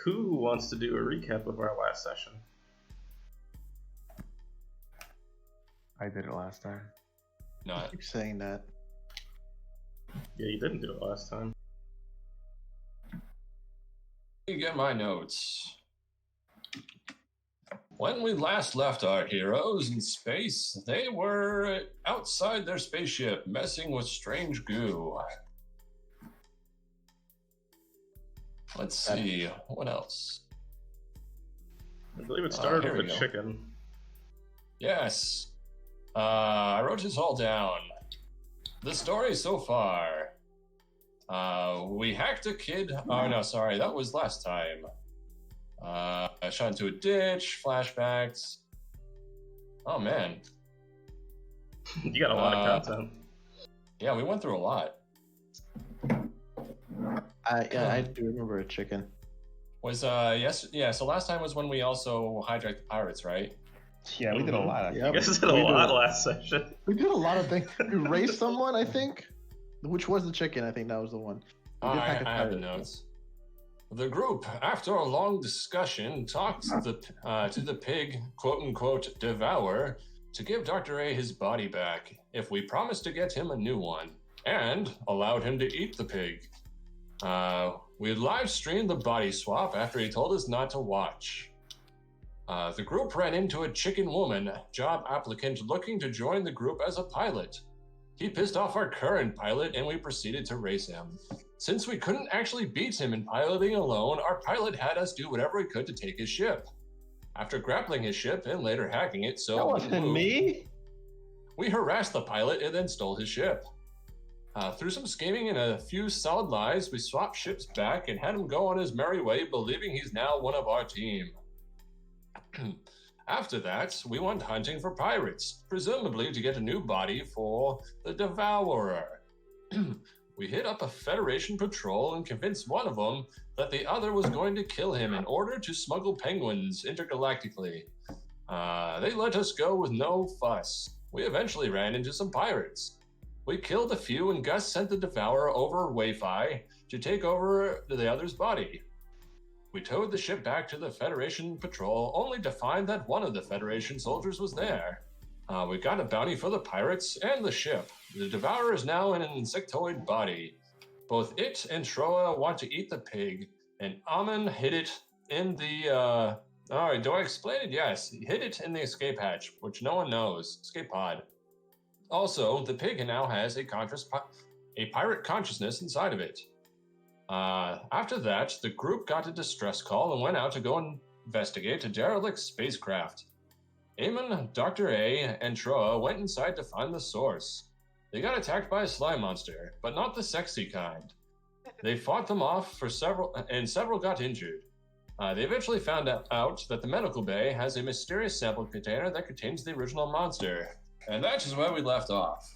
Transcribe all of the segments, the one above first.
who wants to do a recap of our last session? I did it last time. No, Keep saying that. Yeah, you didn't do it last time. let me get my notes. When we last left our heroes in space, they were outside their spaceship messing with strange goo. Let's see, what else? I believe it started here with we a go. chicken. Yes. I wrote this all down. The story so far. We hacked a kid. Oh, no, sorry. That was last time. I shot into a ditch, flashbacks. Oh, man. You got a lot of content. Yeah, we went through a lot. I do remember a chicken. Was, yeah, so last time was when we also hijacked the pirates, right? Yeah, we did a lot. Yep. You guys did a lot last session. We did a lot of things. We raced someone, I think. Which was the chicken? I think that was the one. We did hack a I have the pirate. notes. The group, after a long discussion, talked to the pig, quote-unquote, devourer, to give Dr. A his body back if we promised to get him a new one, and allowed him to eat the pig. We live-streamed the body swap after he told us not to watch. The group ran into a chicken woman, job applicant looking to join the group as a pilot. He pissed off our current pilot and we proceeded to race him. Since we couldn't actually beat him in piloting alone, our pilot had us do whatever we could to take his ship. After grappling his ship and later hacking it so That it wouldn't wasn't move, me. we harassed the pilot and then stole his ship. Through some scheming and a few solid lies, we swapped ships back and had him go on his merry way, believing he's now one of our team. After that, we went hunting for pirates, presumably to get a new body for the Devourer. We hit up a Federation patrol and convinced one of them that the other was going to kill him in order to smuggle penguins intergalactically. They let us go with no fuss. We eventually ran into some pirates. We killed a few and Gus sent the Devourer over Wi-Fi to take over the other's body. We towed the ship back to the Federation patrol only to find that one of the Federation soldiers was there. We got a bounty for the pirates and the ship. The Devourer is now in an insectoid body. Both it and Troa want to eat the pig, and Amun hid it in the, alright, do I explain it? Yes, he hid it in the escape hatch, which no one knows. Escape pod. Also, the pig now has a pirate consciousness inside of it. After that, the group got a distress call and went out to go investigate a derelict spacecraft. Eamon, Dr. A, and Troa went inside to find the source. They got attacked by a slime monster, but not the sexy kind. They fought them off for several got injured. They eventually found out that the medical bay has a mysterious sample container that contains the original monster. And that is where we left off.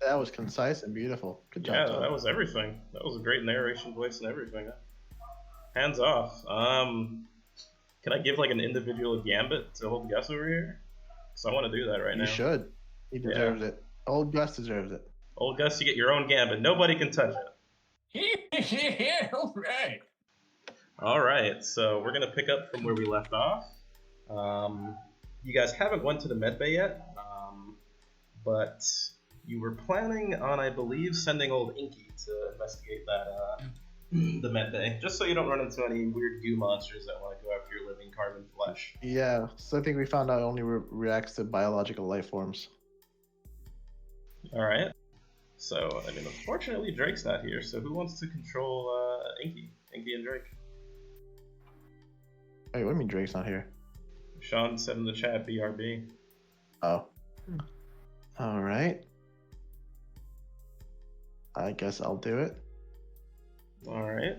That was concise and beautiful. Good job. Yeah, Tom. that was everything. That was a great narration voice and everything. Hands off. Can I give like an individual gambit to old Gus over here? Because I want to do that right now. You should. He deserves it. Old Gus deserves it. Old Gus, you get your own gambit. Nobody can touch it. All right. All right, so we're gonna pick up from where we left off. You guys haven't went to the med bay yet, but you were planning on, I believe, sending old Inky to investigate that the med bay, just so you don't run into any weird goo monsters that want to go after your living carbon flesh. Yeah, so I think we found out it only reacts to biological life forms. All right. So, I mean, unfortunately, Drake's not here. So, who wants to control Inky and Drake? Wait, what do you mean Drake's not here? Sean said in the chat, BRB. Oh. All right. I guess I'll do it. All right.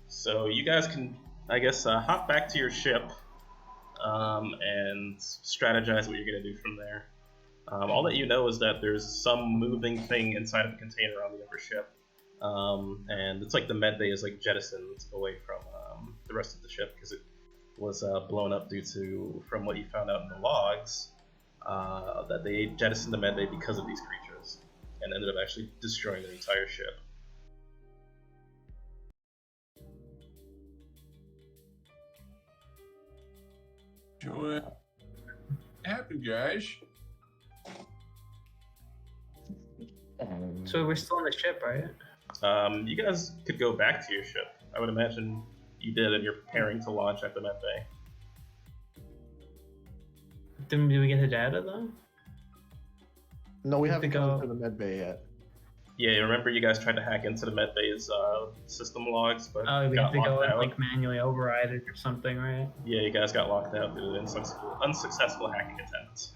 So you guys can, I guess, hop back to your ship and strategize what you're going to do from there. All that you know is that there's some moving thing inside of the container on the other ship. And it's like the med bay is like jettisoned away from the rest of the ship because it was blown up due to, from what you found out in the logs, that they jettisoned the med bay because of these creatures and ended up actually destroying the entire ship. Join. Happy guys. So we're still on the ship, right? You guys could go back to your ship. I would imagine you did, and you're preparing to launch at the med bay. Did we get the data though? No, we Have to haven't gone go- to the med bay yet. Yeah, remember you guys tried to hack into the med bay's system logs, but Oh, we got have to go locked and out. like manually override it or something, right? Yeah, you guys got locked out due to unsuccessful hacking attempts.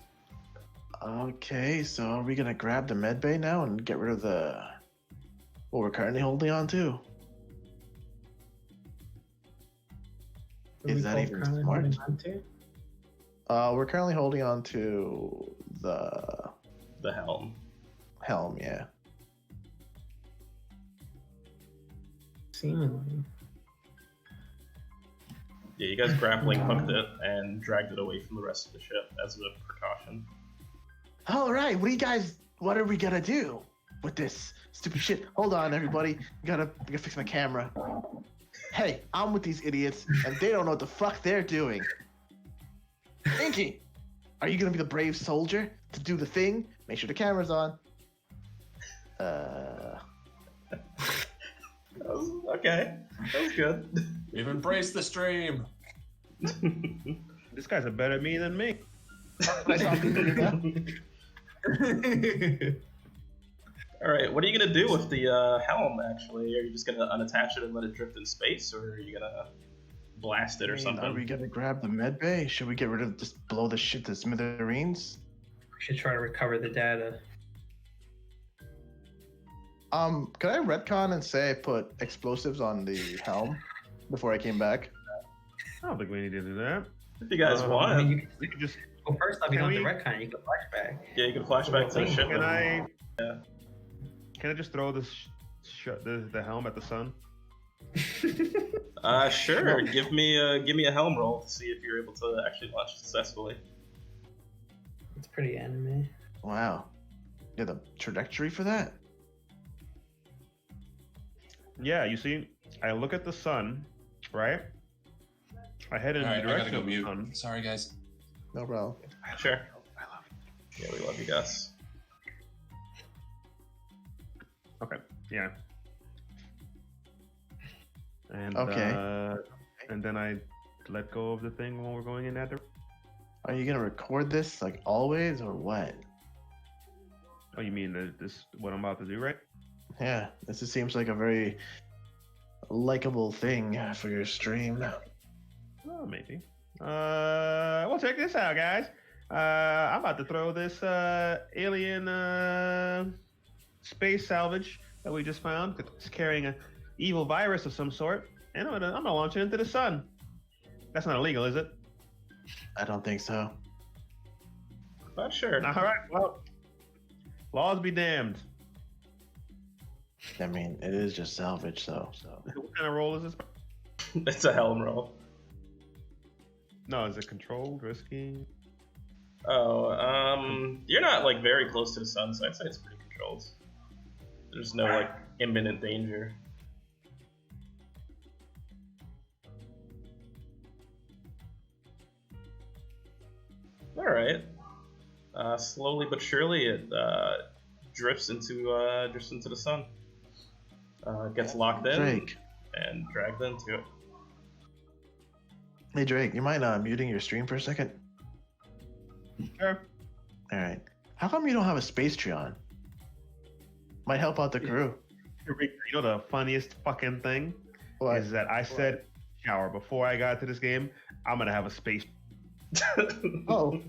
Okay, so are we gonna grab the med bay now and get rid of what we're currently holding on to? What Is we that both even currently smart? holding on to? We're currently holding on to the The helm. helm, yeah. Seemingly. Yeah, you guys grappling hooked it and dragged it away from the rest of the ship as a precaution. All right, what are we gonna do with this stupid shit? Hold on, everybody. I gotta fix my camera. Hey, I'm with these idiots, and they don't know what the fuck they're doing. Inky, are you gonna be the brave soldier to do the thing? Make sure the camera's on. Okay, that was good. We've embraced the stream. This guy's a better me than me. I saw people do that. All right, what are you gonna do with the helm? Actually, are you just gonna unattach it and let it drift in space, or are you gonna blast it or Are we something? gonna grab the med bay? Should we get rid of just blow the shit to smithereens? We should try to recover the data. Could I retcon and say I put explosives on the helm before I came back? I don't think we need to do that. If you guys I want, mean, you can, We could just. well, first off, you Can don't have we- to retcon. You can flashback. yeah, you can flash back to the ship. Can I? Yeah. Can I just throw this the helm at the sun? Sure. Give me a helm roll to see if you're able to actually launch successfully. It's pretty anime. Wow. You have the trajectory for that? Yeah, you see, I look at the sun, right? I head in All right, the I gotta direction go of the mute. sun. Sorry, guys. No problem. Sure. I love Yeah, we love you, Gus. Okay, yeah. And Okay. and then I let go of the thing when we're going in that direction. Are you gonna record this like always or what? Oh, you mean this what I'm about to do, right? Yeah, this just seems like a very likable thing for your stream. Oh, maybe. Well, check this out, guys. I'm about to throw this alien space salvage that we just found. It's carrying a evil virus of some sort, and I'm gonna launch it into the sun. That's not illegal, is it? I don't think so. Not sure. All right. Well, laws be damned. I mean, it is just salvage, though. So What kind of roll is this? It's a helm roll. No, is it controlled, risky? Oh, you're not like very close to the sun, so I'd say it's pretty controlled. There's no like imminent danger. All right. Slowly but surely, it drifts into the sun. Gets locked in Drake, and dragged into it. hey Drake, you mind muting your stream for a second? Sure. All right. How come you don't have a space tree on? Might help out the crew. You know the funniest fucking thing What? is that I said shower before I got to this game. I'm gonna have a space. Oh,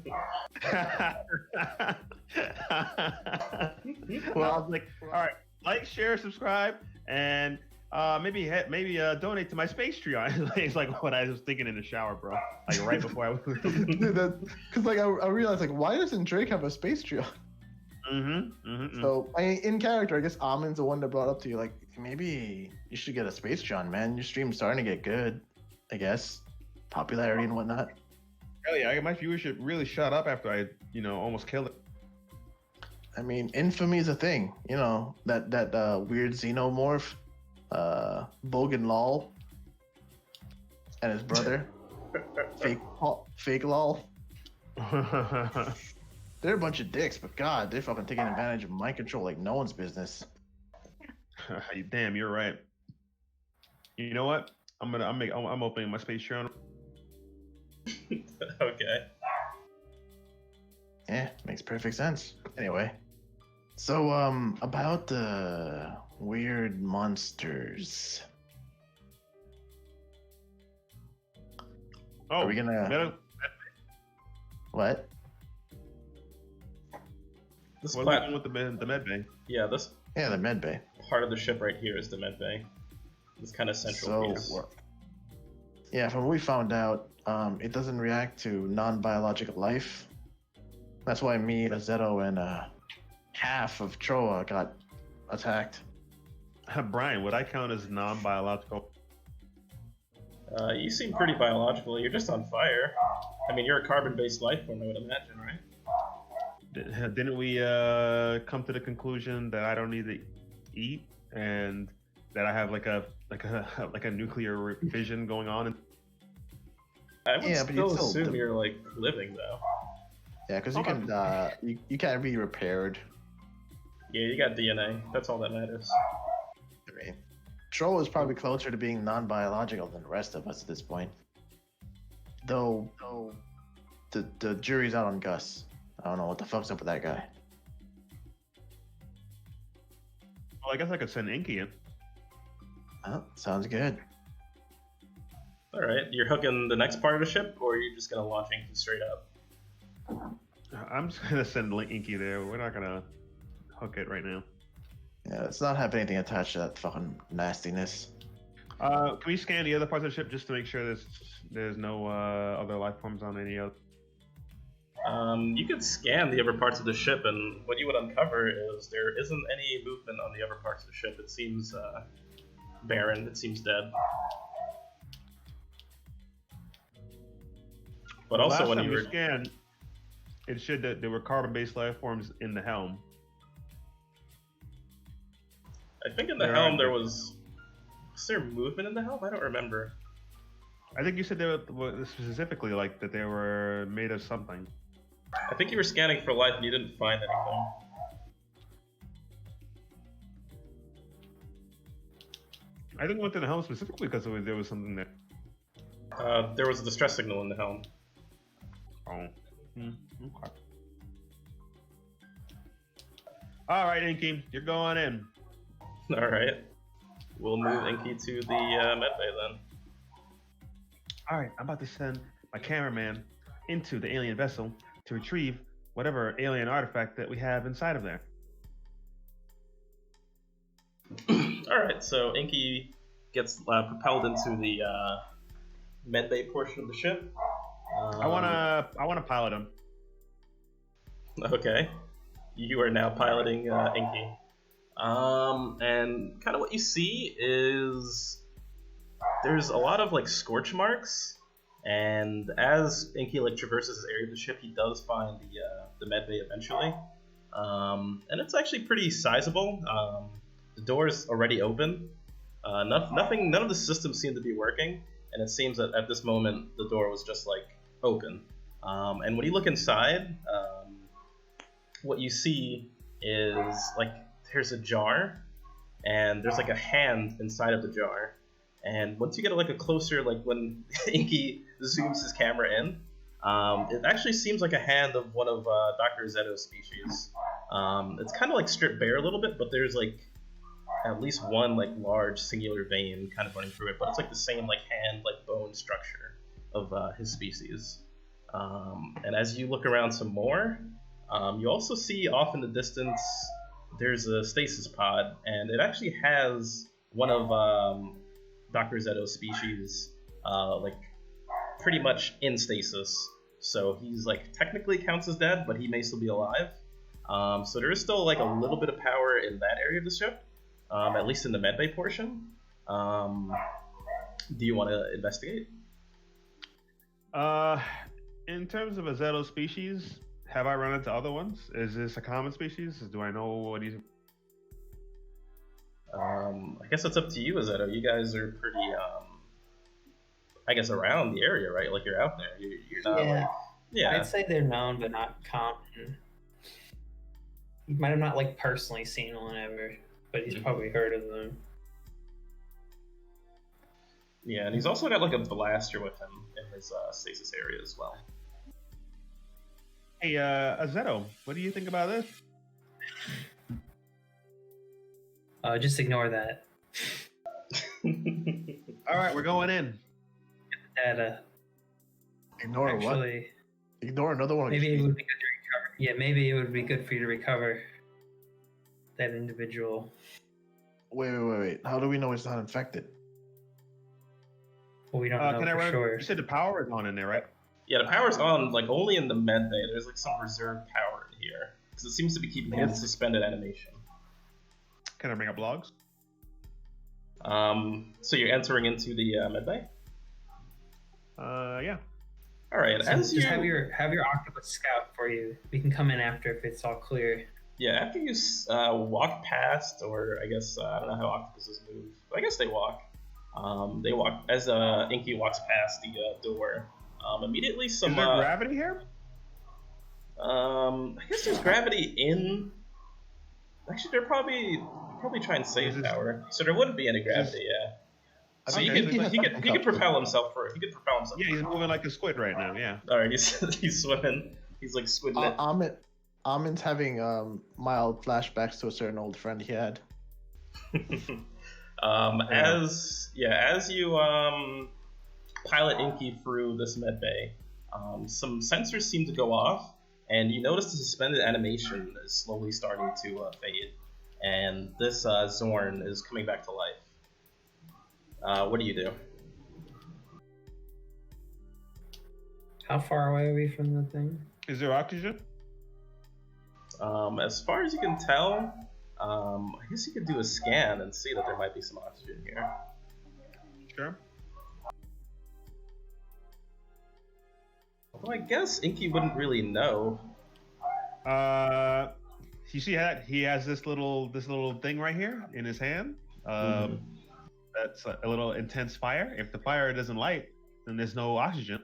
Well, I was like, all right, like, share, subscribe, and maybe donate to my space tree. It's like what I was thinking in the shower, bro. Like right before I was. because like I realized like why doesn't Drake have a space tree on? So in character, I guess Amin's the one that brought up to you like maybe you should get a space tree on, man. Your stream's starting to get good, I guess, popularity and whatnot. Hell yeah, my viewership really shot up after I, almost killed it. I mean, infamy is a thing. You know that weird xenomorph, Bogan Lol, and his brother. Fake lol. They're a bunch of dicks, but God, they're fucking taking advantage of mind control like no one's business. Damn, you're right. You know what? I'm opening my space share on. Okay. Yeah, makes perfect sense. Anyway, so about the weird monsters. Oh, Are we gonna- What? This What are we doing with the med bay? Yeah, this Yeah, the med bay. part of the ship right here is the med bay. This kind of central piece. Yeah, from what we found out, it doesn't react to non-biological life. That's why me, Azeto, and half of Troa got attacked. Brian, would I count as non-biological? You seem pretty biological. You're just on fire. I mean, you're a carbon-based life form, I would imagine, right? Didn't we come to the conclusion that I don't need to eat and that I have like a nuclear fission going on? I would Yeah, but still you'd still assume you're like living though. Yeah, because you can you can't be repaired. Yeah, you got DNA. That's all that matters. I mean, Troll is probably closer to being non-biological than the rest of us at this point. Though the jury's out on Gus. I don't know what the fuck's up with that guy. Well, I guess I could send Inky in. Oh, sounds good. All right, you're hooking the next part of the ship, or are you just gonna launch Inky straight up? I'm just gonna send Inky there. We're not gonna hook it right now. Yeah, let's not have anything attached to that fucking nastiness. Can we scan the other parts of the ship just to make sure there's no other life forms on any other? You could scan the other parts of the ship, and what you would uncover is there isn't any movement on the other parts of the ship. It seems barren. It seems dead. But also, last when time you we were scanned, it showed that there were carbon-based life forms in the helm. I think in the helm there was there movement in the helm? I don't remember. I think you said they were specifically like that they were made of something. I think you were scanning for life and you didn't find anything. I think we went to the helm specifically because there was something there. There was a distress signal in the helm. Oh. Okay. All right, Inky, you're going in. All right. We'll move Inky to the medbay then. All right, I'm about to send my cameraman into the alien vessel to retrieve whatever alien artifact that we have inside of there. All right, so Inky gets propelled into the medbay portion of the ship. I wanna pilot him. Okay, you are now piloting Inky, and kind of what you see is there's a lot of like scorch marks, and as Inky like traverses this area of the ship, he does find the medbay eventually, and it's actually pretty sizable. The door is already open. None of the systems seem to be working, and it seems that at this moment the door was just like open. And when you look inside, what you see is like there's a jar, and there's like a hand inside of the jar. And once you get like a closer, like when Inky zooms his camera in, it actually seems like a hand of one of Dr. Zeto's species. It's kind of like stripped bare a little bit, but there's like at least one like large singular vein kind of running through it, but it's like the same like hand, like bone structure of his species. And as you look around some more, you also see off in the distance there's a stasis pod, and it actually has one of Dr. Zeto's species like pretty much in stasis. So he's like technically counts as dead, but he may still be alive. So there is still like a little bit of power in that area of the ship, at least in the medbay portion. Do you want to investigate? In terms of a Zeto species, have I run into other ones? Is this a common species? Do I know what he's... I guess it's up to you, Zeto. You guys are pretty I guess, around the area, right? Like you're out there. You're not Yeah. like, yeah. I'd say they're known but not common. He might have not like personally seen one ever, but he's probably heard of them. Yeah, and he's also got like a blaster with him in his stasis area as well. Hey, Azetto, what do you think about this? Just ignore that. All right, we're going in. Data. Ignore what? Actually, Ignore another one. maybe it would be good to recover. Yeah, maybe it would be good for you to recover that individual. Wait. How do we know it's not infected? Well, we don't know Can I for run? sure. You said the power is on in there, right? Yeah, the power's on like only in the med bay. There's like some reserve power in here because it seems to be keeping it in suspended animation. Can I bring up logs? So you're entering into the med bay. Yeah. All right, So as you just have your octopus scout for you. We can come in after if it's all clear. yeah, after you walk past, or I guess I don't know how octopuses move. But I guess they walk. They walk as Inky walks past the door. Immediately, some Is there gravity here? I guess there's gravity in. Actually, they're probably trying to save power, so there wouldn't be any gravity. Yeah. So Okay, he could propel himself for it. He could propel himself. Yeah, he's moving like a squid right now. Yeah. All right, he's swimming. He's like squidding it. Amin's having mild flashbacks to a certain old friend he had. As you pilot Inky through this med bay, some sensors seem to go off, and you notice the suspended animation is slowly starting to fade, and this Zorn is coming back to life. What do you do? How far away are we from the thing? Is there oxygen? As far as you can tell, I guess you could do a scan and see that there might be some oxygen here. Sure. Well, I guess Inky wouldn't really know. You see that he has this little thing right here in his hand. That's a little intense fire. If the fire doesn't light, then there's no oxygen.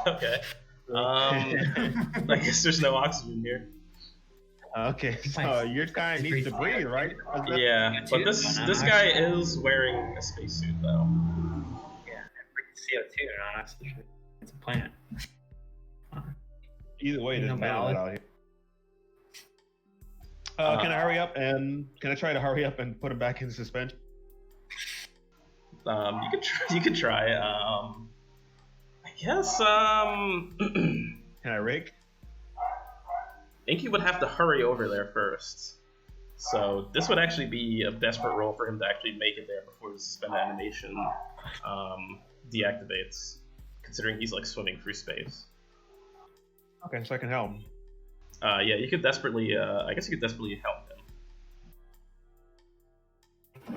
Okay. I guess there's no oxygen here. Okay, so your guy needs to breathe, right? Yeah, but this guy is wearing a spacesuit though. Yeah, CO2, not oxygen. It's a plant. Either way, there's No metal biology. out here. Can I hurry up and can I try to hurry up and put him back in suspension? You could try. I guess. Can I rig? Inky would have to hurry over there first. So this would actually be a desperate roll for him to actually make it there before the suspended animation deactivates, considering he's like swimming through space. Okay, so I can help him. Yeah, you could desperately. I guess you could desperately help him.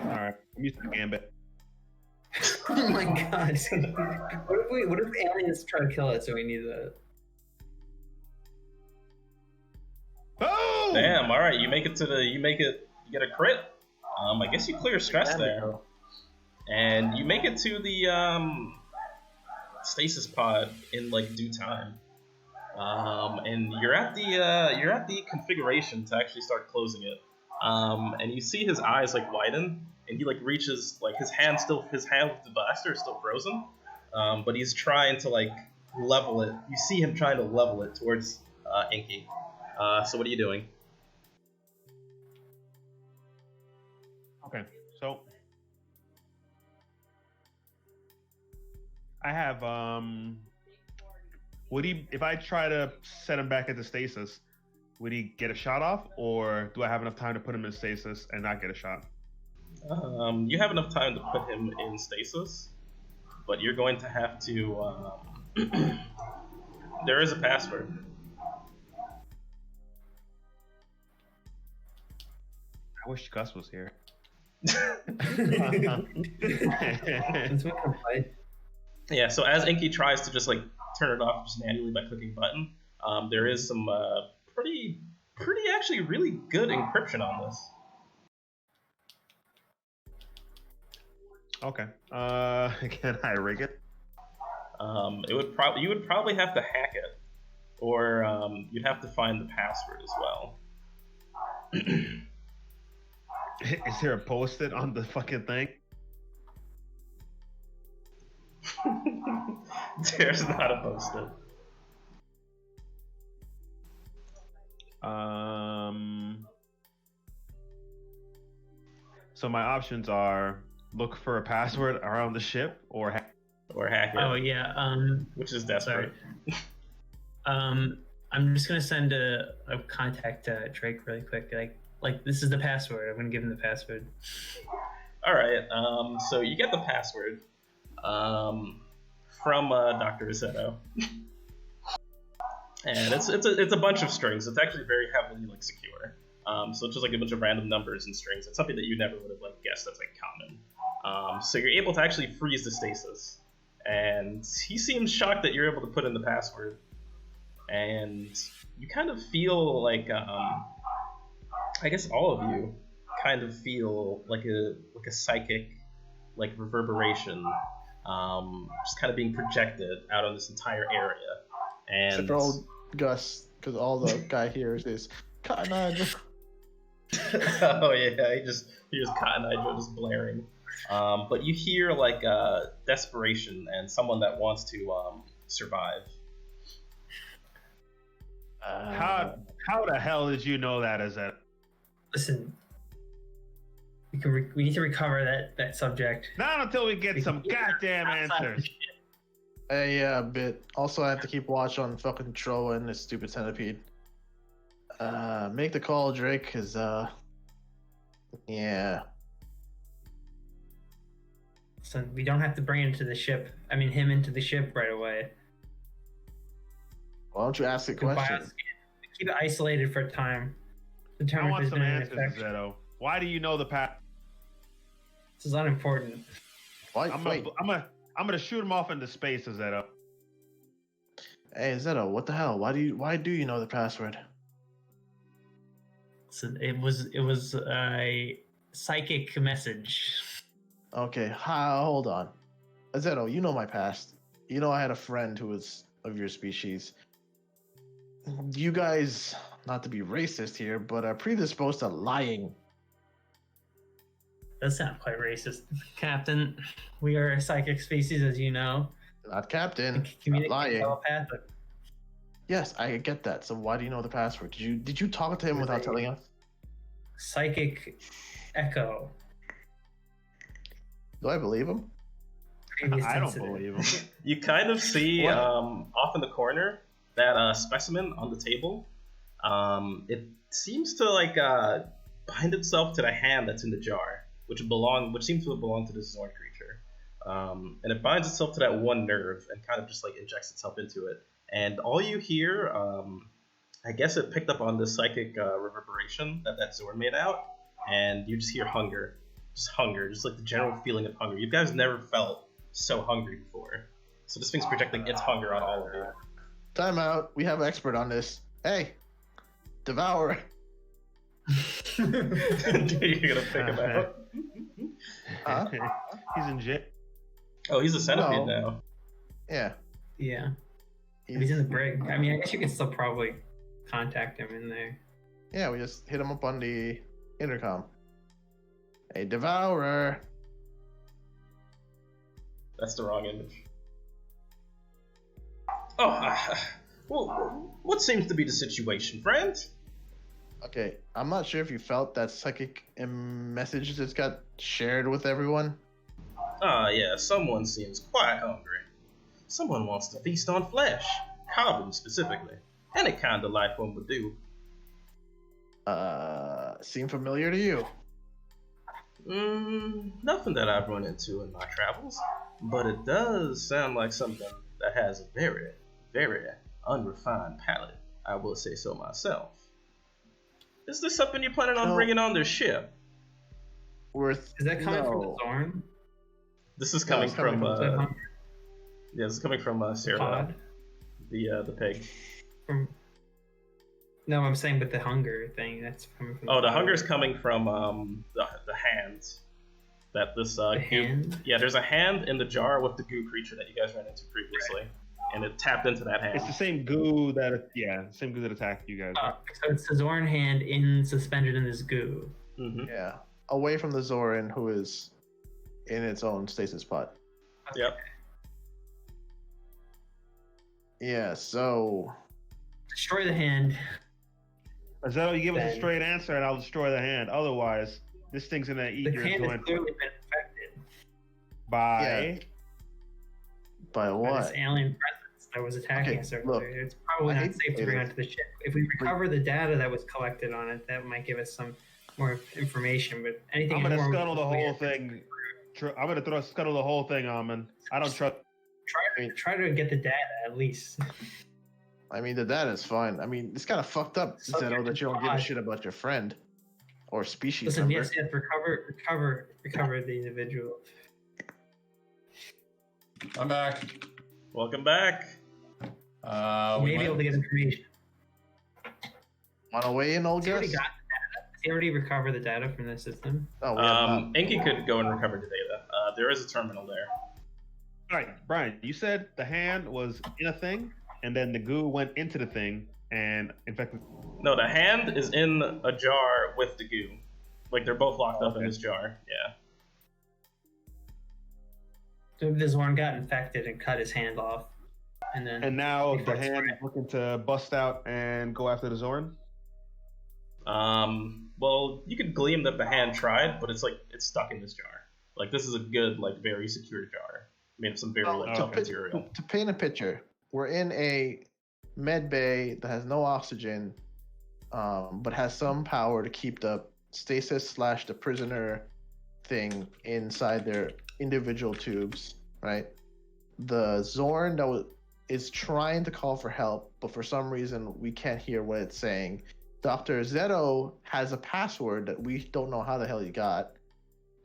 All right, I'm using the gambit. Oh my god. What if aliens try to kill us and we need that? Oh! Damn! All right, you make it. You get a crit. I guess you clear stress there, and you make it to the stasis pod in like due time. And you're at the configuration to actually start closing it. And you see his eyes like widen, and he like reaches like his hand with the blaster is still frozen, but he's trying to like level it. You see him trying to level it towards Inky. So what are you doing? Okay, so I have would he, if I try to set him back into stasis, would he get a shot off, or do I have enough time to put him in stasis and not get a shot? You have enough time to put him in stasis, but you're going to have to. There is a password. I wish Gus was here. Yeah, so as Inky tries to just like turn it off just manually by clicking a button, there is some pretty actually really good encryption on this. Okay. Can I rig it? You would probably have to hack it, or you'd have to find the password as well. Is there a post-it on the fucking thing? There's not a post-it. So my options are look for a password around the ship or hack it. Oh yeah. Which is desperate. I'm just gonna send a contact to Drake really quick. Like this is the password. I'm gonna give him the password. All right. So you get the password from Dr. Rosetto. And it's a bunch of strings. It's actually very heavily like secure. So it's just like a bunch of random numbers and strings. It's something that you never would have like guessed that's like common. So you're able to actually freeze the stasis. And he seems shocked that you're able to put in the password. And you kind of feel like I guess all of you kind of feel like a psychic like reverberation, just kind of being projected out on this entire area. And except for old Gus, because all the guy hears is Cotton Eye Joe. Oh yeah, he just hears Cotton Eye Joe just blaring. But you hear like desperation and someone that wants to survive. How the hell did you know that? Is that? Listen, we need to recover that subject. Not until we get some goddamn answers. Yeah, a bit. Also, I have to keep watch on fucking Troa and this stupid centipede. Make the call, Drake, cause yeah. So we don't have to bring him to the ship. I mean, him into the ship right away. Why don't you ask a question? Keep it isolated for a time. I want some answers, Zeto. Why do you know the path? This is unimportant. Why? I'm gonna shoot him off into space, Zeto. Hey, Zeto, what the hell? Why do you know the password? So it was a psychic message. Okay, hold on. Zeto, you know my past. You know I had a friend who was of your species. You guys, not to be racist here, but are predisposed to lying. That sounds quite racist. Captain, we are a psychic species, as you know. Not captain, Communicate not lying. telepathic. Yes, I get that. So why do you know the password? Did you talk to him without telling us? Psychic echo. Do I believe him? I don't believe him. You kind of see off in the corner that specimen on the table. It seems to like bind itself to the hand that's in the jar, which seems to have belonged to this Zorn creature. And it binds itself to that one nerve and kind of just like injects itself into it. And all you hear, I guess it picked up on this psychic reverberation that Zorn made out, and you just hear hunger, just like the general feeling of hunger. You guys never felt so hungry before, so this thing's projecting its hunger on all of you. Time out. We have an expert on this. Hey, Devourer. You're gonna pick him out. Huh? He's in jail. Oh, he's a centipede No. now. Yeah. Yeah. He's in the brig. I mean, I guess you could still probably contact him in there. Yeah, we just hit him up on the intercom. Hey, Devourer. That's the wrong image. Oh, well, what seems to be the situation, friend? Okay, I'm not sure if you felt that psychic message that's got shared with everyone. Yeah, someone seems quite hungry. Someone wants to feast on flesh, carbon specifically. Any kind of life form would do. Seem familiar to you? Nothing that I've run into in my travels, but it does sound like something that has a very, very unrefined palate. I will say so myself. Is this something you're planning on bringing on this ship? Is that coming from the Zorn? This is coming from this is coming from Sarah, Pod? the pig. No, I'm saying with the hunger thing. That's coming from. Oh, the hunger's coming from the hands. that this The goo. hand? Yeah, there's a hand in the jar with the goo creature that you guys ran into previously, and it tapped into that hand. It's the same goo same goo that attacked you guys. Right? So it's the Zorn hand suspended in this goo. Mm-hmm. Yeah, away from the Zoran, who is in its own stasis pod. Yep. Yeah, so Destroy the hand. Zeto, you give us a Then- straight answer, and I'll destroy the hand. Otherwise, this thing's gonna eat The your hand has joint clearly been infected by. by by what? this alien presence that was attacking Okay, us look, earlier. It's probably I not hate to safe to say bring this. onto the ship. If we recover the data that was collected on it, that might give us some more information. But anything I'm gonna more scuttle the whole weird, thing. I'm gonna scuttle the whole thing, Amon. I don't trust. Try to get the data at least. I mean, the data's fine. I mean, it's kind of fucked up, Subject Zeto, that you don't give a pod. shit about your friend or species Listen, member. yes, recover the individual. I'm back. Welcome back. You We may be able went- to get information. Want to weigh in, old Has he already Gus? got the data? Has he already recovered the data from the system? Oh, we have not. Inky could go and recover the data. There is a terminal there. All right, Brian, you said the hand was in a thing, and then the goo went into the thing and infected. No, the hand is in a jar with the goo. Like they're both locked up in Okay. this jar. Yeah. So the Zorn got infected and cut his hand off, and then And now Before the it's hand spread. is looking to bust out and go after the Zorn. Well, you could glean that the hand tried, but it's like it's stuck in this jar. Like this is a good, like very secure jar made of some very Well, like to tough pit- material. To paint a picture, we're in a med bay that has no oxygen, but has some power to keep the stasis / the prisoner thing inside their individual tubes, right? The Zorn is trying to call for help, but for some reason we can't hear what it's saying. Dr. Zeto has a password that we don't know how the hell he got,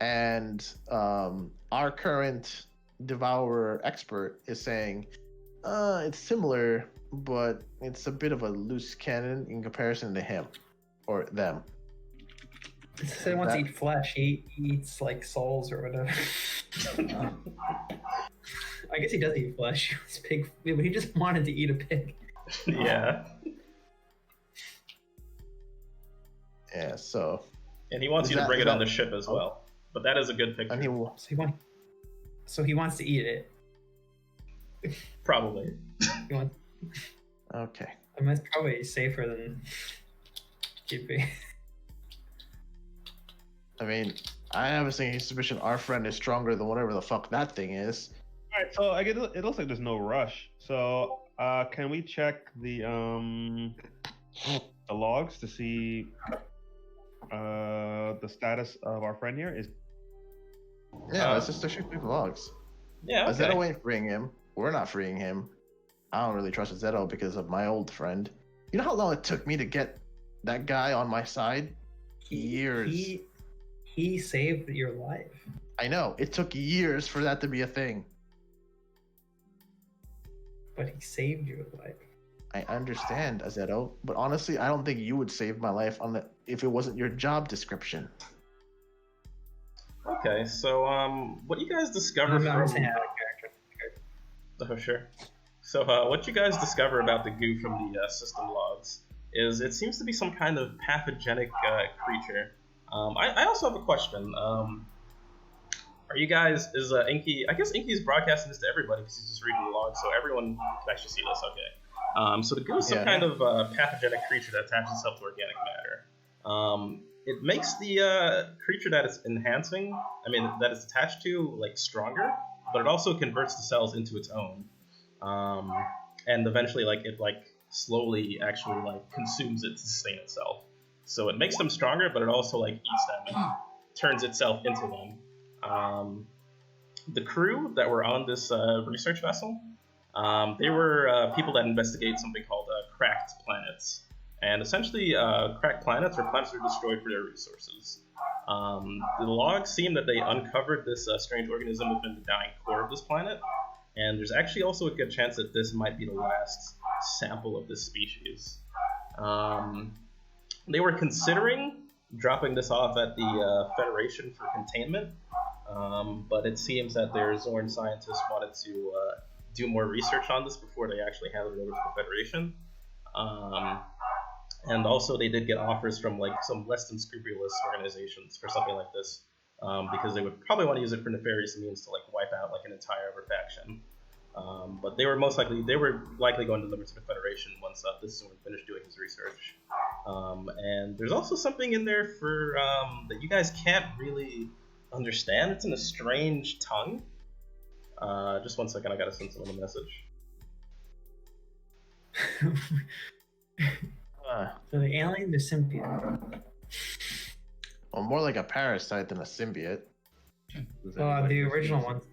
and our current Devourer expert is saying it's similar, but it's a bit of a loose cannon in comparison to him or them. he said he wants to eat flesh. He eats like souls or whatever. I guess he does eat flesh. It's pig. But he just wanted to eat a pig. Yeah. Yeah, so And he wants Is you to that- bring is it on that- the ship as well. But that is a good picture. and he will. So he wants to eat it. Probably. He wants. Okay. I mean, it's probably safer than keeping. I mean, I have a sneaking suspicion our friend is stronger than whatever the fuck that thing is. All right, so I get it looks like there's no rush. So can we check the logs to see the status of our friend here? Yeah, let's just shoot through the logs. Yeah. Okay. Zeto ain't freeing him. We're not freeing him. I don't really trust Zeto because of my old friend. You know how long it took me to get that guy on my side? Years. He saved your life. I know. It took years for that to be a thing. But he saved your life. I understand, Azeto, but honestly, I don't think you would save my life if it wasn't your job description. Okay. So what you guys discover I'm from? saying out of character. Oh, sure. So, what you guys discover about the goo from the system logs is it seems to be some kind of pathogenic creature. I also have a question. Are you guys, is Inky, I guess Inky's broadcasting this to everybody because he's just reading the logs, so everyone can actually see this, okay. So the goo is some Yeah. kind of pathogenic creature that attaches itself to organic matter. It makes the creature that it's enhancing, that it's attached to, like, stronger, but it also converts the cells into its own. And eventually, like, it, like, slowly actually, like, consumes it to sustain itself. So it makes them stronger, but it also, like, eats them and turns itself into them. The crew that were on this research vessel, they were people that investigate something called cracked planets. And essentially, cracked planets are planets that are destroyed for their resources. The logs seem that they uncovered this strange organism within the dying core of this planet, and there's actually also a good chance that this might be the last sample of this species. They were considering dropping this off at the Federation for containment, but it seems that their Zorn scientists wanted to do more research on this before they actually handed it over to the Federation. And also they did get offers from like some less than scrupulous organizations for something like this, because they would probably want to use it for nefarious means to like wipe out like an entire other faction. But they were likely going to deliver to the Federation once this Zorn finished doing his research. And there's also something in there for that you guys can't really understand. It's in a strange tongue. Just one second, I gotta send someone a message. So the alien, the symbiote. Well, more like a parasite than a symbiote. The original ones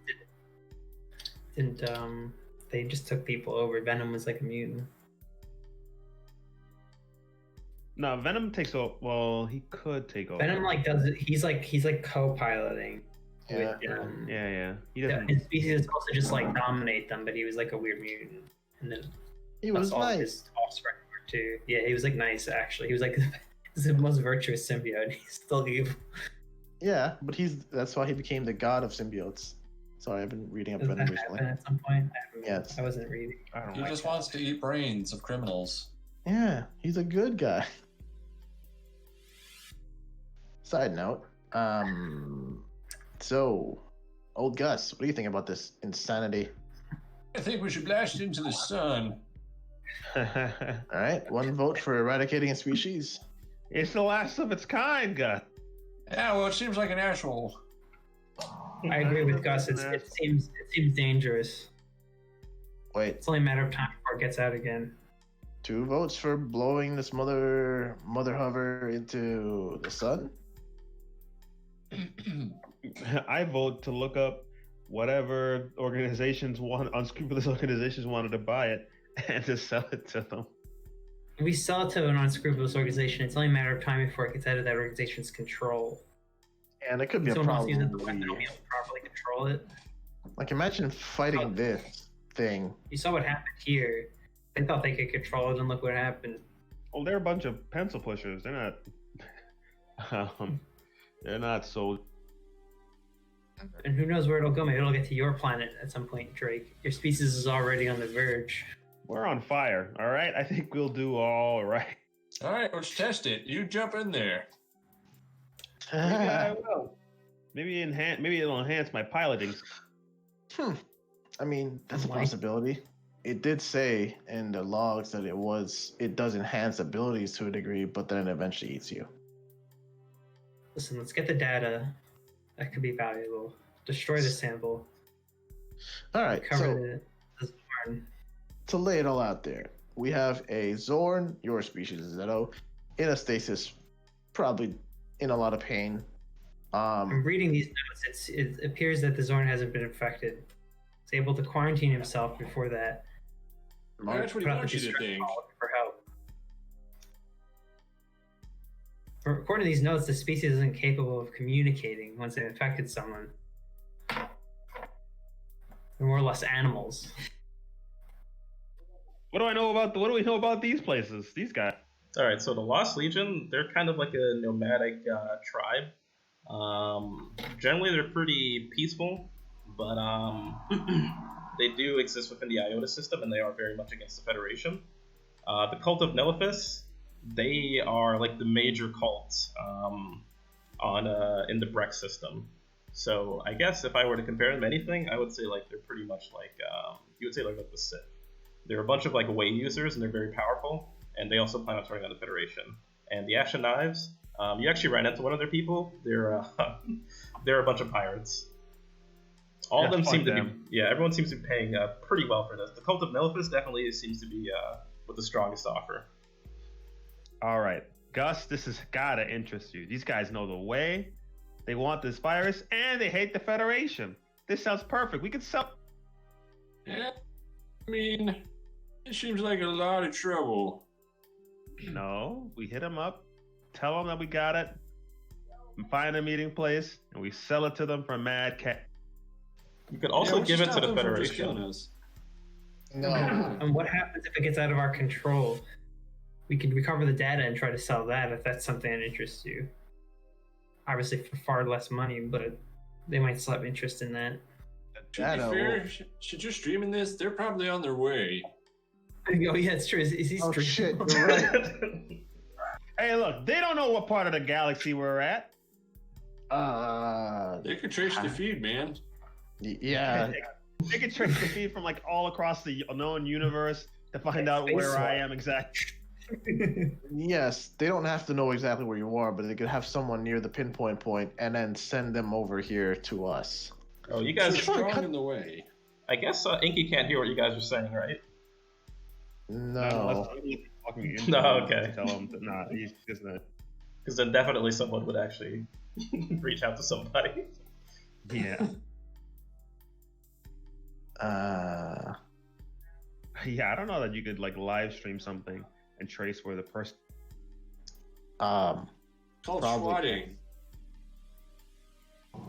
didn't. They just took people over. Venom was like a mutant. No, Venom takes over. Well, he could take over. Venom like does it. He's like co-piloting. Yeah. With, Yeah. He doesn't. his species is supposed to just like dominate them, but he was like a weird mutant, and then He was all nice. his offspring were too. Yeah, he was like nice actually. He was like the most virtuous symbiote. He's still evil. Yeah, but that's why he became the god of symbiotes. Sorry, I've been reading up Does Venom that recently. happen at some point? Yes. I wasn't reading. I don't He like just that. wants to eat brains of criminals. Yeah, he's a good guy. Side note, so, old Gus, what do you think about this insanity? I think we should blast into the sun. All right, one vote for eradicating a species. It's the last of its kind, Gus. Yeah, well, it seems like an asshole. I agree with Gus. It seems dangerous. Wait, It's only a matter of time before it gets out again. 2 votes for blowing this mother hover into the sun? I vote to look up whatever unscrupulous organizations wanted to buy it and to sell it to them. If we sell it to an unscrupulous organization, it's only a matter of time before it gets out of that organization's control. And it could be a Someone else problem. uses the weapon, they'll be able to properly control it. Like, imagine fighting this thing. You saw what happened here. They thought they could control it, and look what happened. Well, they're a bunch of pencil pushers. They're not. They're not so. And who knows where it'll go? Maybe it'll get to your planet at some point, Drake. Your species is already on the verge. We're on fire. All right. I think we'll do all right. All right, let's test it. You jump in there. Yeah, I will. Maybe it'll enhance my piloting. I mean, that's a Like- possibility. It did say in the logs that it does enhance abilities to a degree, but then it eventually eats you. Listen, let's get the data. That could be valuable. Destroy the sample. All right, Cover so the Zorn. to lay it all out there, we have a Zorn, your species is Zeto, in a stasis, probably in a lot of pain. I'm reading these notes. It appears that the Zorn hasn't been infected. He's able to quarantine himself before that. That's what he Put out wants the you to distress think. call for help. According to these notes, the species isn't capable of communicating once they've infected someone. They're more or less animals. What do we know about these places? These guys. All right, so the Lost Legion, they're kind of like a nomadic tribe. Generally, they're pretty peaceful, but they do exist within the Iota system, and they are very much against the Federation. The Cult of Nelephis, they are like the major cult in the Breck system. So I guess if I were to compare them to anything, I would say like they're pretty much like you would say like the Sith. They're a bunch of like way users, and they're very powerful, and they also plan on turning on the Federation. And the Ashen Knives, you actually ran into one of their people. They're they're a bunch of pirates. All of them fuck seem to them. be everyone seems to be paying pretty well for this. The Cult of Nelephis definitely seems to be with the strongest offer. All right, Gus, this has gotta interest you. These guys know the way. They want this virus, and they hate the Federation. This sounds perfect. We could sell. Yeah, I mean, it seems like a lot of trouble. No, we hit them up, tell them that we got it, and find a meeting place, and we sell it to them for mad cat. You could also what's give to it to stop the them from just killing Federation. us? No. And what happens if it gets out of our control? We could recover the data and try to sell that if that's something that interests you. Obviously for far less money, but they might still have interest in that. To Shadow. be fair, should you streaming this? They're probably on their way. Oh yeah, it's true. Is he Oh streaming? shit, you're right. Hey, look, they don't know what part of the galaxy we're at. They could trace the feed, man. Yeah. They can trace the feed from like all across the known universe to find out where I am exactly. Yes, they don't have to know exactly where you are, but they could have someone near the pinpoint point and then send them over here to us. Oh, you guys They're are strong in the way. I guess Inky can't hear what you guys are saying, right? No. No, okay. Tell him that, nah, he's just not. Because then definitely someone would actually reach out to somebody. Yeah. Yeah, I don't know that you could like live stream something and trace where the person. Called Probably. swatting.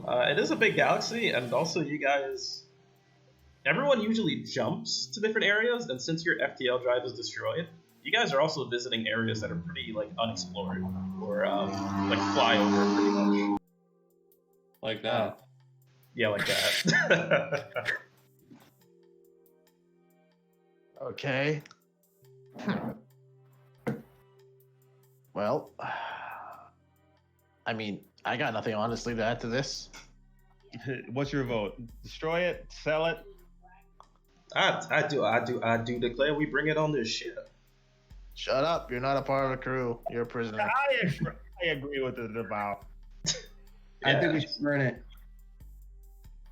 It is a big galaxy, and also you guys... Everyone usually jumps to different areas, and since your FTL drive is destroyed, you guys are also visiting areas that are pretty, like, unexplored, or, like, flyover, pretty much. Like that. Yeah, like that. Okay. Well, I mean, I got nothing honestly to add to this. What's your vote? Destroy it, sell it. I do declare we bring it on this ship. Shut up! You're not a part of the crew. You're a prisoner. I agree with the devout. I think we should burn it.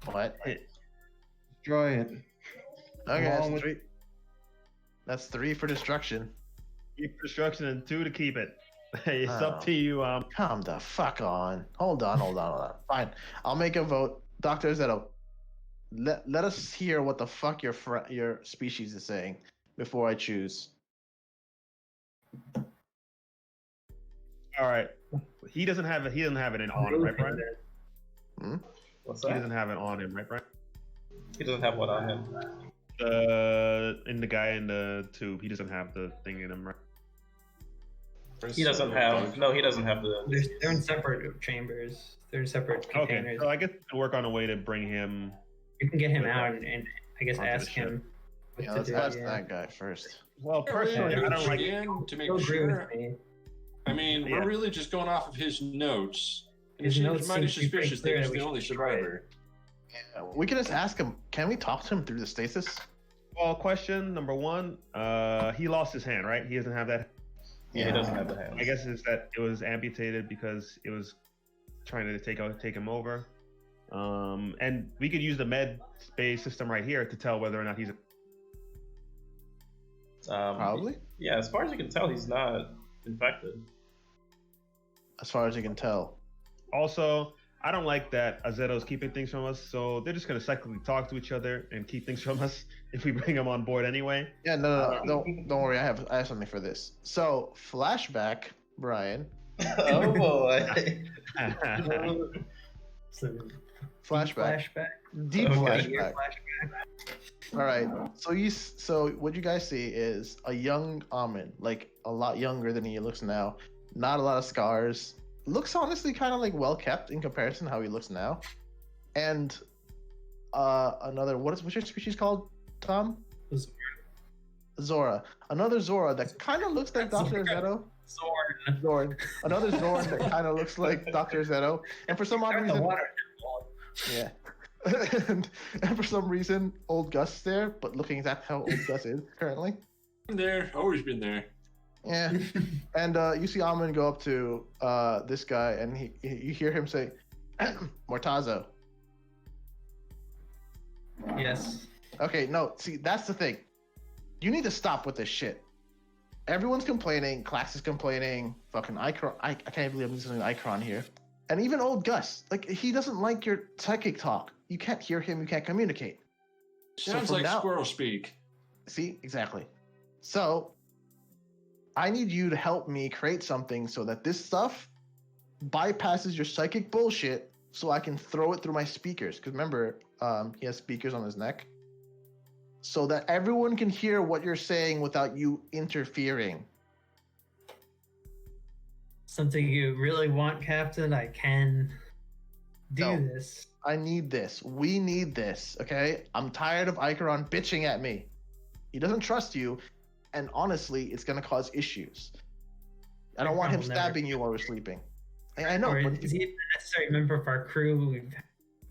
What? Destroy it. Okay, Along that's with- three. That's 3 for destruction. Keep destruction and 2 to keep it. It's Oh. up to you. Calm the fuck on. Hold on. Fine. I'll make a vote. Dr. Zetto, let us hear what the fuck your species is saying before I choose. All right. He doesn't have it on him, right, Brian? What's He that? doesn't have it on him, right, Brian? He doesn't have what on him. In the guy in the tube, he doesn't have the thing in him, right? He doesn't have... No, he doesn't have the... They're in separate chambers. They're in separate Okay, containers. so I guess we can work on a way to bring him. You can get him out and I guess Onto the ask ship. him what Yeah, to let's do. ask yeah. that guy first. Well, personally, I don't like. To make He'll agree sure. with me. I mean, Yeah. we're really just going off of his notes. And His it notes seems mighty seem to be pretty suspicious that clear he's that we the only should try it. survivor. Yeah, we can just ask him. Can we talk to him through the stasis? Well, question number 1. He lost his hand, right? He doesn't have that. Yeah, he doesn't have the hands. I guess is that it was amputated because it was trying to take him over. And we could use the med space system right here to tell whether or not he's. Probably. Yeah, as far as you can tell, he's not infected. As far as you can tell. Also, I don't like that Azeto's keeping things from us, so they're just gonna cyclically talk to each other and keep things from us if we bring them on board anyway. Yeah, no. Don't worry. I have something for this. So, flashback, Brian. Oh boy. So, Flashback. flashback. Deep Okay. flashback. All right. So what you guys see is a young Amin, like a lot younger than he looks now. Not a lot of scars. Looks honestly kind of like well kept in comparison to how he looks now. And another what's your species called, Tom? Zora. Another Zora that kind of looks like Dr. Zetto. Zorn. Another Zorn that kind of looks like Dr. Zetto. And for some odd The reason, water. yeah. and for some reason, old Gus there, but looking exactly how old Gus is currently. Been there, always been there. Yeah. And you see Amin go up to this guy, and you hear him say, Mortazo. Yes. Okay, no, see, that's the thing. You need to stop with this shit. Everyone's complaining. Clax is complaining. Fucking Icron. I can't believe I'm using Icron here. And even old Gus. Like, he doesn't like your psychic talk. You can't hear him. You can't communicate. Sounds from like now- squirrel speak. See? Exactly. So, I need you to help me create something so that this stuff bypasses your psychic bullshit so I can throw it through my speakers. Because remember, he has speakers on his neck. So that everyone can hear what you're saying without you interfering. Something you really want, Captain? I can. do No. this. I need this. We need this. Okay. I'm tired of Icaron bitching at me. He doesn't trust you, and honestly, it's gonna cause issues. I don't want him Icaron will never- stabbing you while we're sleeping. I know, Or but is he a necessary member of our crew?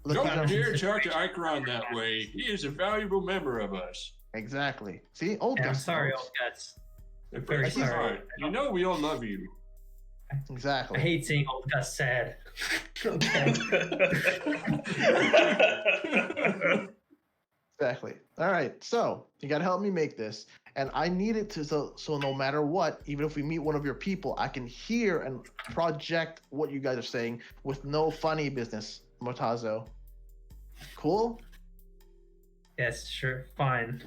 look, he's Don't our- dare talk to Icaron that way. He is a valuable member of us. exactly. See, old Yeah, I'm Gus sorry, knows. old Guts. And Very breaks my sorry. heart. You know we all love you. Exactly. I hate seeing old Gus sad. Okay. Exactly. All right. So you gotta help me make this, and I need it to so no matter what, even if we meet one of your people, I can hear and project what you guys are saying with no funny business, Mortazo. Cool. Yes, sure, fine.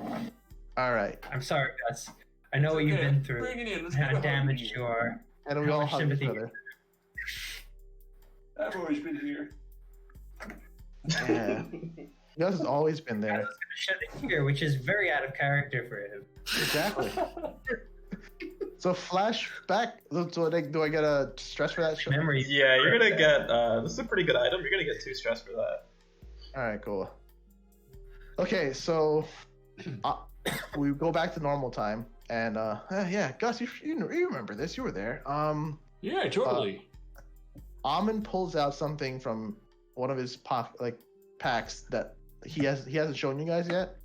All right. I'm sorry, Gus. I know what you've been through. Bring it in. Let's How get a damaged hug. you are. And we How all much hug each sympathy- other. I've always been here. Yeah. Gus has always been I there. was gonna shed a tear, which is very out of character for him. Exactly. So flashback. So do I get a stress for that? Memory. Yeah, you're gonna get. This is a pretty good item. You're gonna get 2 stress for that. All right, cool. Okay, so we go back to normal time, and yeah, Gus, you remember this? You were there. Yeah, totally. Amon pulls out something from one of his packs that he hasn't shown you guys yet.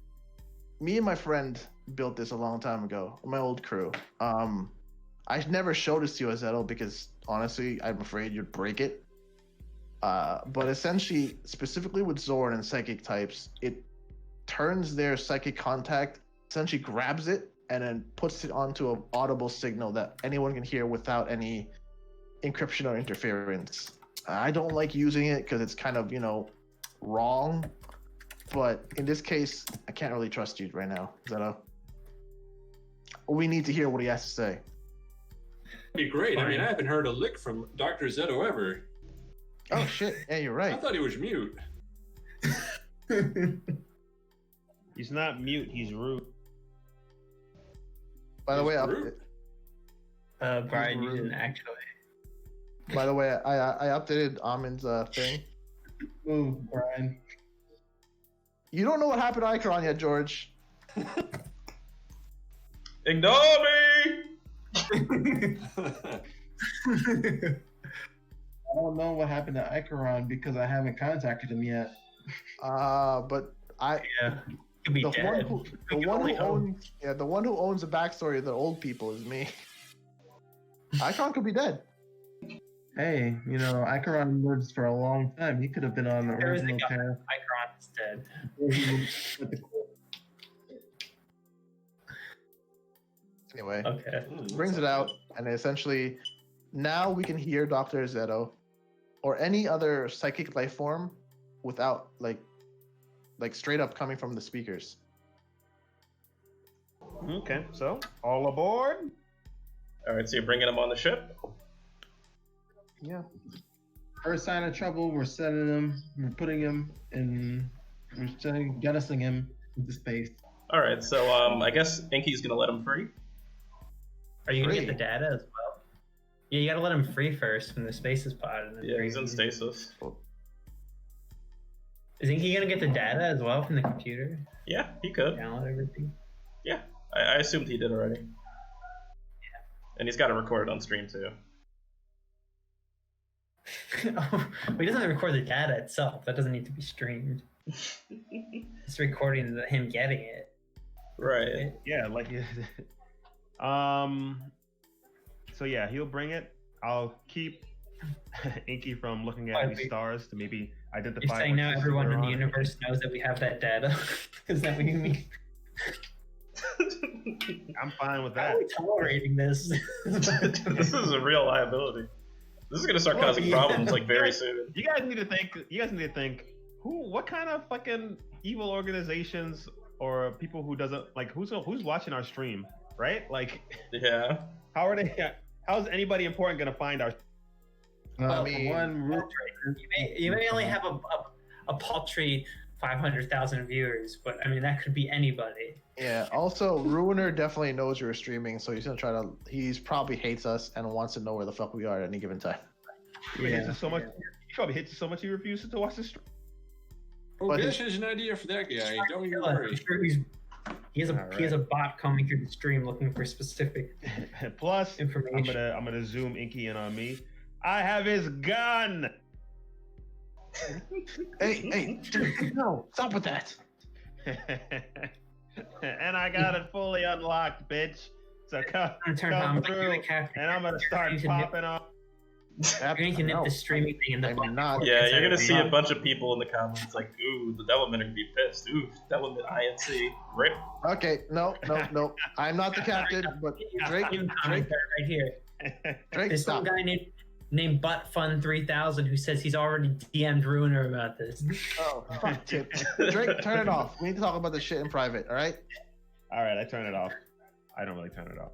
Me and my friend built this a long time ago. My old crew. I never showed this to you, Azetto, because honestly, I'm afraid you'd break it. But essentially, specifically with Zorn and psychic types, it turns their psychic contact, essentially grabs it, and then puts it onto an audible signal that anyone can hear without any encryption or interference. I don't like using it because it's kind of, wrong. But in this case, I can't really trust you right now, Zetto. We need to hear what he has to say. That'd be great. I mean, I haven't heard a lick from Dr. Zetto ever. Oh shit! Yeah, you're I right. thought he was mute. He's not mute. He's rude. By the He's way, rude. Brian, you didn't actually. I updated Amon's thing. Move, Brian. You don't know what happened to Icaron yet, George. Ignore me! I don't know what happened to Icaron because I haven't contacted him yet. But Yeah. Could be the dead. one who owns the backstory of the old people is me. Icaron could be dead. Hey, Icaron lived for a long time. He could have been on the There is a original guy. path. Icaron is dead. where he was with the court. Anyway, Okay. brings it out, and essentially, now we can hear Dr. Zetto or any other psychic life form without like straight up coming from the speakers. Okay, so all aboard. All right, so you're bringing him on the ship. Yeah. First sign of trouble, we're sending him, we're putting him in, we're jettisoning him into space. All right, so I guess Inky's gonna let him free. Are you gonna Free. get the data as well? Yeah, you gotta let him free first from the spaces pod. And then Yeah, free he's in him. stasis. Is he gonna get the data as well from the computer? Yeah, he could. Download everything. Yeah, I assumed he did already. Yeah. And he's got it recorded on stream too. Oh, but he doesn't record the data itself. That doesn't need to be streamed. It's recording him getting it. Right. Yeah, like so yeah, he'll bring it. I'll keep Inky from looking at Wait. these stars to maybe identify. You're saying what now systems everyone they're in the on. universe knows that we have that data? Is that what you mean? I'm fine with How that. are we tolerating this? This is a real liability. This is gonna start Well, causing yeah. problems like very soon. You guys need to think. What kind of fucking evil organizations or people who doesn't like who's watching our stream, right? Like, Yeah. how are they? How's anybody important gonna find our? Well, mean, for one, you may only have a paltry 500,000 viewers, but I mean that could be anybody. Yeah. Also, Ruiner definitely knows you're streaming, so he's gonna try to. He's probably hates us and wants to know where the fuck we are at any given time. I mean, Yeah. it's just so much probably hates you so much he refuses to watch the stream. Oh, But Gish has an idea for that guy. Don't you I'm worry. sure he has a bot coming through the stream looking for specific Plus, information. I'm gonna zoom Inky in on me. I have his gun. Hey, dude, no, stop with that. And I got it fully unlocked, bitch. So come through, and I'm gonna start popping off. You're going to nip the streaming thing in the I'm not. Yeah, you're gonna see a bunch of people in the comments like, "Ooh, the Devilman are gonna be pissed." Ooh, Devilman INC, rip. Okay, no. I'm not the captain, but Drake, right here. Drake, There's stop. some guy named ButtFun3000 who says he's already DM'd Ruiner about this. Oh, fuck, Tip. Drake, turn it off. We need to talk about this shit in private, all right? All right, I turn it off. I don't really turn it off.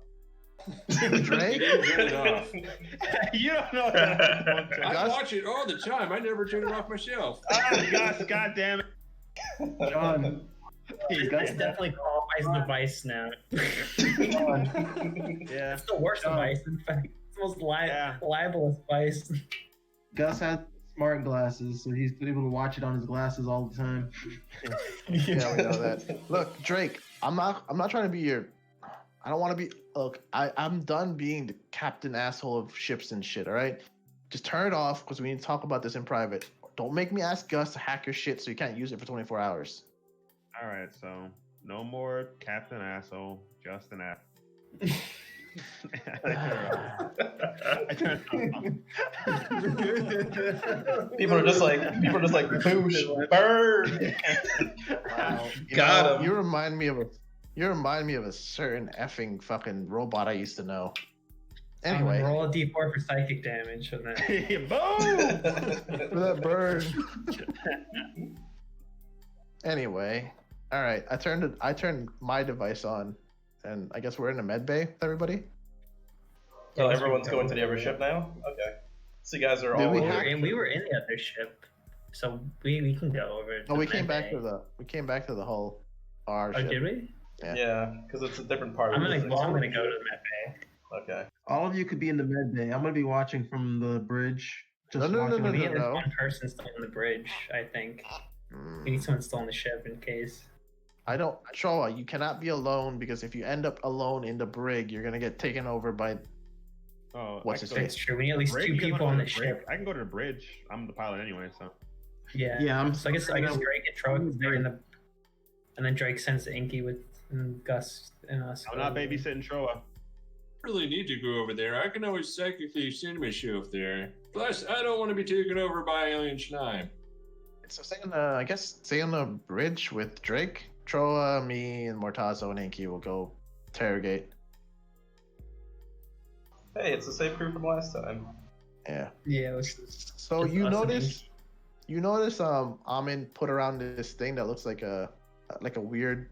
Drake? Turn it off. You don't know that. I watch it all the time. I never turn it off myself. Gus, God damn it. John. That's definitely qualifies as a device now. Yeah. It's the worst device, in fact. It's the most libelous device. Gus has smart glasses, so he's able to watch it on his glasses all the time. Yeah, we know that. Look, Drake, I'm not trying to be your. I don't want to be. Look, I'm done being the captain asshole of ships and shit. All right, just turn it off because we need to talk about this in private. Don't make me ask Gus to hack your shit so you can't use it for 24 hours. All right, so no more Captain Asshole, just an ass. I turn it off. People are just like, boosh, burn. Wow, Got him. You remind me of a certain effing fucking robot I used to know. Anyway, roll a d4 for psychic damage on that. Boom! for that burn. Anyway, all right. I turned my device on, and I guess we're in a med bay with everybody. So everyone's going to the other ship now. Okay. So you guys are Did all. we over. hack- We were in the other ship, so we can go over. No, to we the came med back bay. to the hull. Our Oh, ship. did we? Yeah, because it's a different part. I'm of gonna the go to the med bay. Okay. All of you could be in the med bay. I'm gonna be watching from the bridge. Just No, watching. We need no. one person still on the bridge, I think. We need someone still on the ship in case. I don't. Showa, you cannot be alone because if you end up alone in the brig, you're gonna get taken over by. Oh, What's I his can go It's face? true. We need at least bridge? two You can people go on to the bridge. ship. I can go to the bridge. I'm the pilot anyway, so. Yeah. Yeah, I'm. So I guess Drake and Troy there in the, and then Drake sends Inky with Gus and us. I'm not babysitting Troa. Really need to go over there. I can always psychically send myself there. Plus, I don't want to be taken over by Alien Schneim. So stay on the bridge with Drake, Troa, me, and Mortazo and Inky will go interrogate. Hey, it's the same crew from last time. Yeah. Yeah. Let's, So Just you us and notice Amin put around this thing that looks like a weird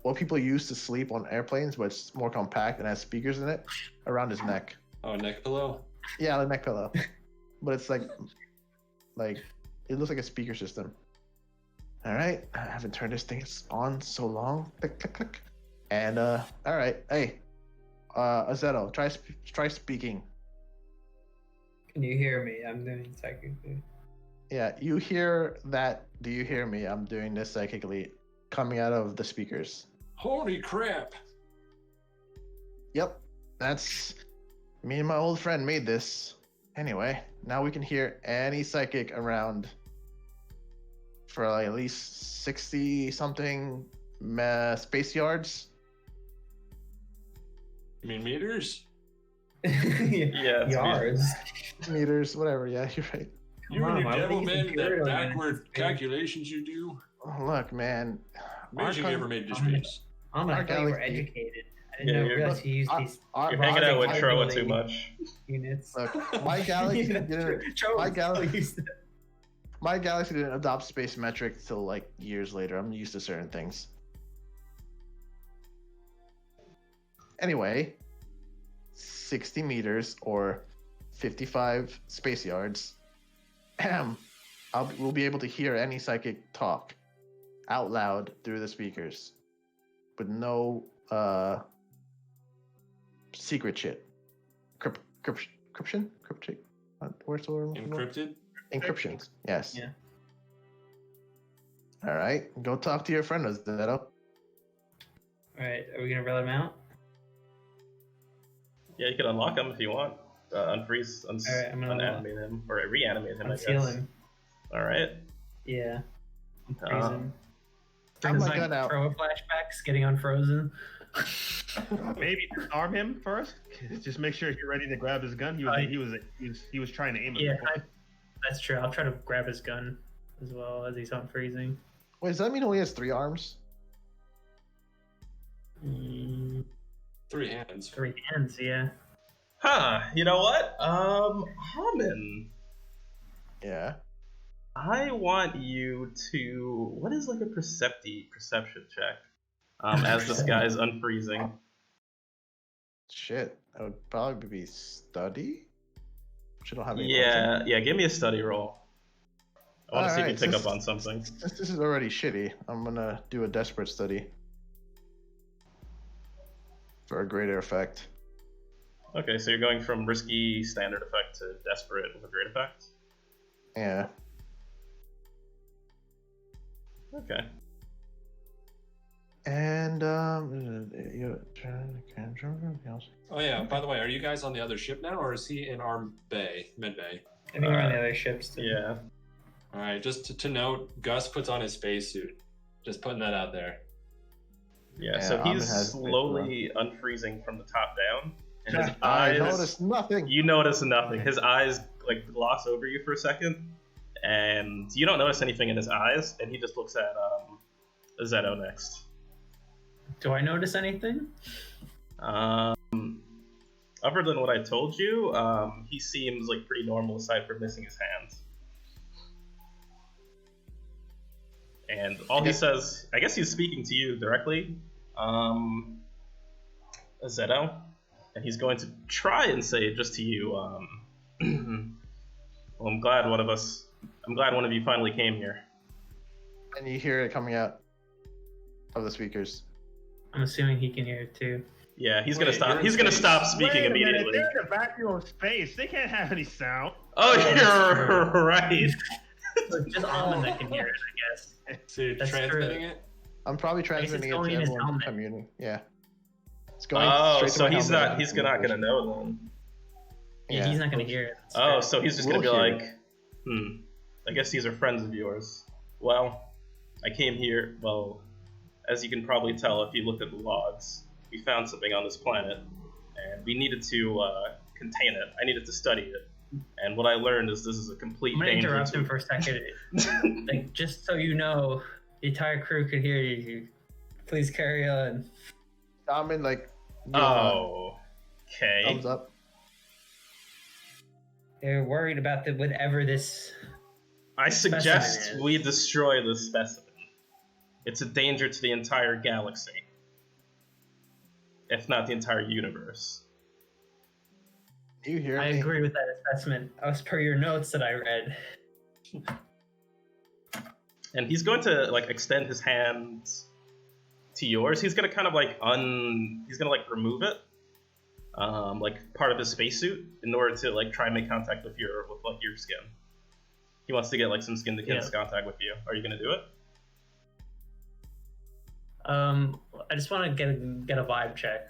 what people use to sleep on airplanes, but it's more compact and has speakers in it around his neck. Oh, neck pillow? Yeah, the neck pillow. But it's like it looks like a speaker system. All right, I haven't turned this thing on so long. Click, click, click. And all right, hey, Azetto, try speaking. Can you hear me? I'm doing psychically. Yeah, you hear that? Do you hear me? I'm doing this psychically, coming out of the speakers. Holy crap! Yep, that's me and my old friend made this. Anyway, now we can hear any psychic around for like at least 60 something space yards. You mean meters? Yeah, it's Yards. Meters, whatever. Yeah, you're right. You and your why would devil they man use and that imperial backward units? calculations you do? Oh, look, man. Imagine you Our ever made it to space. I thought you were galaxy- educated. I Yeah, didn't you're- realize you used these You're hanging out with Troa too calculating much. units. Look, my galaxy didn't. My galaxy. used it. My galaxy didn't adopt space metric till like years later. I'm used to certain things. Anyway, 60 meters or 55 space yards. We'll be able to hear any psychic talk out loud through the speakers, with no secret shit. Cryption? Where's the word? I'm looking for? Encrypted? Encryptions. Yes. Yeah. All right. Go talk to your friend, Zeto. All right, are we gonna run him out? Yeah, you can unlock him if you want. Unfreeze, Alright, I'm gonna unanimate him, or reanimate him, I Unseal guess. him. Alright. Yeah. Unfreeze him. Have Brings my back gun out. Pro flashbacks, getting unfrozen. Maybe disarm him first. Just make sure you're ready to grab his gun. He was trying to aim it. Yeah, before. that's true. I'll try to grab his gun as well as he's unfreezing. Wait, does that mean he only has 3 arms? 3 3 hands. hands, yeah. Huh, you know what? Haman, Yeah. I want you to... What is like a perception check? As this guy's unfreezing. Shit. That would probably be study? Which I don't have any Yeah, give me a study roll. I want to see if you Alright, pick since- up on something. Since this is already shitty, I'm gonna do a desperate study. For a greater effect. Okay, so you're going from risky standard effect to desperate with a great effect? Yeah. Okay. And Oh yeah, by the way, are you guys on the other ship now, or is he in our bay, mid-bay? I think we're on the other ships too. Yeah. Alright, just to note, Gus puts on his spacesuit. Just putting that out there. Yeah, Yeah, so Ahmed he's has slowly unfreezing from the top down. And his I eyes... noticed nothing. You notice nothing. His eyes like gloss over you for a second, and you don't notice anything in his eyes, and he just looks at Zeto next. Do I notice anything? Other than what I told you, he seems like pretty normal aside from missing his hands. And all he says, I guess he's speaking to you directly, Zeto, and he's going to try and say just to you, well, I'm glad one of you finally came here. And you hear it coming out of the speakers. I'm assuming he can hear it too. Yeah, he's Wait, gonna stop. you're in He's gonna space. stop speaking Wait a minute, immediately. they're in a vacuum of space. They can't have any sound. Oh, you're right. So it's just Almond that can hear it, I guess. So you're That's transmitting true. it? I'm probably it's transmitting it to going in his everyone helmet. commuting. Yeah. It's going Oh, straight to so my he's helmet. not. He's not gonna know then. Yeah, he's not gonna hear it. That's Oh, fair. so he's just gonna be We'll hear like, I guess these are friends of yours. Well, I came here. Well, as you can probably tell if you looked at the logs, we found something on this planet, and we needed to contain it. I needed to study it, and what I learned is this is a complete I'm gonna danger interrupt to- him for a second. Like, just so you know, the entire crew can hear you. Please carry on. I'm in like. Oh, okay. Thumbs up. They're worried about whatever this. I suggest Specimen is- we destroy this specimen. It's a danger to the entire galaxy, if not the entire universe. You hear I me? agree with that assessment. As per your notes that I read. And he's going to like extend his hands to yours. He's gonna kind of like he's gonna like remove it, like part of his spacesuit, in order to like try and make contact with your skin. He wants to get like some skin to skin contact with you. Are you gonna do it? I just want to get a vibe check.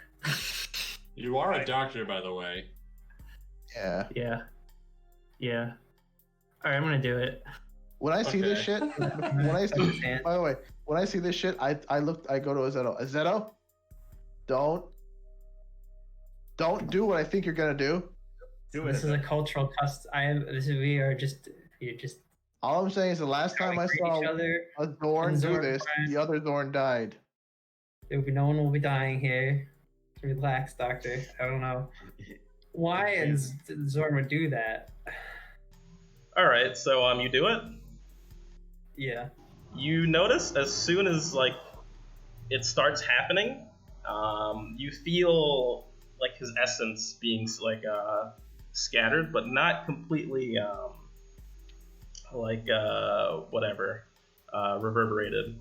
You are a doctor, by the way. Yeah. Yeah. All right, I'm gonna do it. When I see this Okay. shit, when I see, by the way, when I see this shit, I go to Azeto. Azeto, don't do what I think you're gonna do. Do This it. is a cultural custom. You're just. All I'm saying is the last time I saw each other. a Zorn and do Zorn this, friends. the other Zorn died. No one will be dying here. Relax, Doctor. I don't know why is Zorn would do that. All right. So you do it. Yeah. You notice as soon as like it starts happening, you feel like his essence being like scattered, but not completely reverberated.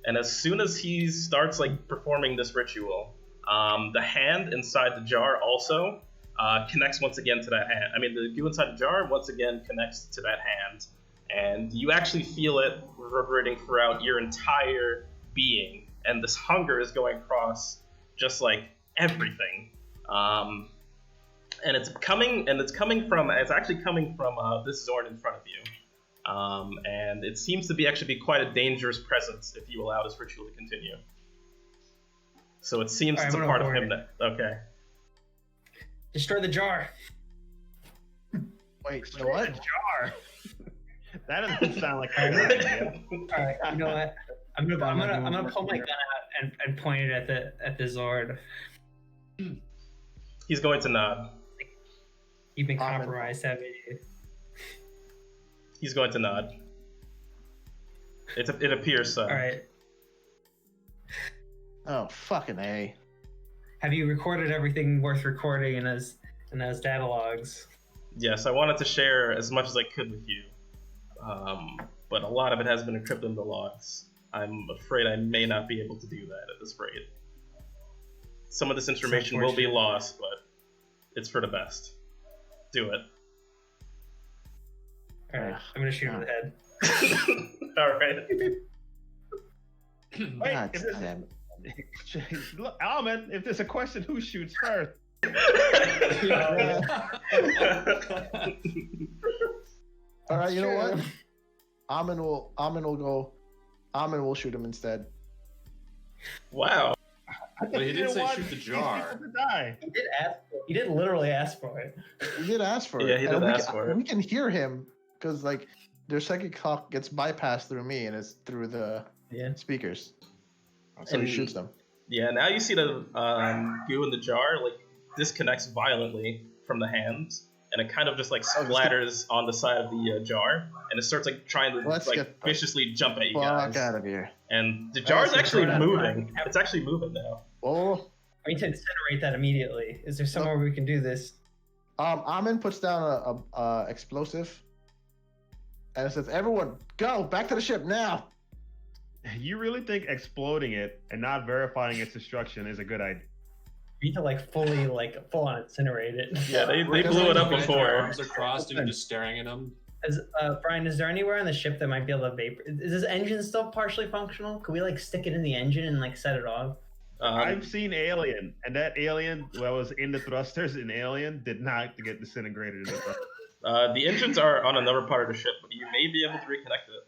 And as soon as he starts like performing this ritual, the hand inside the jar also connects once again to that hand. I mean, the goo inside the jar once again connects to that hand, and you actually feel it reverberating throughout your entire being. And this hunger is going across just like everything. And it's actually coming from this Zorn in front of you. And it seems to be quite a dangerous presence if you allow this ritual to continue. So it seems it's a part of him that. Okay. Destroy the jar. Wait, you know what? Jar. That doesn't sound like a good idea. All right, you know what? I'm gonna pull my gun out and point it at the Zord. He's going to nod. You've been compromised, haven't you? He's going to nod. It appears so. All right. Oh, fucking A. Have you recorded everything worth recording in those data logs? Yes, I wanted to share as much as I could with you, but a lot of it has been encrypted in the logs. I'm afraid I may not be able to do that at this rate. Some of this information will be lost, but it's for the best. Do it. All right, I'm gonna shoot him in the head. All right. Wait, God if this, damn look, Alman, if there's a question, who shoots first? All right, you know what? Amin will shoot him instead. Wow. But he didn't say shoot the jar. He did literally ask for it. He did ask for it. Yeah, he did ask for it. We can hear him because like their psychic talk gets bypassed through me and it's through the speakers. So he shoots them. Yeah, now you see the goo in the jar like disconnects violently from the hands, and it kind of just like splatters on the side of the jar, and it starts like trying to viciously jump at you guys. Fuck out of here! And the jar is actually moving. It's actually moving now. Oh, We need to incinerate that immediately. Is there somewhere we can do this? Amin puts down a explosive, and it says, "Everyone, go back to the ship now." You really think exploding it and not verifying its destruction is a good idea? We need to full on incinerate it. Yeah, they blew it up before. Arms are crossed and just staring at him. Brian, is there anywhere on the ship that might be able to vapor? Is this engine still partially functional? Could we stick it in the engine and set it off? I've seen Alien, and that alien that was in the thrusters in Alien did not get disintegrated in the thrusters. The engines are on another part of the ship, but you may be able to reconnect it.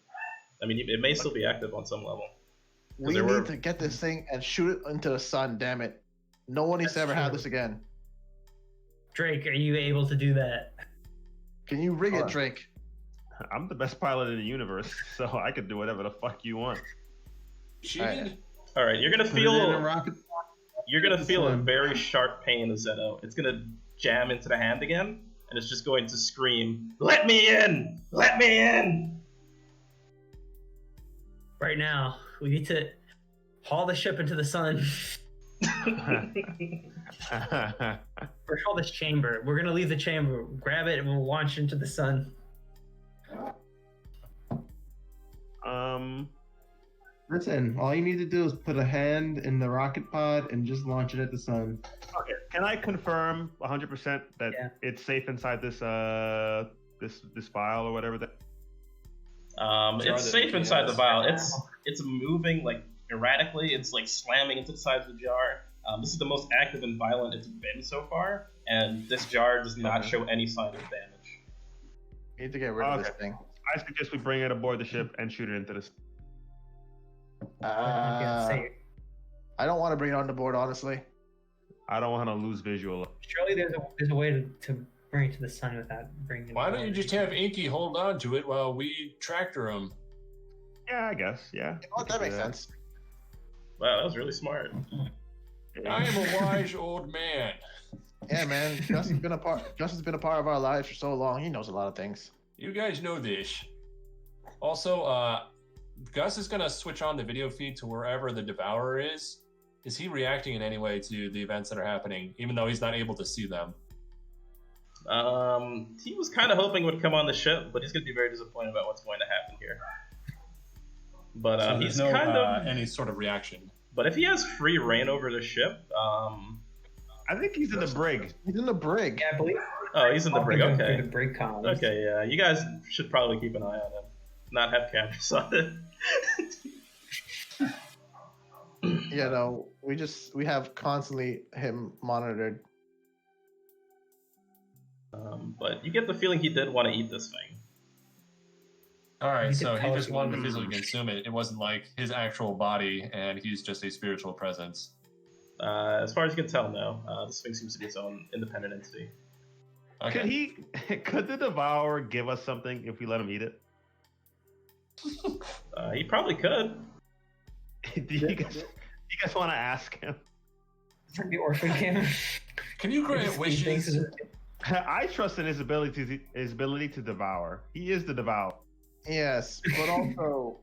I mean, it may still be active on some level. We need to get this thing and shoot it into the sun. Damn it! No one needs to ever have this again. Drake, are you able to do that? Can you rig it, Drake? I'm the best pilot in the universe, so I could do whatever the fuck you want. Cheated? All right, you're gonna Put it in a feel rocket. a very sharp pain, Zeto. It's gonna jam into the hand again, and it's just going to scream, "Let me in! Let me in!" Right now, we need to haul the ship into the sun. Or haul this chamber. We're gonna leave the chamber, grab it, and we'll launch into the sun. Listen, all you need to do is put a hand in the rocket pod and just launch it at the sun. Okay, can I confirm 100% that it's safe inside this this vial or whatever that? It's safe inside the vial. It's moving erratically. It's slamming into the sides of the jar. This is the most active and violent it's been so far, and this jar does not show any sign of damage. We need to get rid of this thing. I suggest we bring it aboard the ship and shoot it into this. I don't want to bring it on the board, honestly. I don't want to lose visual. Surely there's a way to bring it to the sun without bringing it. Why don't you just have Inky hold on to it while we tractor him? Yeah, I guess. Yeah. Oh, that makes sense. Wow, that was really smart. I am a wise old man. Yeah, man. Justin's been a part of our lives for so long. He knows a lot of things. You guys know this. Also, Gus is going to switch on the video feed to wherever the Devourer is. Is he reacting in any way to the events that are happening, even though he's not able to see them? He was kind of hoping it would come on the ship, but he's going to be very disappointed about what's going to happen here. But So he's there's no kind of any sort of reaction. But if he has free reign over the ship, I think he's in the brig. He's in the brig. Yeah, I believe. Oh, he's in the brig. Through Okay. the brig columns. Okay, yeah. You guys should probably keep an eye on him. Not have cameras on it. You know, we have constantly him monitored. But you get the feeling he did want to eat this thing. All right, You so could he tell just if wanted to you- physically consume it. It wasn't like his actual body, and he's just a spiritual presence. As far as you can tell, no. This thing seems to be its own independent entity. Okay. Could the Devourer give us something if we let him eat it? He probably could. Do you guys want to ask him? The orphan camp. Can you grant wishes? I trust in his ability to devour. He is the Devourer. Yes, but also,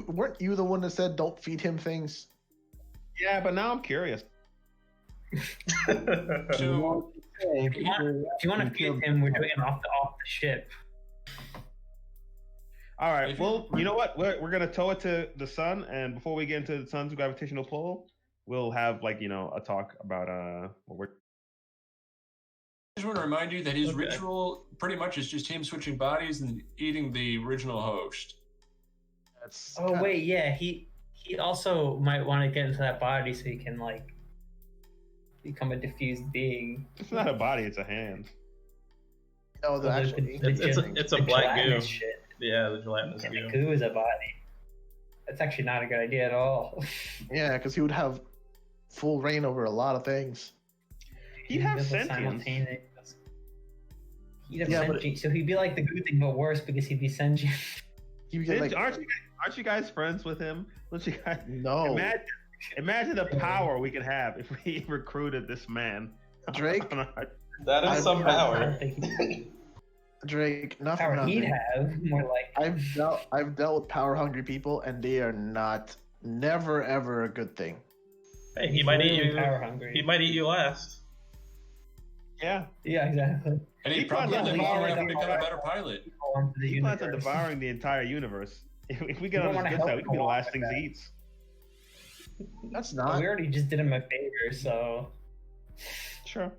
weren't you the one that said don't feed him things? Yeah, but now I'm curious. So, If you want to feed him, we're doing it off the ship. All right. If Well, you know what? We're gonna tow it to the sun, and before we get into the sun's gravitational pull, we'll have a talk about what we're. I just want to remind you that his Okay. ritual pretty much is just him switching bodies and eating the original host. That's Oh wait, yeah, he also might want to get into that body so he can become a diffused being. It's not a body; it's a hand. no, the Well, actual It's a the black goo. gelatinous shit. Yeah, the gelatinous Yeah, goo. the goo is a body. That's actually not a good idea at all. Yeah, because he would have full reign over a lot of things. He'd have He'd sentience. He'd have Yeah, but- sentience, so he'd be like the goo thing, but worse because he'd be sentient. He would get like Aren't you guys friends with him? Don't you guys? no. Imagine the power we could have if we recruited this man. Drake? That is some I power. don't think Drake, not for power he'd nothing. have more like. I've dealt with power hungry people, and they are never ever a good thing. Hey, he might eat you. Power hungry. He might eat you last. Yeah, Yeah, exactly. And He he'd probably plans live on long devouring enough to the become a whole- better pilot. he plans on devouring the entire universe. If we get You on don't his wanna good side, help we can be the along last with things he that. eats. That's Well, not. we already just did him a favor, so Sure.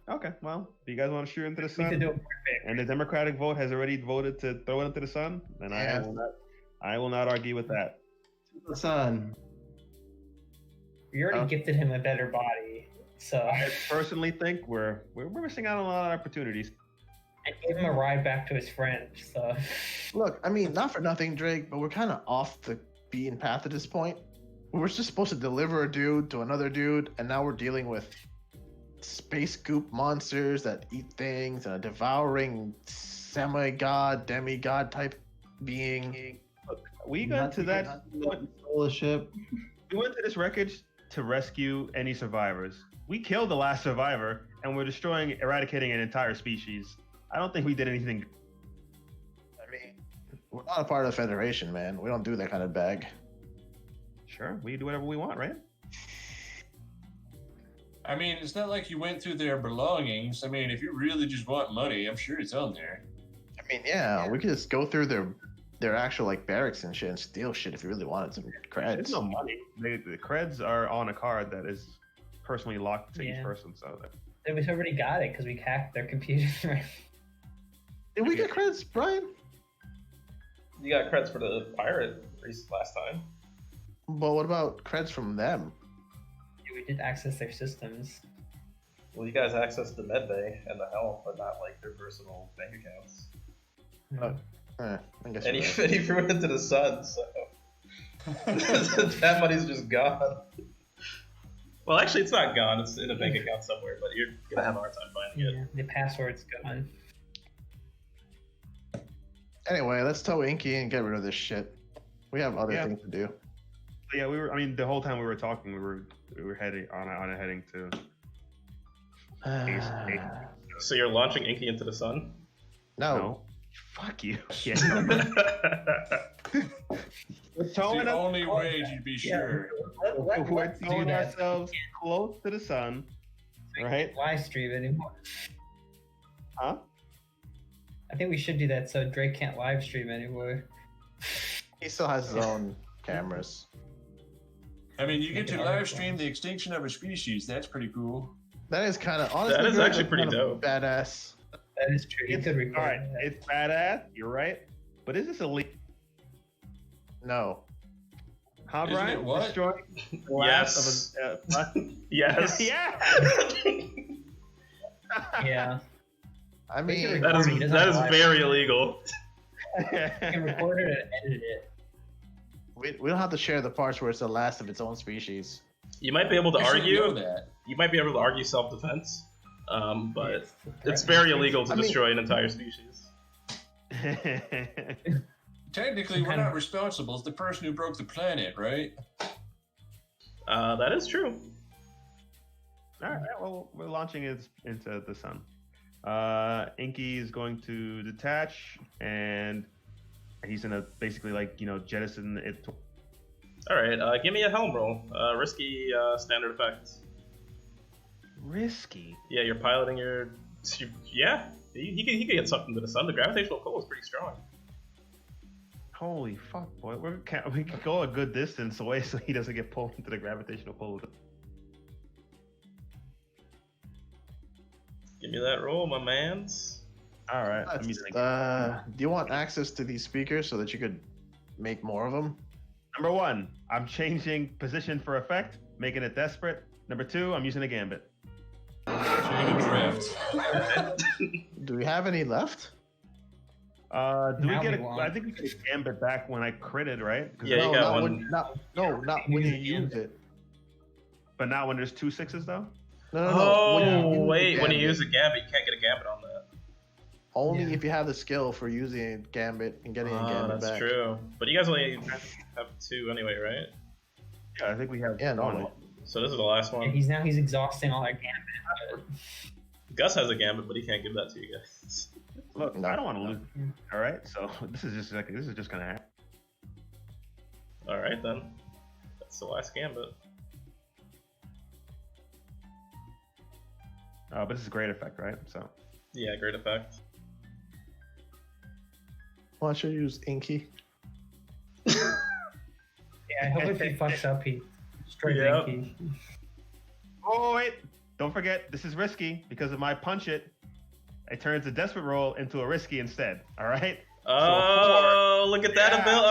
Okay. Well, if you guys want to shoot into the we could sun, do it more favor. and the Democratic vote has already voted to throw it into the sun, then Yeah. I will not argue with that. The sun. We already gifted him a better body, so I personally think we're missing out on a lot of opportunities. I gave him a ride back to his friend. So Look, I mean, not for nothing, Drake, but we're kind of off the beaten path at this point. We were just supposed to deliver a dude to another dude, and now we're dealing with space goop monsters that eat things and a devouring semi-god, demigod type being. We got to that. Stole a ship. We went to this wreckage to rescue any survivors. We killed the last survivor, and we're eradicating an entire species. I don't think we did anything. I mean, we're not a part of the Federation, man. We don't do that kind of bag. Sure, we do whatever we want, right? I mean, it's not like you went through their belongings. I mean, if you really just want money, I'm sure it's on there. I mean, yeah, we could just go through their actual barracks and shit and steal shit if we really wanted some There's creds. no money. The creds are on a card that is personally locked to each Yeah. person, so we've already got it because we hacked their computers. Right? Did we get creds, Brian? You got creds for the pirate race last time. But what about creds from them? We did access their systems. Well, you guys accessed the medbay and the helm, but not their personal bank accounts. I guess And you're he, right. and he threw it into the sun, so that money's just gone. Well, actually, it's not gone. It's in a bank account somewhere, but you're gonna have a hard time finding it. Yeah, the password's gone. Anyway, let's tow Inky and get rid of this shit. We have other Yeah. things to do. yeah, we were. I mean, the whole time we were talking, we were heading on a heading to. So you're launching Inky into the sun? No. No, fuck you. Yeah. we're It's towing the us. only way you'd be sure. We're Let's do towing that. ourselves close to the sun, right? Live stream anymore. Huh? I think we should do that so Drake can't live stream anymore. He still has his own cameras. I mean, you get to live stream the extinction of a species. That's pretty cool. That is kind of honestly. That is good, actually that's pretty kind of dope. Badass. That is true. You could record Alright, that. it's badass, you're right. But is this illegal? No. Huh, Isn't Brian? it what? Destroy the Yes. last of a... Yes. yeah! Yeah. I mean, That is He doesn't that have is live. very illegal. You can record it and edit it. we don't have to share the parts where it's the last of its own species. You might be able to You should know argue. that. You might be able to argue self-defense, but it's threat. very illegal to I mean- destroy an entire species. Technically, we're not responsible. It's the person who broke the planet, right? That is true. Alright, well, we're launching it into the sun. Inky is going to detach, and he's gonna basically, like, jettison it. All right, give me a helm roll. Risky standard effect. Risky. Yeah, you're piloting your. Yeah, he could get sucked into the sun. The gravitational pull is pretty strong. Holy fuck, boy. We can go a good distance away so he doesn't get pulled into the gravitational pull. Give me that roll, my mans. Alright, let me Do think. you want access to these speakers so that you could make more of them? Number 1, I'm changing position for effect, making it desperate. Number 2, I'm using a gambit. Chain drift. Do we have any left? Do Now we get we a? won't. I think we get a gambit back when I critted, right? 'Cause Yeah, you no, got not one. when, not when you use it. But not when there's 2 6s though. No. Oh, use the wait, when you gambit. use a gambit, you can't get a gambit on that. Only Yeah. if you have the skill for using a gambit and getting a gambit That's back. true. But you guys only have 2 anyway, right? Yeah, I think we have Yeah, one. normally. So this is the last Yeah, one. he's exhausting all that gambit. Gus has a gambit, but he can't give that to you guys. Look, No. I don't want to lose. All right, so this is just gonna happen. All right then. That's the last gambit. But this is a great effect, right? So Yeah, great effect. Why don't you use Inky? Yeah, I hope if he fucks up, he straight Yep. Inky. oh wait, don't forget this is risky because if I punch it, it turns a desperate roll into a risky instead. All right. Oh, look at that Yeah. ability!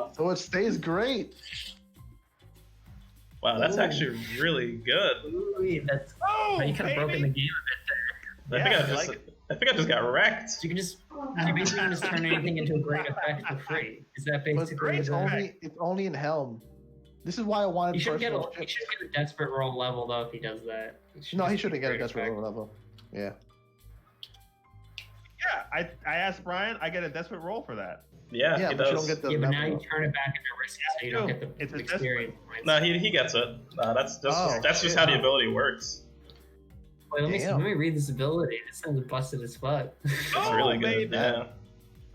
Oh! So it stays great. Wow, that's Ooh. actually really good. Ooh, that's Oh, you could have broken the game a bit there. I think I just got wrecked. So you basically can just turn anything into a great effect for free. Is that But basically it's the- only in Helm. This is why I wanted You should get personal a ship. desperate roll level though if he does that. No, he just shouldn't be get a great desperate effect. level. Yeah. Yeah, I asked Brian. I get a desperate roll for that. Yeah, Yeah, he but you does. don't get the Yeah, but level now you up. turn it back into risky, so you don't get the It's a experience points. No, he gets it. That's Oh, just shit. how the ability works. Wait, let Damn. me read this ability. This sounds busted as fuck. It's Oh, really good. baby. Yeah.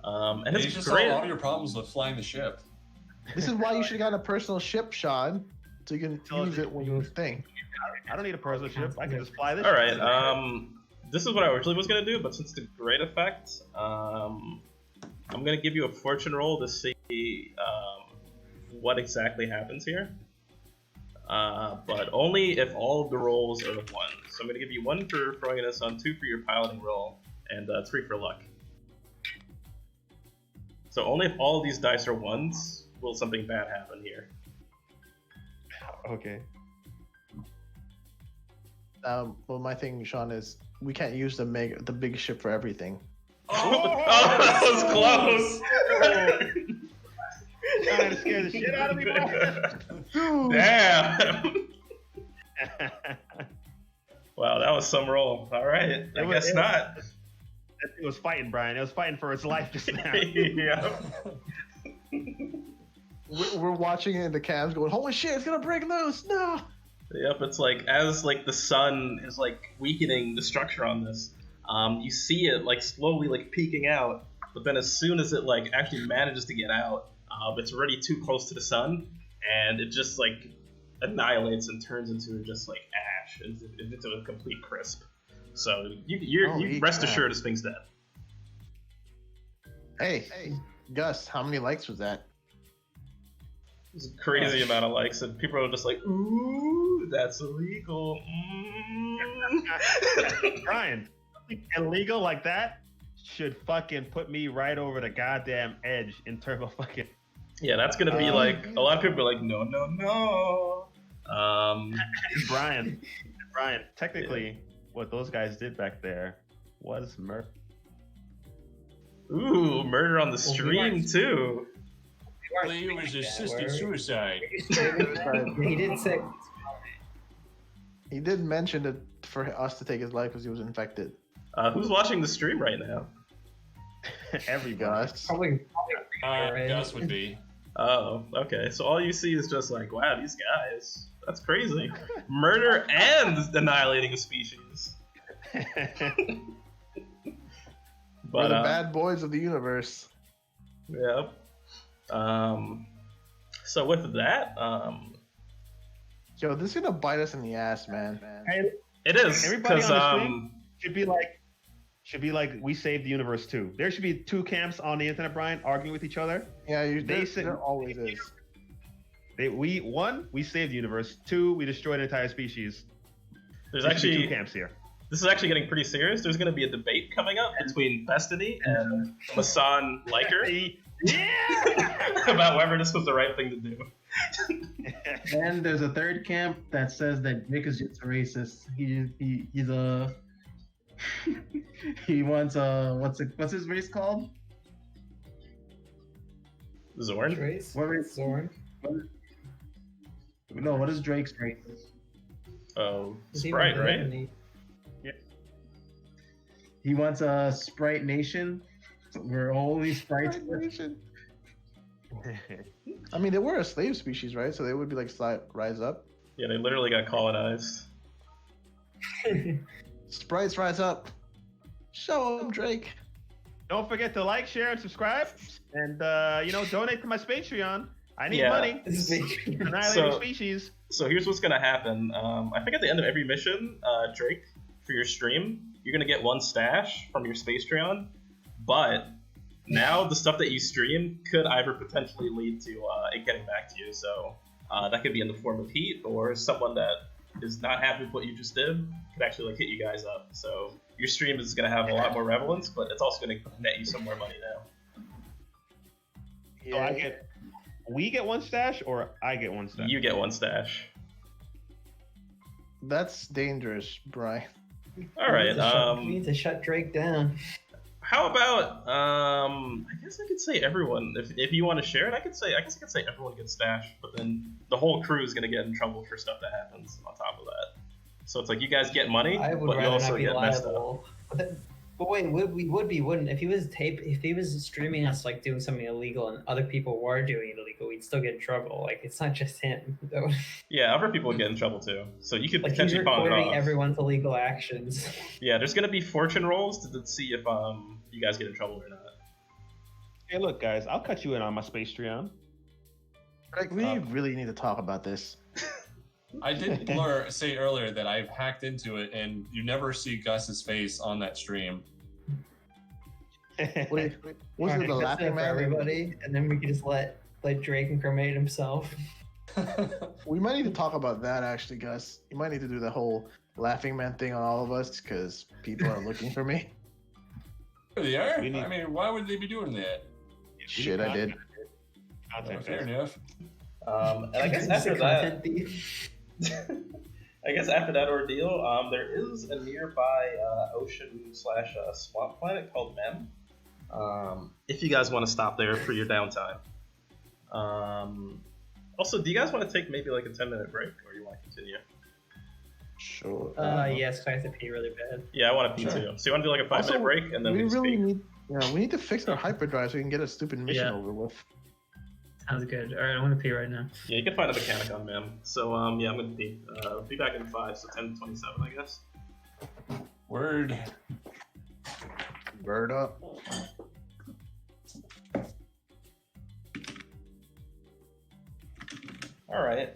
And And you it's just great. solve all your problems with flying the ship. This is why you should have gotten a personal ship, Sean, so you can So use it when you thing. I don't need a personal ship. I can just fly this. All shit. right. This is what I originally was gonna do, but since it's a great effect, I'm gonna give you a fortune roll to see what exactly happens here. But only if all of the rolls are 1. So I'm gonna give you 1 for throwing in a sun, 2 for your piloting roll, and 3 for luck. So only if all of these dice are 1s will something bad happen here. Okay. Well, my thing, Sean, is we can't use the big ship for everything. Oh, that was close. Trying to scare the shit out of me, bro. Damn. Wow, that was some roll. All right, I guess not. It was fighting, Brian. It was fighting for its life just now. Yeah. We're watching it in the cams, going, "Holy shit, it's gonna break loose!" No. Yep, it's like as like the sun is like weakening the structure on this, you see it like slowly like peeking out, but then as soon as it like actually manages to get out, it's already too close to the sun, and it just like annihilates and turns into just like ash, into a complete crisp. So you rest assured this thing's dead. Hey, Gus, how many likes was that? There's a crazy amount of likes, and people are just like, "Ooh, that's illegal." Brian, something illegal like that should fucking put me right over the goddamn edge in terms of fucking. Yeah, that's gonna be like a lot of people are like, "No, no, no." Brian, technically, what those guys did back there was murder. Ooh, murder on the stream too. It was assisted suicide. He did say. He did mention it for us to take his life because he was infected. Who's watching the stream right now? Everybody. Gus. Probably right? Gus would be. Oh, okay. So all you see is just like, wow, these guys. That's crazy. Murder and annihilating a species. We're the bad boys of the universe. Yeah. So with that, Yo, this is gonna bite us in the ass, man. Hey, it is everybody because on the stream should be like we saved the universe too. There should be two camps on the internet, Brian, arguing with each other. Yeah, there always is. We saved the universe. Two, we destroyed an entire species. there's There should be actually two camps here. this is actually getting pretty serious. There's going to be a debate coming up between Destiny and Masan Liker Yeah. about whether this was the right thing to do. And there's a third camp that says that Drake is just a racist. He's a he wants what's his race called? Zorn? Trace? What race? Zorn? No, what is Drake's race? Oh, Is he Sprite, one of right? them? He wants a Sprite Nation. Where only sprites. I mean, they were a slave species, right? So they would be like rise up. Yeah, they literally got colonized. Sprites rise up. Show them, Drake. Don't forget to like, share, and subscribe, and donate to my Patreon. I need Yeah. money. This is Annihilating So- species. So here's what's gonna happen. I think at the end of every mission, Drake, for your stream, you're gonna get one stash from your Patreon, but now the stuff that you stream could either potentially lead to it getting back to you. So that could be in the form of heat, or someone that is not happy with what you just did could actually like hit you guys up. So your stream is gonna have a lot more relevance, but it's also gonna net you some more money now. So we get one stash, or I get one stash. You get one stash. That's dangerous, Brian. All right. We need to shut Drake down. How about I guess I could say everyone. If you want to share it, I guess I could say everyone gets stashed, but then the whole crew is gonna get in trouble for stuff that happens on top of that. So it's like you guys get money, I would but you rather also not be get messed up. liable. But wait, wouldn't if he was streaming us like doing something illegal and other people were doing it illegal, we'd still get in trouble. Like it's not just him. Though. Yeah, other people would get in trouble too. So you could Like he's potentially pawn it recording off. everyone's illegal actions. Yeah, there's gonna be fortune rolls to see if you guys get in trouble or not. Hey, look, guys, I'll cut you in on my Patreon. Drake, we really need to talk about this. I did say earlier that I've hacked into it, and you never see Gus's face on that stream. Was it the That's laughing it for man? everybody, and then we can just let Drake incriminate himself. We might need to talk about that actually, Gus. You might need to do the whole laughing man thing on all of us because people are looking for me. They are? We need- I mean, why would they be doing that? Shit, I did. Fair enough. And I guess Just a after that, content thief. I guess after that ordeal, there is a nearby ocean/swamp planet called Mem. If you guys want to stop there for your downtime. Also, do you guys want to take maybe like a 10-minute break, or you want to continue? Sure. Yes, 'cause I have to pee really bad. Yeah, I want to pee Sure. too. So you want to do like a 5-minute Also, break, and then we we just really speak? need. Yeah, we need to fix our hyperdrive so we can get a stupid mission Yeah. over with. Sounds good. All right, I want to pee right now. Yeah, you can find a mechanic on Mem. So yeah, I'm gonna be back in 5, so 10:27, I guess. Word. Bird up. All right.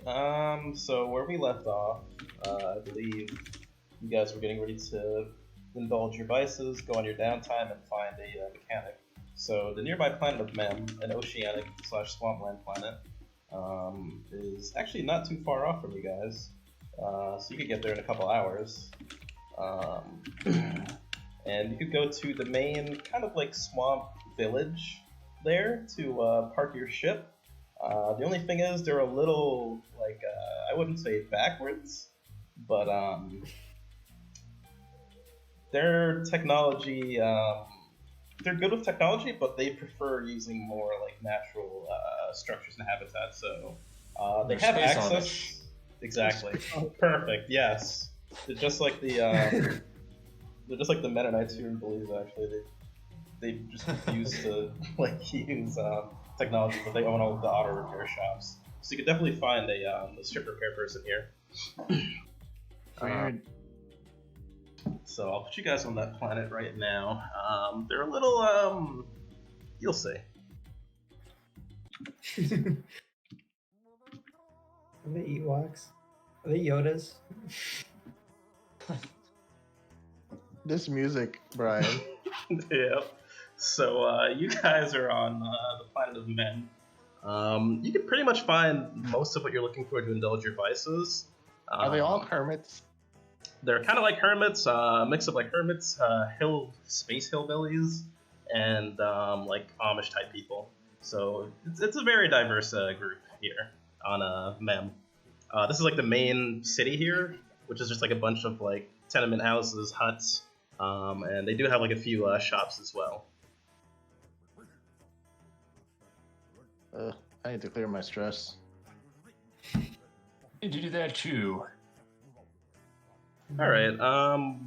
So where we left off, I believe you guys were getting ready to indulge your vices, go on your downtime, and find a mechanic. So the nearby planet of Mem, an oceanic/swampland planet, is actually not too far off from you guys. So you could get there in a couple hours. And you could go to the main kind of like swamp village there to park your ship. The only thing is they're a little like I wouldn't say backwards, but their technology they're good with technology, but they prefer using more like natural structures and habitats. So they They're have space access. Exactly. Perfect. Yes. They're just like the they're just like the Mennonites here in Belize. Actually, they just refuse to like use technology, but they own all of the auto repair shops. So you could definitely find a ship repair person here. Weird. So I'll put you guys on that planet right now. They're a little you'll see. Are they Ewoks? Are they Yodas? This music, Brian. Yeah. So you guys are on the planet of men. You can pretty much find most of what you're looking for to indulge your vices. Are they all hermits? They're kind of like hermits, mix of like hermits, space hillbillies, and like Amish type people. So it's a very diverse group here on Mem. This is like the main city here, which is just like a bunch of like tenement houses, huts, and they do have like a few shops as well. I need to clear my stress. Need to do that too. All right.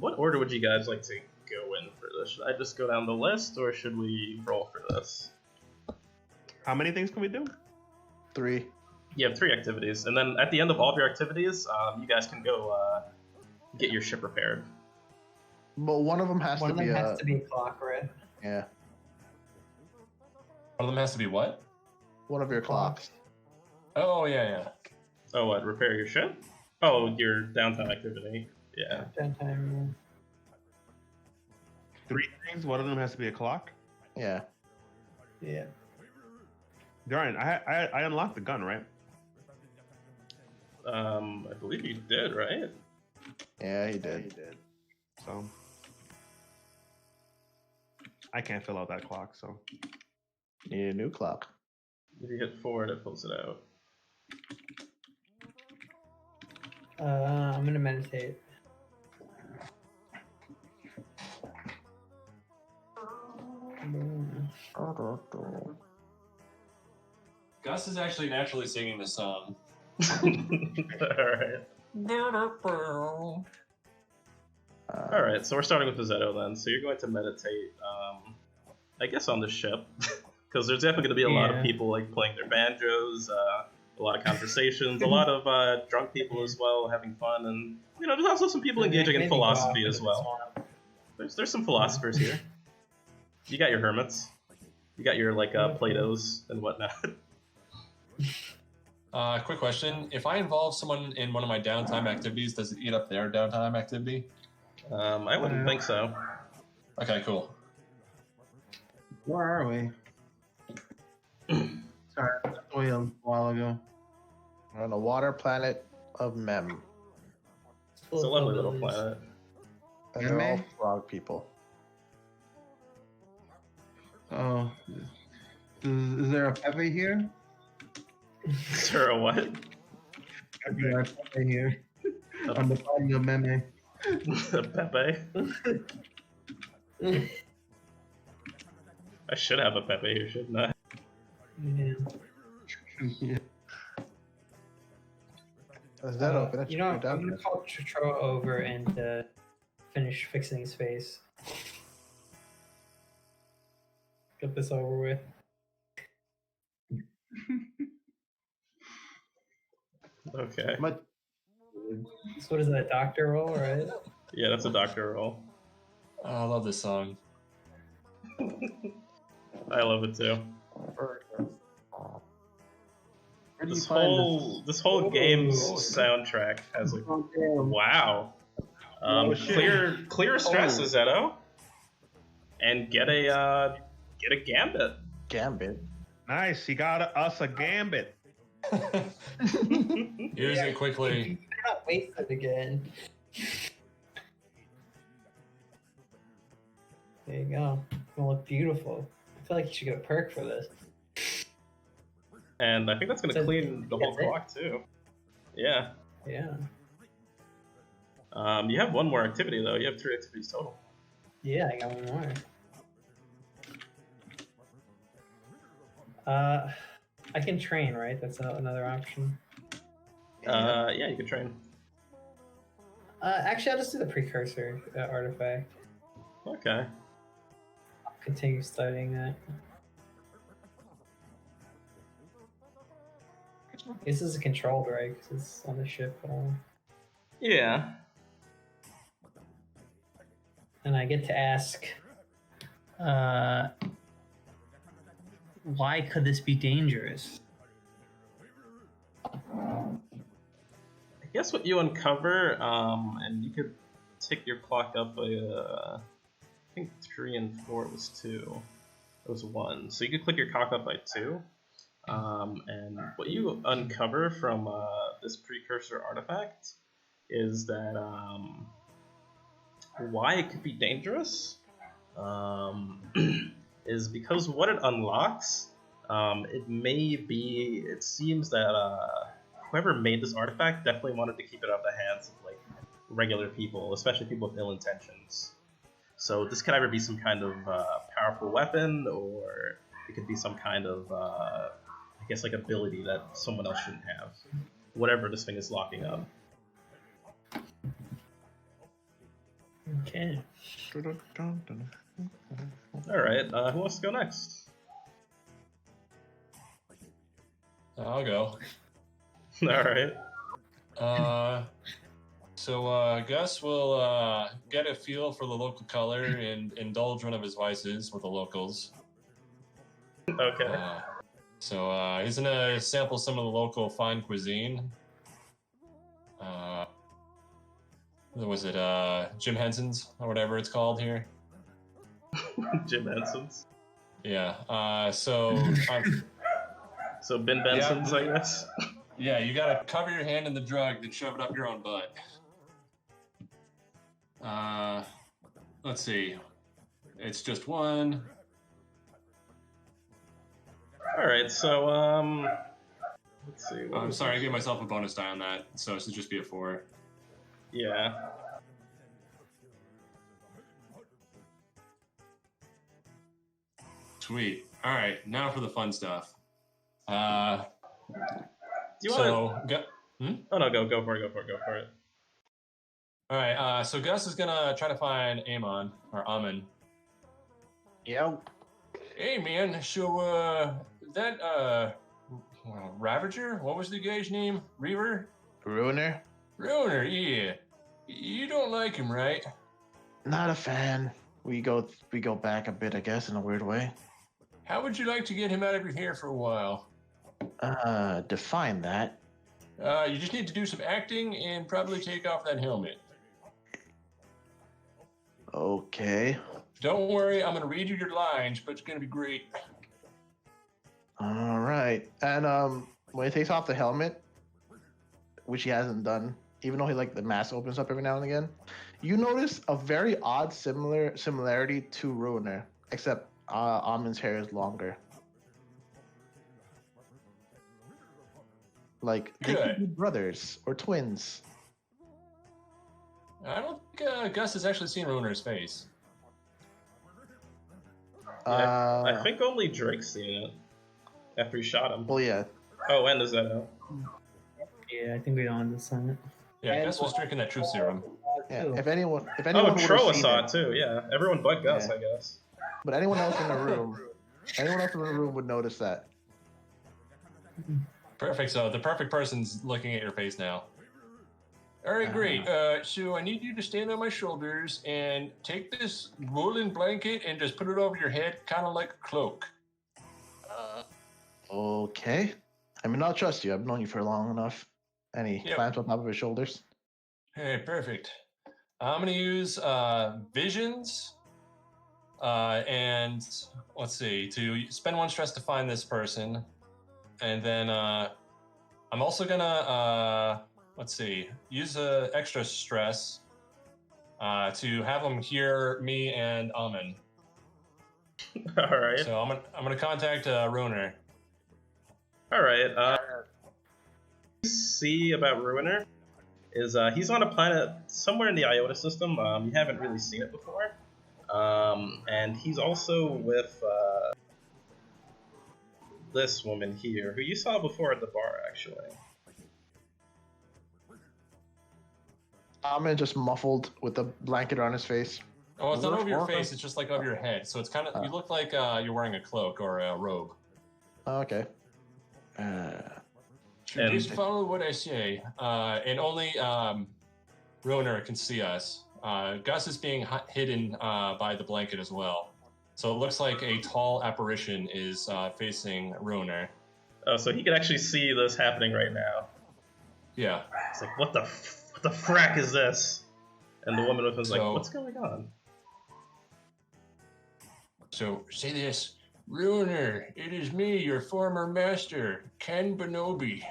What order would you guys like to go in for this? Should I just go down the list, or should we roll for this? How many things can we do? 3. You have 3 activities, and then at the end of all of your activities, you guys can go get your ship repaired. But one of them has One to of be them a has to be clock, right? yeah. One of them has to be what? One of your clocks. Oh, yeah. Oh, what? Repair your ship? Oh, your downtime activity. Yeah. Downtime. 3 things. One of them has to be a clock. Yeah. Yeah. Darn, I unlocked the gun, right? I believe you did, right? Yeah, he did. So I can't fill out that clock. So You need a new clock. If you hit forward, it pulls it out. I'm gonna meditate. Gus is actually naturally singing this song. Alright. Alright, so we're starting with the Zeto then. So you're going to meditate, I guess on the ship. Because there's definitely going to be a lot of people like playing their banjos, a lot of conversations, a lot of drunk people as well, having fun, and you know, there's also some people engaging in philosophy as well. There's some philosophers here. You got your hermits. You got your like Platos and whatnot. Quick question. If I involve someone in one of my downtime activities, does it eat up their downtime activity? I wouldn't think so. Okay, cool. Where are we? Sorry, I left away a while ago. We're on the water planet of Mem. It's a lovely little planet. And they're all Mem? frog people. Oh, is there a Pepe here? Sir, a what? Is there a Pepe here? On the planet of Meme. A Pepe? I should have a Pepe here, shouldn't I? Yeah. Yeah. Is that open? That's You know, pretty I'm down gonna call Trotro over and finish fixing his face. Get this over with. Okay. But So what is that, doctor roll, right? Yeah, that's a doctor roll. Oh, I love this song. I love it too. Where do you This find this? whole game's soundtrack has like wow. Clear stress, Zeto, and get a gambit. Gambit. nice. He got us a gambit. Use it quickly. You better not waste it again. There you go. It's gonna look beautiful. I feel like you should get a perk for this. And I think that's going to So, clean the whole that's it? clock, too. Yeah. Yeah. You have one more activity, though. You have 3 activities total. Yeah, I got one more. I can train, right? That's another option. Yeah, you can train. Actually, I'll just do the precursor artifact. Okay. I'll continue studying that. This is controlled, right? Because it's on the ship. Yeah. And I get to ask, why could this be dangerous? I guess what you uncover, and you could tick your clock up by, I think 3 and 4 was 2. It was 1. So you could click your clock up by 2. And what you uncover from this precursor artifact is that why it could be dangerous is because what it unlocks, it seems that whoever made this artifact definitely wanted to keep it out of the hands of like regular people, especially people with ill intentions. So this could either be some kind of powerful weapon, or it could be some kind of I guess like ability that someone else shouldn't have. Whatever this thing is locking up. Okay. Alright, who wants to go next? I'll go. Alright. So Gus will get a feel for the local color and indulge one of his vices with the locals. Okay. So he's gonna sample some of the local fine cuisine. Was it Jim Henson's or whatever it's called here? Jim Henson's. Yeah. So So Ben Benson's, Yeah. I guess. yeah, you gotta cover your hand in the drug, then shove it up your own butt. Let's see. It's just one. Alright, so let's see. what I'm was sorry, I this? gave myself a bonus die on that, so it should just be a 4. Yeah. Sweet. All right, now for the fun stuff. Do you want So, to? Oh no, go for it. all right. So Gus is gonna try to find Amon or Amon. Yo. Hey man, so that Ravager, what was the guy's name? Reaver? Ruiner? Ruiner, yeah. You don't like him, right? Not a fan. We go back a bit, I guess, in a weird way. How would you like to get him out of your hair for a while? Define that. You just need to do some acting and probably take off that helmet. Okay. Don't worry, I'm gonna read you your lines, but it's gonna be great. All right. And when he takes off the helmet, which he hasn't done, even though the mask opens up every now and again, you notice a very odd similarity to Ruiner, except Amon's hair is longer. Like they could be brothers or twins. I don't think Gus has actually seen Ruiner's face. Yeah, I think only Drake's seen it after he shot him. Well, yeah. Oh, and is that out? Yeah, I think we don't understand it. Yeah, Gus was drinking that truth serum. Yeah. If anyone Oh, would've Troa seen saw it too. Yeah, everyone but Gus, Yeah. I guess. But anyone else in the room would notice that. Perfect. So the perfect person's looking at your face now. All right, great. So I need you to stand on my shoulders and take this woolen blanket and just put it over your head, kind of like a cloak. Okay. I mean, I'll trust you. I've known you for long enough. And he Yep. climbs on top of his shoulders. Hey, perfect. I'm gonna use visions, and let's see, to spend 1 stress to find this person, and then I'm also gonna let's see, use extra stress to have him hear me and Amen. All right. So I'm gonna contact Ruiner. All right. See about Ruiner is he's on a planet somewhere in the Iota system. You haven't really seen it before, and he's also with this woman here, who you saw before at the bar, actually. Amin just muffled with the blanket on his face. Oh, it's not over your Walker? face. It's just like over your head. So it's kind of you look like you're wearing a cloak or a robe. Okay. Just follow what I say, and only Ruiner can see us. Gus is being hidden by the blanket as well. So it looks like a tall apparition is facing Ruiner. Oh, so he can actually see this happening right now. Yeah. It's like, what the frack is this? And the woman with him is like, So- what's going on? So say this, Ruiner, it is me, your former master, Ken Benobi.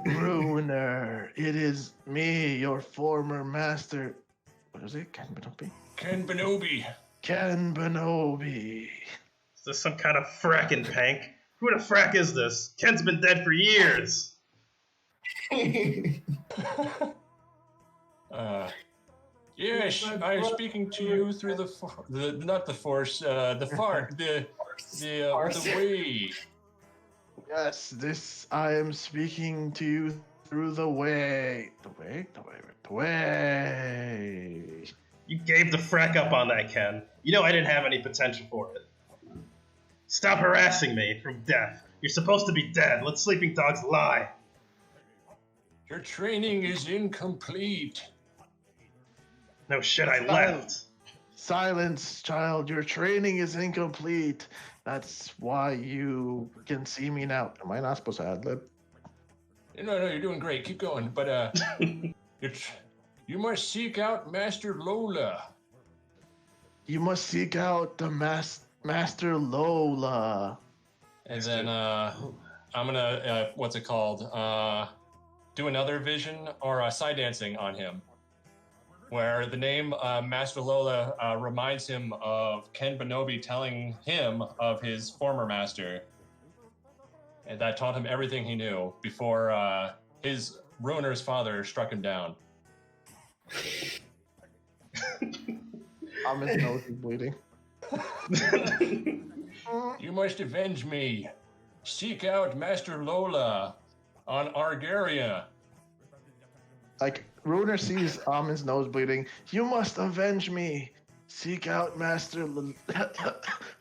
Ruiner, it is me, your former master. What is it? Ken Benobi? Ken Benobi. Ken Benobi. Is this some kind of frackin' pank? Who the frack is this? Ken's been dead for years! Yes, I'm speaking to you through not the force, the fart, the way. Yes, this I am speaking to you through the way. The way. You gave the frack up on that, Ken. You know I didn't have any potential for it. Stop harassing me from death. You're supposed to be dead. Let sleeping dogs lie. Your training is incomplete. No shit, I left. Silence, child. Your training is incomplete. That's why you can see me now. Am I not supposed to ad-lib? No, you're doing great. Keep going. But you must seek out Master Lola. You must seek out the Master Lola. And then I'm gonna what's it called? Do another vision or side dancing on him, where the name Master Lola reminds him of Ken Benobi telling him of his former master, and that taught him everything he knew before his Ruiner's father struck him down. His nose is bleeding. You must avenge me. Seek out Master Lola on Argaria. Like, Runer sees Amin's nose bleeding. You must avenge me. Seek out Master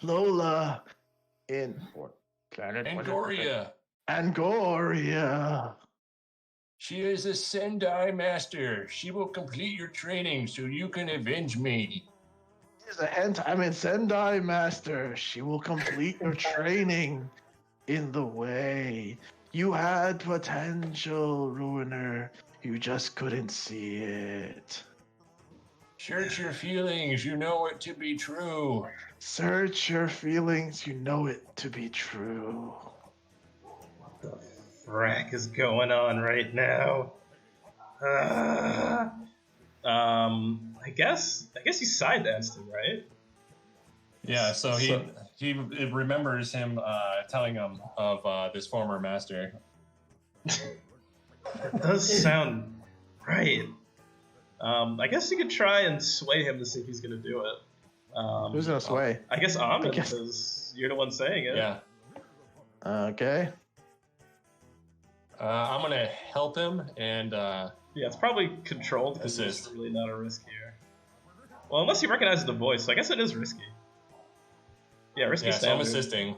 Lola in what planet? Angoria. Angoria. She is a Sendai master. She will complete your training so you can avenge me. She's a hentai Sendai master. She will complete your training in the way. You had potential, Ruiner. You just couldn't see it. Search your feelings. You know it to be true. Search your feelings. You know it to be true. What the frack is going on right now? I guess you side danced him, right? Yeah, so he remembers him telling him of this former master. That does sound right. I guess you could try and sway him to see if he's gonna do it. Who's gonna sway? I guess Ahmed, because you're the one saying it. Yeah. Okay. I'm gonna help him and Yeah, it's probably controlled because there's assist. really not a risk here. Well, unless he recognizes the voice, so I guess it is risky. Yeah, risky Yeah, so I'm standard. assisting.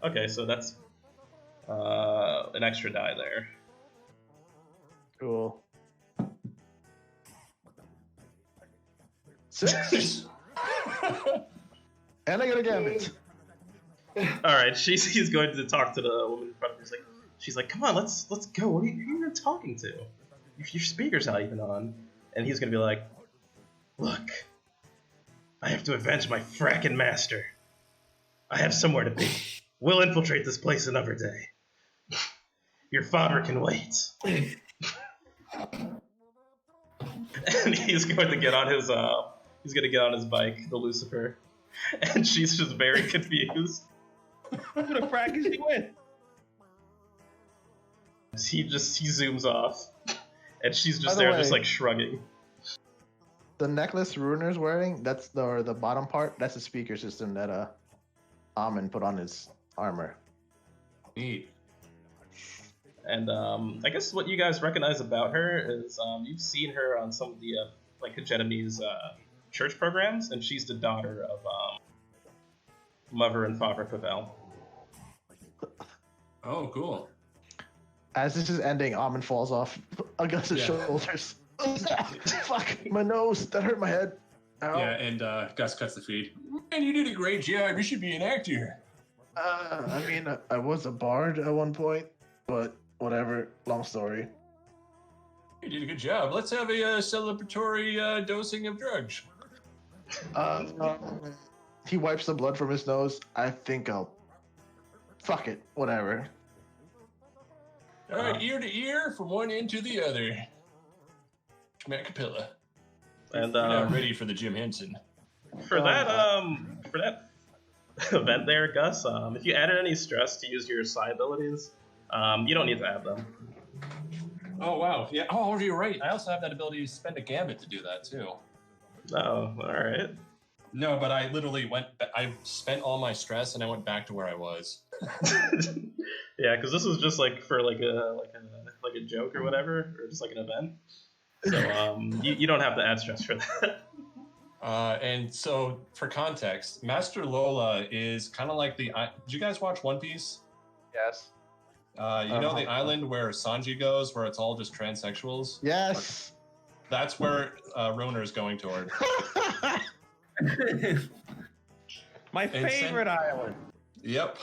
Okay, so that's an extra die there. Cool. 6. And I got a gambit. All right, he's going to talk to the woman in front of him. She's like, come on, let's go. Who are you even talking to? Your speaker's not even on. And he's gonna be like, look, I have have to avenge my frackin' master. I have somewhere to be. We'll infiltrate this place another day. Your father can wait. And he's going to get on his bike, the Lucifer, and she's just very confused. Who the frack is he with? He zooms off, and she's By just the there, way- just like shrugging. The necklace Ruiner's wearing, that's the bottom part, that's the speaker system that Amon put on his armor. Neat. And I guess what you guys recognize about her is you've seen her on some of the like Hegemony's church programs, and she's the daughter of Mother and Father Pavel. Oh, cool. As this is ending, Amon falls off Augustus' Yeah. shoulders. Fuck, my nose, that hurt my head. Ow. Yeah, and Gus cuts the feed. Man, you did a great job. You should be an actor. I mean, I was a bard at one point, but whatever, long story. You did a good job. Let's have a celebratory dosing of drugs. He wipes the blood from his nose. I think I'll. Fuck it, whatever. All right, ear to ear, from one end to the other. Matt Capilla. And You're not ready for the Jim Henson. for that event there, Gus, if you added any stress to use your psi abilities, you don't need to add them. Oh, wow. Yeah. Oh, you're right. I also have that ability to spend a gambit to do that, too. Oh, all right. No, but I literally I spent all my stress and I went back to where I was. Yeah, because this was just like for like a joke or whatever, or just like an event. So you don't have to add stress for that. And so, for context, Master Lola is kind of like the. Did you guys watch One Piece? Yes. You know the island where Sanji goes, where it's all just transsexuals? Yes. That's where Roner is going toward. My And favorite island. Yep.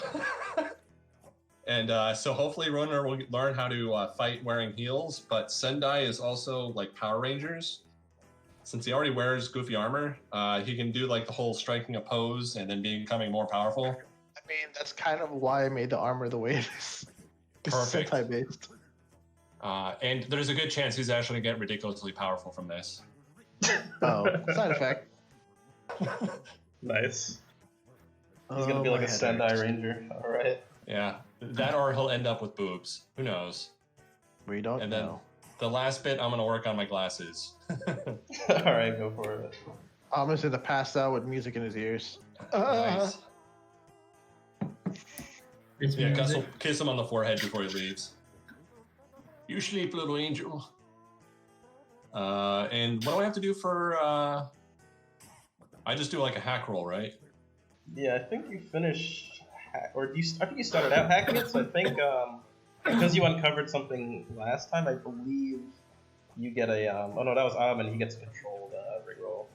And so hopefully Roner will learn how to fight wearing heels, but Sendai is also like Power Rangers. Since he already wears goofy armor, he can do like the whole striking a pose and then becoming more powerful. I mean, that's kind of why I made the armor the way it is. It's Perfect. Sentai based. And there's a good chance he's actually going to get ridiculously powerful from this. Oh, side effect. Nice. He's gonna be like a Sendai Ranger. All right. Yeah, that or he'll end up with boobs. Who knows? We don't And then know. the last bit, I'm going to work on my glasses. All right, go for it. Amon's gonna pass out with music in his ears. Nice. It's Yeah, Gus will music. kiss him on the forehead before he leaves. You sleep, little angel. And what do I have to do for? I just do like a hack roll, right? Yeah, I think you finished, I think you started out hacking it. So I think because you uncovered something last time, I believe you get a. Oh no, that was and he gets a controlled rig roll.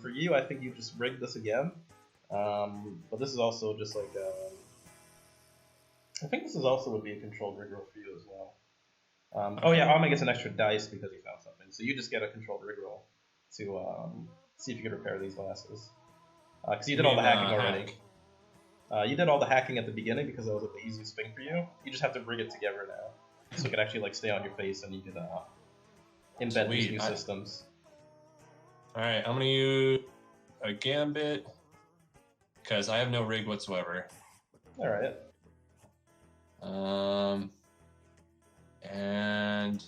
For you, I think you just rigged this again. But this is also just like. I think this is also would be a controlled rig roll for you as well. Oh yeah, Alma gets an extra dice because he found something. So you just get a controlled rig roll to see if you can repair these glasses. Because you did all the hacking already. You did all the hacking at the beginning because that was like the easiest thing for you. You just have to rig it together now, so it can actually like stay on your face and you can embed these Sweet. new systems. All right, I'm gonna use a gambit because I have no rig whatsoever. All right. And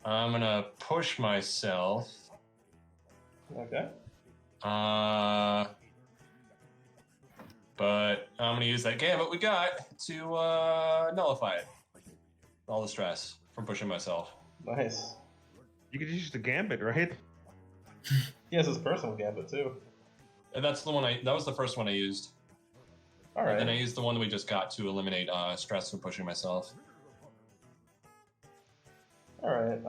I'm gonna push myself. Okay. But I'm gonna use that gambit we got to nullify it. All the stress from pushing myself. Nice. You could use the gambit, right? He has his personal gambit too. And that's the one that was the first one I used. All And then I right. used the one that we just got to eliminate stress from pushing myself. All right.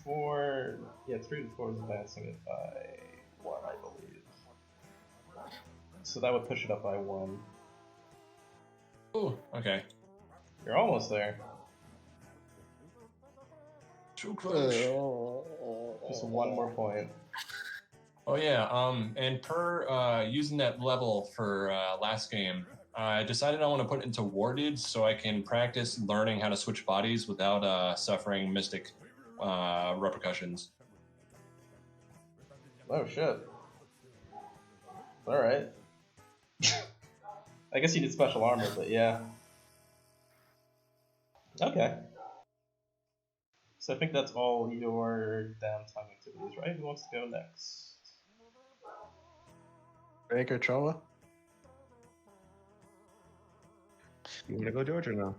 For 3 to 4 is advancing it by 1, I believe. So that would push it up by 1. Ooh, okay. You're almost there. Too close. Just 1 more point. Oh yeah, and per using that level for last game, I decided I want to put it into warded so I can practice learning how to switch bodies without suffering mystic repercussions. Oh shit. All right. I guess you need special armor, but yeah. Okay. So I think that's all your downtime activities, right? Who wants to go next? Drake or Troa? You want to go, George, or no?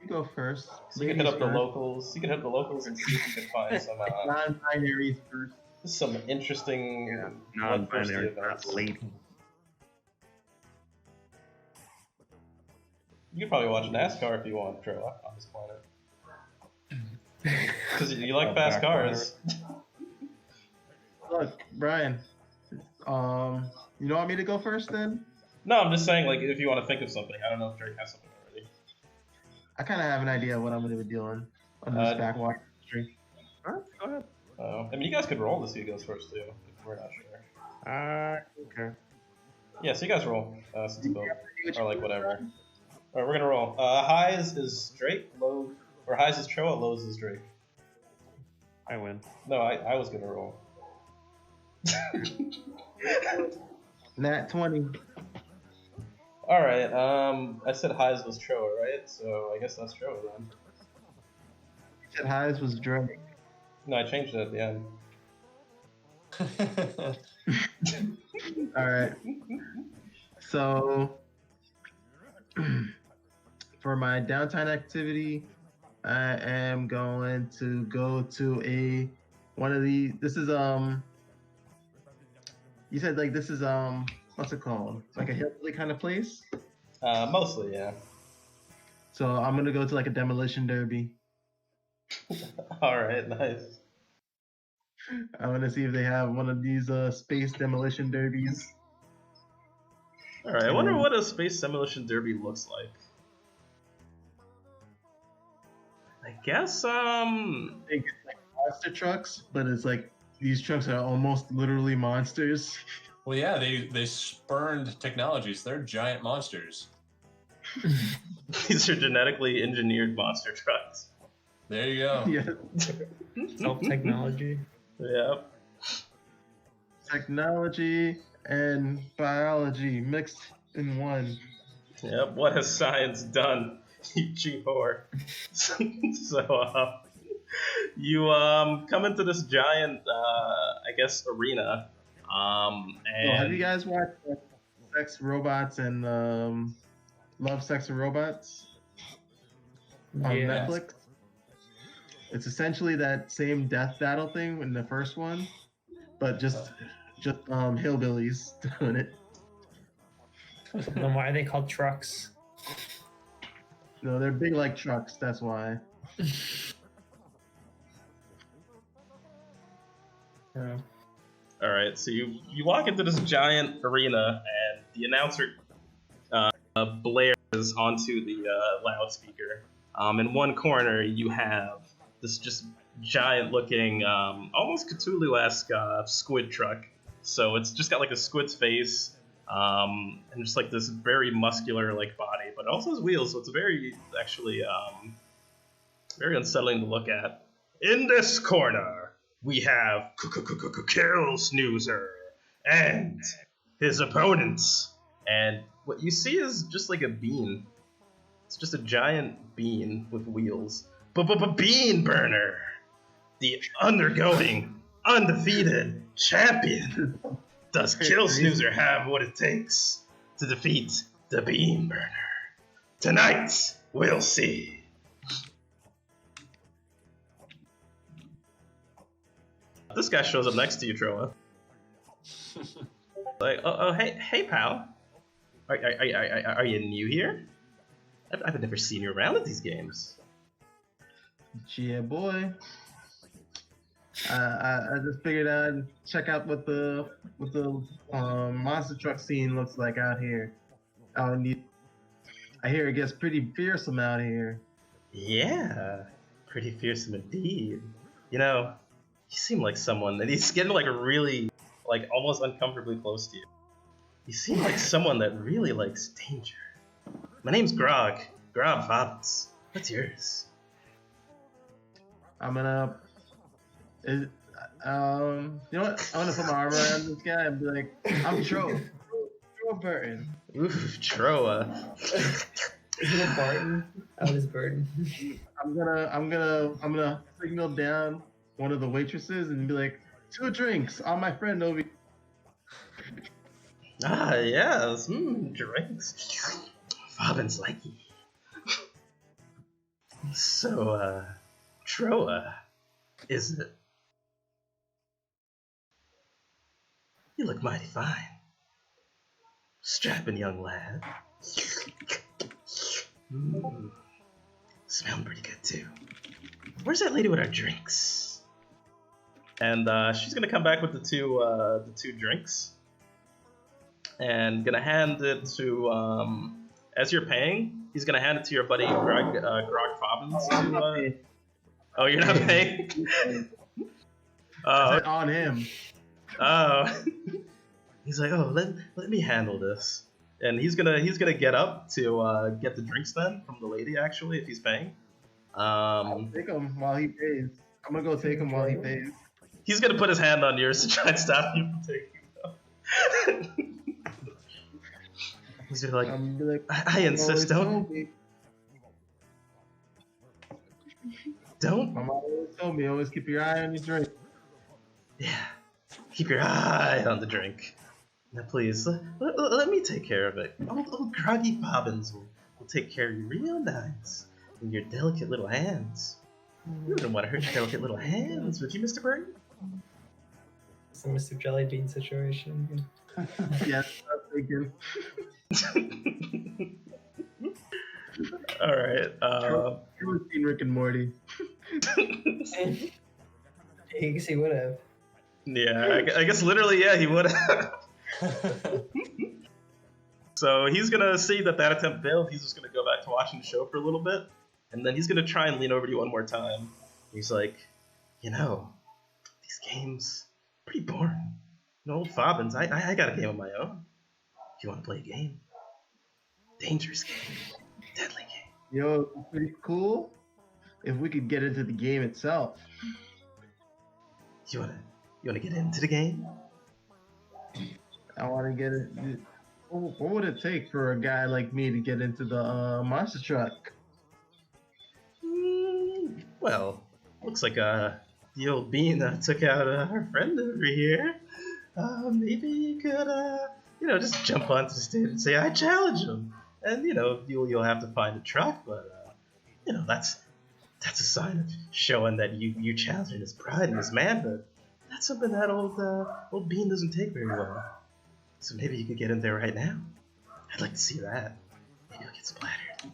You go first. So you can hit up the Ladies locals. You can hit the locals and see if you can find some first. Non-binaries first. some interesting bloodthirsty Non-binary, events. not lady. You can probably watch NASCAR if you want, Trilla, on this planet. Because you like fast cars. Look, Brian. You want me to go first then? No, I'm just saying, like, if you want to think of something. I don't know if Drake has something already. I kind of have an idea of what I'm going to be doing on this backwater stream. All right, go ahead. I mean, you guys could roll to see who goes first, too, if we're not sure. Okay. Yeah, so you guys roll, since both or like whatever. Alright, we're gonna roll. Highs is Drake, low, or highs is Troa, lows is Drake. I win. No, I was gonna roll. Nat 20. Alright, I said highs was Troa, right? So I guess that's Troa then. You said highs was Drake. No, I changed it at the end. Alright. So, for my downtime activity, I am going to go to one of the. This is You said like this is what's it called? Like a hillbilly kind of place. Mostly, yeah. So I'm gonna go to like a demolition derby. Alright, nice. I want to see if they have one of these space demolition derbies. Alright, I wonder what a space demolition derby looks like. I guess, It's like monster trucks, but it's like these trucks are almost literally monsters. Well, yeah, they spurned technologies. They're giant monsters. these are genetically engineered monster trucks. There you go. Yeah. Self-technology. Yeah. Technology and biology mixed in one. Yep, what has science done, you cheap whore? So, you come into this giant, I guess, arena. And Have you guys watched Sex, Robots, and Love, Sex, and Robots on Yeah. Netflix? It's essentially that same death battle thing in the first one, but just hillbillies doing it. Then why are they called trucks? No, they're big like trucks. That's why. Yeah. all right, so you walk into this giant arena, and the announcer blares onto the loudspeaker. In one corner, you have this just giant-looking, almost Cthulhu-esque squid truck. So it's just got like a squid's face, and just like this very muscular like body, but it also has wheels, so it's very actually very unsettling to look at. In this corner, we have Kill Snoozer and his opponents, and what you see is just like a bean. It's just a giant bean with wheels. Bean Burner, the undergoing, undefeated champion. Does Kill Snoozer have what it takes to defeat the Bean Burner? Tonight, we'll see. This guy shows up next to you, Troa. Like, hey, pal. Are you new here? I've never seen you around at these games. Yeah, boy. I just figured I'd check out what the monster truck scene looks like out here. I hear it gets pretty fearsome out here. Yeah, pretty fearsome indeed. You know, you seem like someone, and he's getting like really like almost uncomfortably close to you. You seem like someone that really likes danger. My name's Grog. Grog Fobbins. What's yours? I'm gonna. You know what? I'm gonna put my arm around this guy and be like, I'm Tro Burton. Oof, Troa. Is it a Barton? Oh, it is Burton. I'm gonna signal down one of the waitresses and be like, 2 drinks on my friend over here. Ah, yes. Drinks. Fobbins like you. So, Troa, is it? You look mighty fine. Strapping young lad. Smelling pretty good too. Where's that lady with our drinks? And she's gonna come back with the two drinks, and gonna hand it to as you're paying, he's gonna hand it to your buddy Grog Fobbins. Oh, you're not paying? I said on him. Oh. He's like, oh, let me handle this, and he's gonna get up to get the drinks then from the lady actually if he's paying. I'll take him while he pays. I'm gonna go take him while he pays. He's gonna put his hand on yours to try and stop you from taking them. He's gonna like, I'm gonna be like, I insist, "Mama don't. always told me- Don't. My mom always told me, always keep your eye on your drink. Yeah. Keep your eye on the drink. Now, please, let me take care of it. Old Groggy Bobbins will take care of you real nice in your delicate little hands. You wouldn't want to hurt your delicate little hands, would you, Mr. Burton? It's a Mr. Jellybean situation. Yes, I'm thinking. All right. You would seen Rick and Morty. I guess he would have. Yeah, I guess literally, yeah, he would have. So he's gonna see that attempt failed. He's just gonna go back to watching the show for a little bit, and then he's gonna try and lean over to you one more time. He's like, you know, these games pretty boring. No, old Fobbins, I got a game of my own. If you want to play a game, dangerous game, deadly game. Yo, it's pretty cool if we could get into the game itself. You wanna get into the game? I want to get it. What would it take for a guy like me to get into the monster truck? Well, looks like the old bean took out our friend over here. Maybe you could just jump onto the stage and say I challenge him, and you'll have to find a truck, but that's a sign of showing that you challenging his pride and his manhood. That's something that old bean doesn't take very well. So maybe you could get in there right now. I'd like to see that. Maybe you'll get splattered.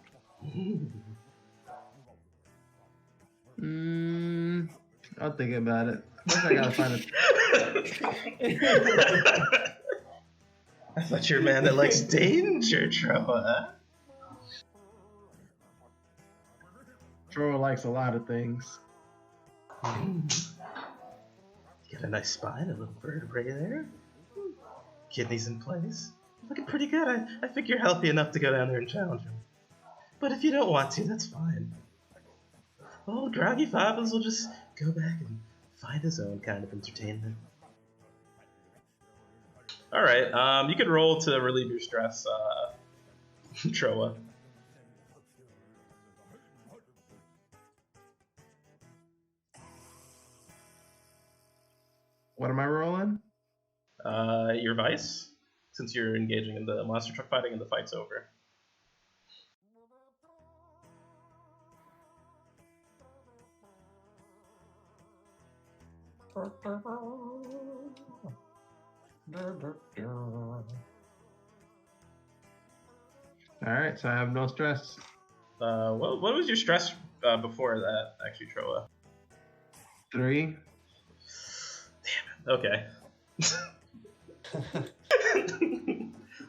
I'll think about it. First I gotta find a. I thought you're a man that likes danger, Troa. Troll likes a lot of things. You got a nice spine, a little vertebrae there. Kidneys in place. Looking pretty good. I think you're healthy enough to go down there and challenge him. But if you don't want to, that's fine. Old Groggy Fobbins will just go back and find his own kind of entertainment. Alright, you can roll to relieve your stress, Troa. What am I rolling? Your vice, since you're engaging in the monster truck fighting and the fight's over. Alright, so I have no stress. What was your stress before that, actually, Troa? 3. Okay.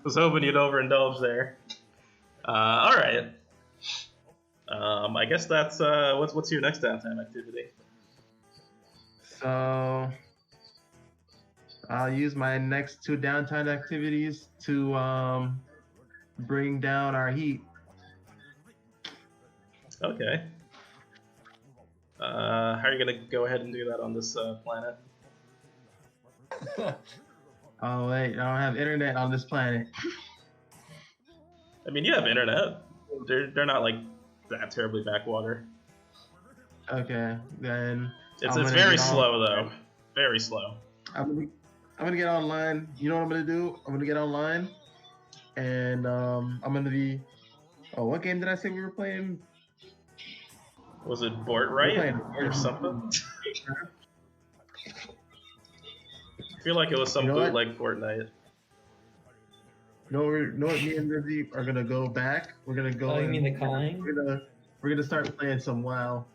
Was hoping you'd overindulge there. Alright. I guess that's what's your next downtime activity? So I'll use my next 2 downtime activities to bring down our heat. Okay. How are you gonna go ahead and do that on this planet? Oh wait, I don't have internet on this planet. I mean, you have internet. They're not like that terribly backwater. Okay, then It's I'm gonna very get slow though. Very slow. I'm gonna get online. You know what I'm gonna do? I'm gonna get online, and I'm gonna be. Oh, what game did I say we were playing? Was it Bort We're right playing or something? I feel like it was some You know what? bootleg Fortnite. No, me and Rizzy are gonna go back. We're gonna go. Oh, you and- mean the calling? We're gonna start playing some WoW.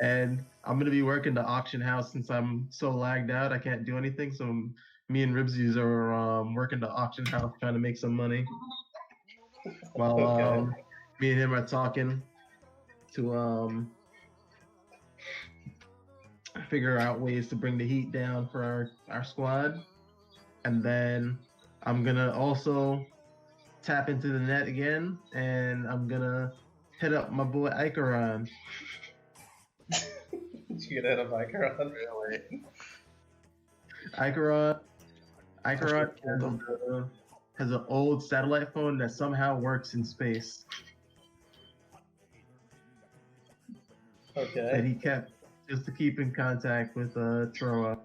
And I'm gonna be working the auction house since I'm so lagged out. I can't do anything. So me and Ribsies are working the auction house trying to make some money. While Okay. me and him are talking to figure out ways to bring the heat down for our squad. And then I'm gonna also tap into the net again, and I'm gonna hit up my boy Ikaron. You gonna hit a biker on? Ikaron has an old satellite phone that somehow works in space that Okay. he kept just to keep in contact with Troa.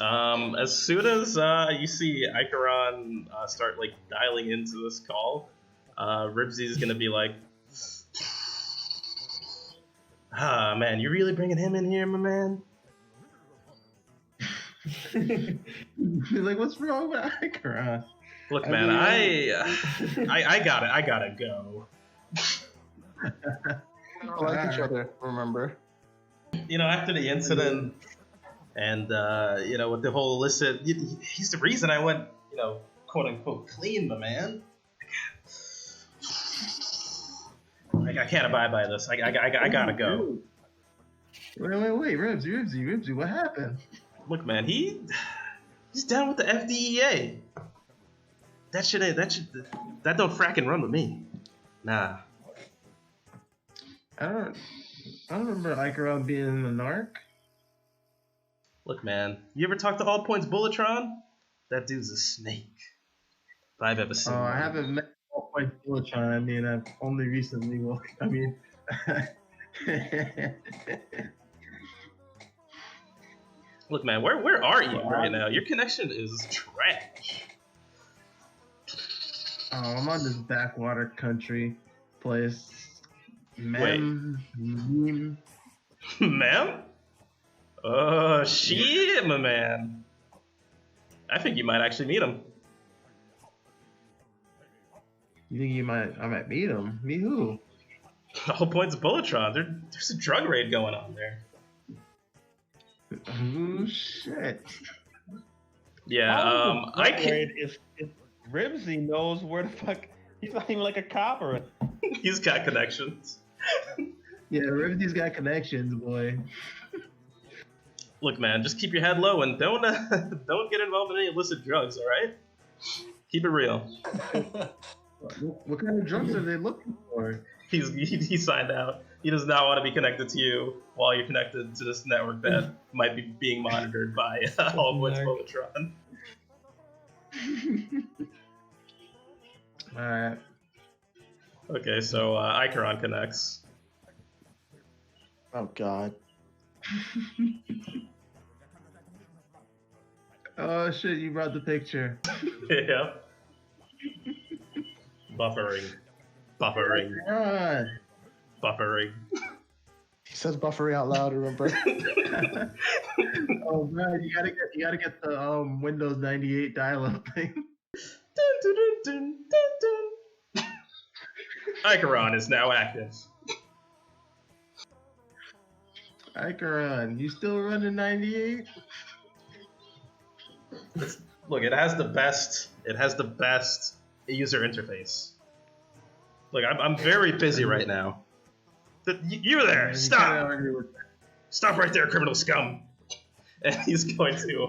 As soon as you see Ikaron start like dialing into this call, Ribsy is gonna be like, "Ah, man, you really bringing him in here, my man?" He's like, what's wrong with Ikaron? Look, I man, mean, I gotta go. We don't like each other, remember? You know, after the incident, and you know, with the whole illicit, he's the reason I went, you know, quote unquote clean, my man. I can't abide by this. I gotta go. Wait, Ribsy, what happened? Look, man, he's down with the FDEA. That don't fracking run with me. Nah. I don't remember Ikaron being in the narc. Look, man, you ever talk to All Points Bulletron? That dude's a snake. If I've ever seen Oh, I one. haven't met All Points Bulletron. I mean, I've only recently. Well, I mean, Look, man, where are you right now? Your connection is trash. I'm on this backwater country place. Ma'am. Ma'am? Oh, shit, my man. I think you might actually meet him. You think I might meet him? Meet who? All Points Bulletron. There's a drug raid going on there. Oh shit! Yeah, I can. If Ribsy knows where the fuck, he's not even like a copper. He's got connections. Yeah, Ribsy's got connections, boy. Look, man, just keep your head low and don't get involved in any illicit drugs. All right? Keep it real. What kind of drugs are they looking for? He signed out. He does not want to be connected to you while you're connected to this network that might be being monitored by All Points Bulletron. All right. Okay, so Ikaron connects. Oh God. Oh shit! You brought the picture. Yeah. Buffering. Run. Buffering. He says buffering out loud, remember? Oh man, you gotta get the Windows 98 dial-up thing. Dun, dun, dun, dun, dun. Ikaron is now active. Ikaron, you still running 98? Look, it has the best user interface. Look, I'm very busy right now. You there? You Stop! can't argue with that. Stop right there, criminal scum! And he's going to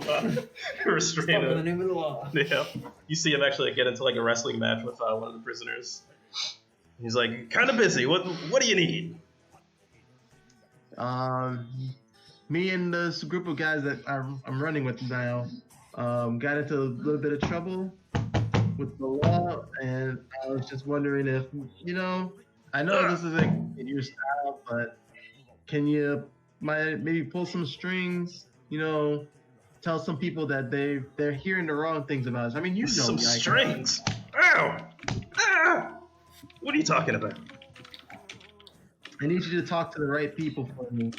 restrain Stop in the him. name of the law. Yeah. You see him actually get into like a wrestling match with one of the prisoners. He's like, kind of busy. What do you need? Me and this group of guys that I'm running with now got into a little bit of trouble with the law, and I was just wondering if, I know this isn't your style, but can you maybe pull some strings, tell some people that they're hearing the wrong things about us. I mean, Some me, strings. Ow! Ah! What are you talking about? I need you to talk to the right people for me.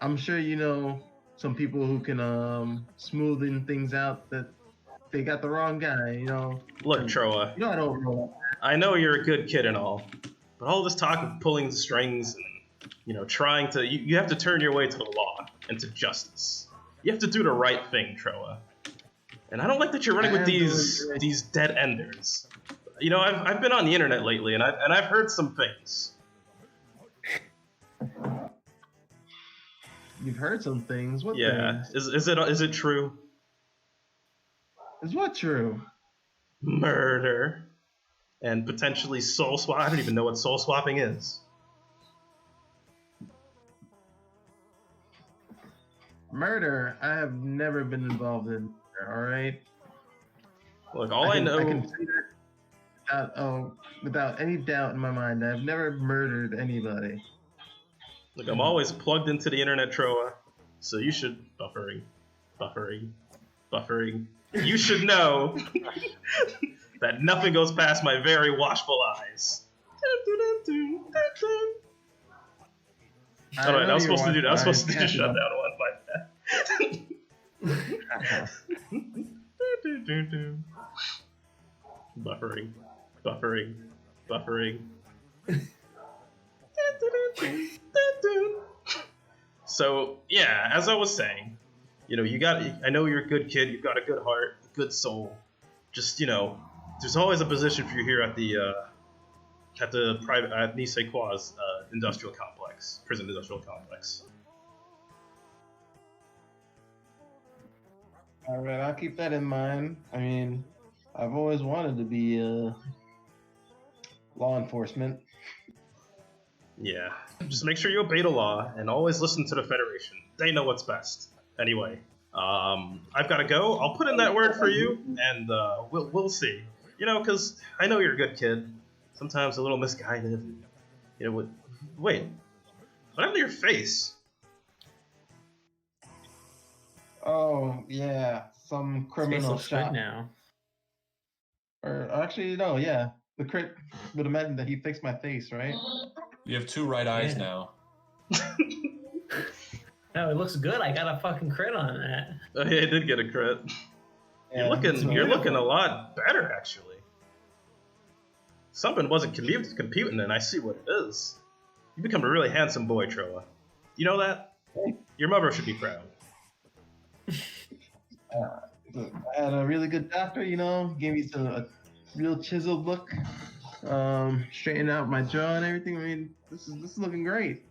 I'm sure you know some people who can smoothen things out that they got the wrong guy, Look, Troa. I don't know. I know you're a good kid and all, but all this talk of pulling strings and, trying to... You have to turn your way to the law and to justice. You have to do the right thing, Troa. And I don't like that you're running with these dead enders. I've been on the internet lately, and I've heard some things. You've heard some things. What Yeah. things? Is it true? Is what true? Murder. And potentially soul swap. I don't even know what soul swapping is. Murder. I have never been involved in murder, all right? Look, I know... I can say that without any doubt in my mind. I've never murdered anybody. Look, I'm always plugged into the internet, Troa. So you should... Buffering. You should know that nothing goes past my very watchful eyes. Alright, I was supposed to do shutdown one. My bad. Buffering. So, yeah, as I was saying, I know you're a good kid, you've got a good heart, a good soul. Just, there's always a position for you here at the Nisei Qua's prison industrial complex. All right, I'll keep that in mind. I mean, I've always wanted to be law enforcement. Yeah, just make sure you obey the law and always listen to the Federation. They know what's best. Anyway, I've got to go. I'll put in that word for you, and we'll see. Because I know you're a good kid. Sometimes a little misguided. Wait, what happened to your face? Oh yeah, some Face criminal looks shot. good now. Or actually, no, yeah, the crit would imagine that he fixed my face, right? You have two right eyes Yeah. now. No, it looks good. I got a fucking crit on that. Oh, yeah, I did get a crit. Yeah, You're looking a lot better, actually. Something wasn't computing, and I see what it is. You become a really handsome boy, Troa. You know that? Your mother should be proud. I had a really good doctor, gave me a real chiseled look, straightened out my jaw and everything. I mean, this is looking great.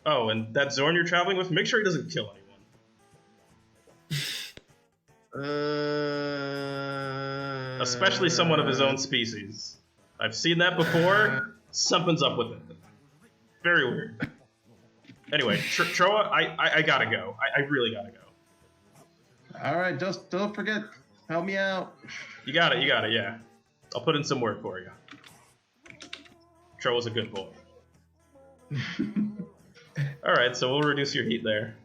Oh, and that Zorn you're traveling with, make sure he doesn't kill anyone. Especially someone of his own species. I've seen that before. Something's up with it. Very weird. Anyway, Troa, I gotta go. I really gotta go. All right, just don't forget, help me out. You got it, yeah. I'll put in some work for you. Troa's a good boy. Alright, so we'll reduce your heat there.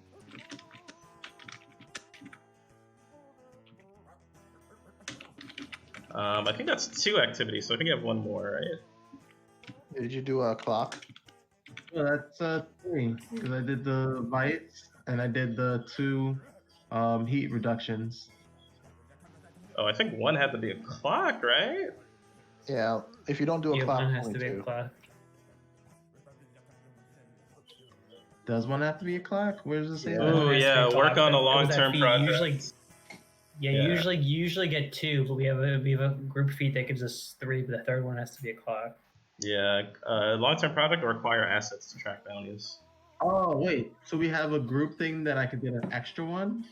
I think that's 2 activities, so I think I have 1 more, right? Did you do a clock? Well, that's 3, because I did the bites and I did the 2 heat reductions. Oh, I think 1 had to be a clock, right? Yeah. If you don't do a clock, One has only to be a 2. clock. Does one have to be a clock? Where does it say Yeah. that? Ooh, One has to be yeah, a work clock. on a There was that long-term feat. project. You usually get 2, but we have a group feat that gives us 3, but the third one has to be a clock. Yeah, long-term project or acquire assets to track bounties. Oh wait, so we have a group thing that I could get an extra one?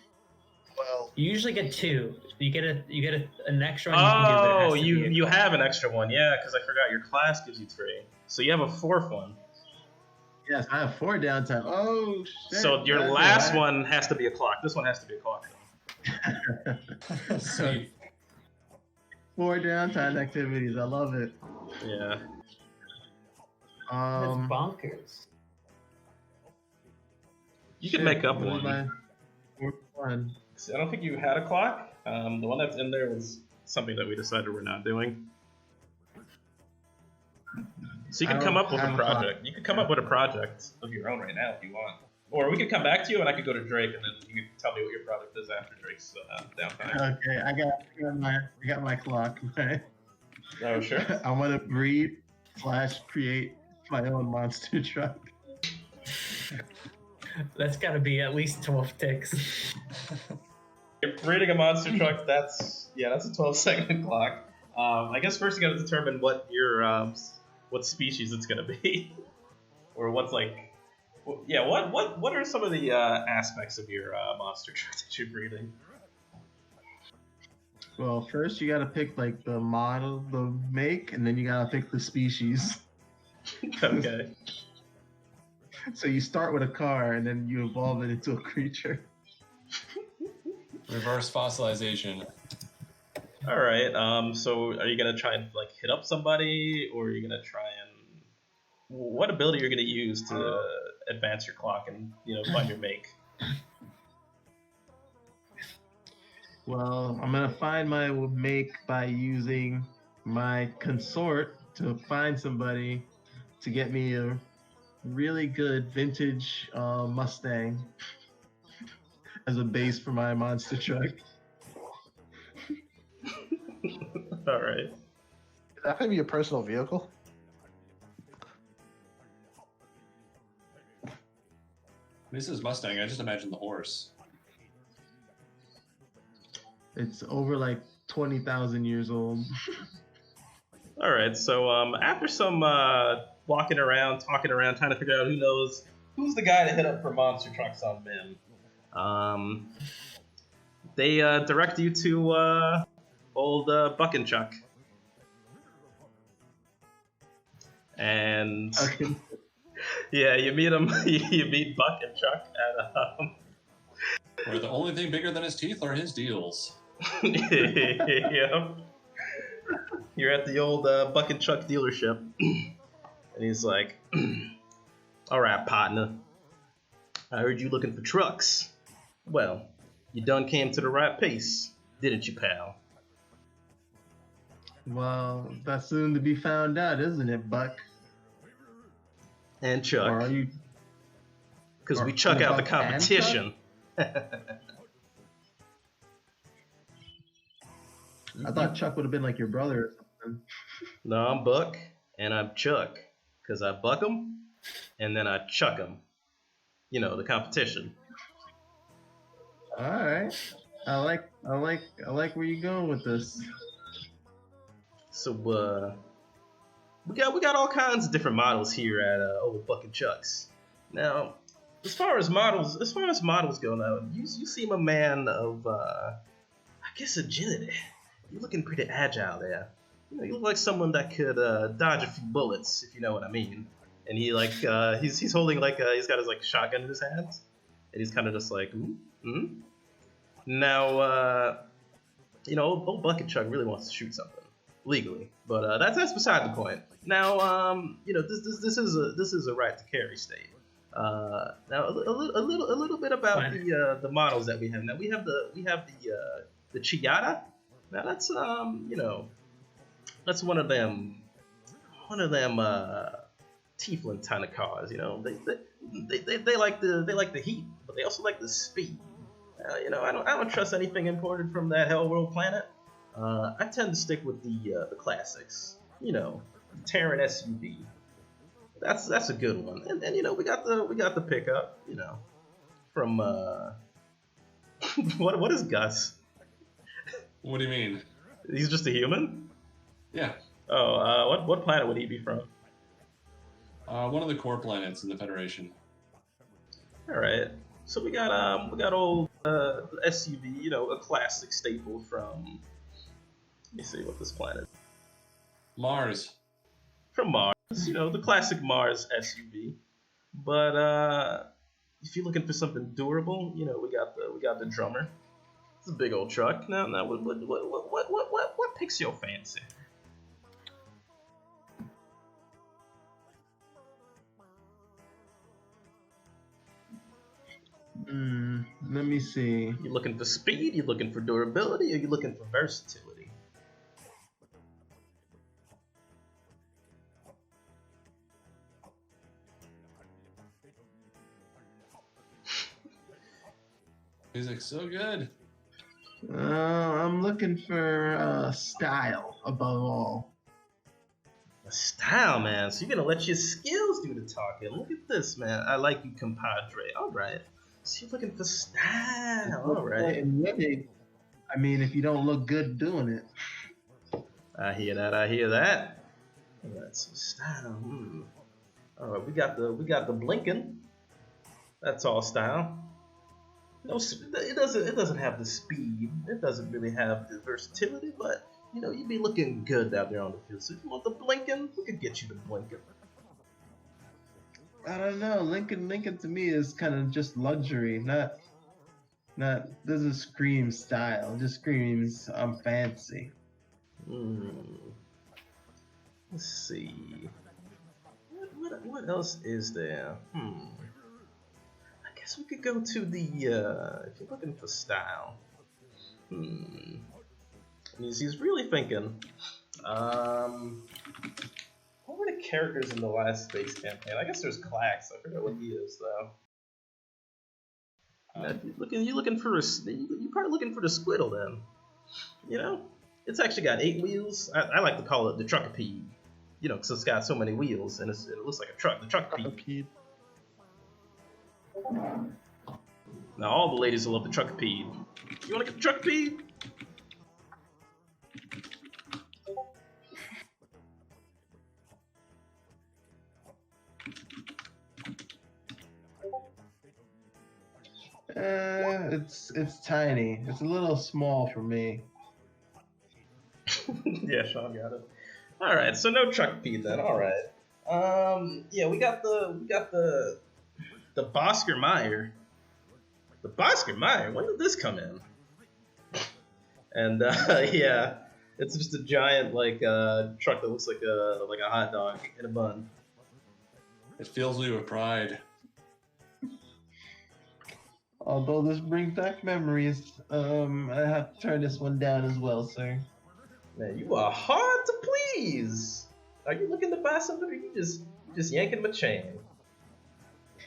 Well, You usually get 2. You get an extra one you can do, but it Oh, has to be a you clock. have an extra one, yeah, because I forgot your class gives you 3. So you have a 4th one. Yes, I have 4 downtime. Oh shit! So your that's last alright. one has to be a clock. This one has to be a clock. Sweet. 4 downtime activities. I love it. Yeah. That's bonkers. You could make up what is one. my 4th one? See, I don't think you had a clock. The one that's in there was something that we decided we're not doing. So you I could come don't up with a have a clock. project. You could come up with a project of your own right now if you want. Or we could come back to you and I could go to Drake and then you could tell me what your project is after Drake's downtime. Okay, I got my clock. Oh, sure. I want to breed / create my own monster truck. That's got to be at least 12 ticks. If breeding a monster truck, that's a 12-second clock. I guess first you got to determine what your what species it's gonna be, or what's like, what are some of the aspects of your monster truck that you're breeding? Well, first you gotta pick like the model, the make, and then you gotta pick the species. Okay. So you start with a car, and then you evolve it into a creature. Reverse fossilization. All right. So are you gonna try and like hit up somebody, or are you gonna try and what ability you're gonna use to advance your clock and find your make? Well, I'm gonna find my make by using my consort to find somebody to get me a really good vintage Mustang as a base for my monster truck. All right. is that gonna be your personal vehicle? This is Mustang. I just imagine the horse. It's over like 20,000 years old. All right. So after some walking around, talking around, trying to figure out who's the guy to hit up for monster trucks on Vim, they direct you to old Buck and Chuck. And Okay. yeah, you meet him. You meet Buck and Chuck at Where the only thing bigger than his teeth are his deals. yeah. You're at the old Buck and Chuck dealership, and he's like, "All right, partner. I heard you looking for trucks. Well, you done came to the right place, didn't you, pal?" Well, that's soon to be found out, isn't it, Buck? And Or Chuck, are you? because we or chuck out the Buck and competition. I thought Chuck would have been like your brother or something. No, I'm Buck, and I'm Chuck, because I buck 'em, and then I chuck 'em. You know, the competition. All right. I like where you going with this. So, we got all kinds of different models here at Old Buck and Chuck's. Now, as far as models go now, you seem a man of, I guess, agility. You're looking pretty agile there. You look like someone that could dodge a few bullets, if you know what I mean. And he he's holding he's got his shotgun in his hands, and he's kind of just like, Now, old Bucket Chuck really wants to shoot something legally, but that's beside the point. Now, this is a right to carry state. Now, a little bit about the models that we have. Now, we have the Chiata. Now, that's that's one of them tiefling kind of cars. They like the heat, but they also like the speed. I don't trust anything imported from that Hellworld planet. I tend to stick with the classics. Terran SUV. That's a good one. And we got the pickup. From what is Gus? What do you mean? He's just a human. Yeah. Oh, what planet would he be from? One of the core planets in the Federation. All right. So we got old SUV, you know, a classic staple from. Let me see what this planet. Mars. From Mars, you know, the classic Mars SUV. But if you're looking for something durable, you know, we got the drummer. It's a big old truck. Now, what picks your fancy? Let me see. You looking for speed? You looking for durability? Or you looking for versatility? Music's so good. I'm looking for style above all. A style, man. So you're gonna let your skills do the talking. Look at this, man. I like you, compadre. All right. So you're looking for style. All right. And winning, I mean, if you don't look good doing it. I hear that. I hear that. All right. So style. All right. We got the blinking. That's all style. No, it doesn't have the speed. It doesn't really have the versatility, but you know, you'd be looking good out there on the field. So if you want the blinking, we could get you the blinking. I don't know. Lincoln to me is kind of just luxury, not doesn't scream style. It just screams I'm fancy. Let's see. What else is there? I guess we could go to the if you're looking for style. He's really thinking. What were the characters in the last space campaign? I guess there's Clax. I forgot what he is though. You're looking for you're probably looking for the Squiddle then. You know, it's actually got 8 wheels. I like to call it the Truckapede. You know, because it's got so many wheels and it looks like a truck. The Truckapede. Now all the ladies will love the Truckapede. You want to get the Truckapede? It's tiny. It's a little small for me. Yeah, Sean got it. All right, so no Truckapede then. All right. Yeah, we got the Bosker Meyer. The Bosker Meyer. When did this come in? And yeah, it's just a giant truck that looks like a hot dog in a bun. It fills me with pride. Although this brings back memories, I have to turn this one down as well, sir. Man, you are hard to please. Are you looking to buy something, or you just yanking my chain?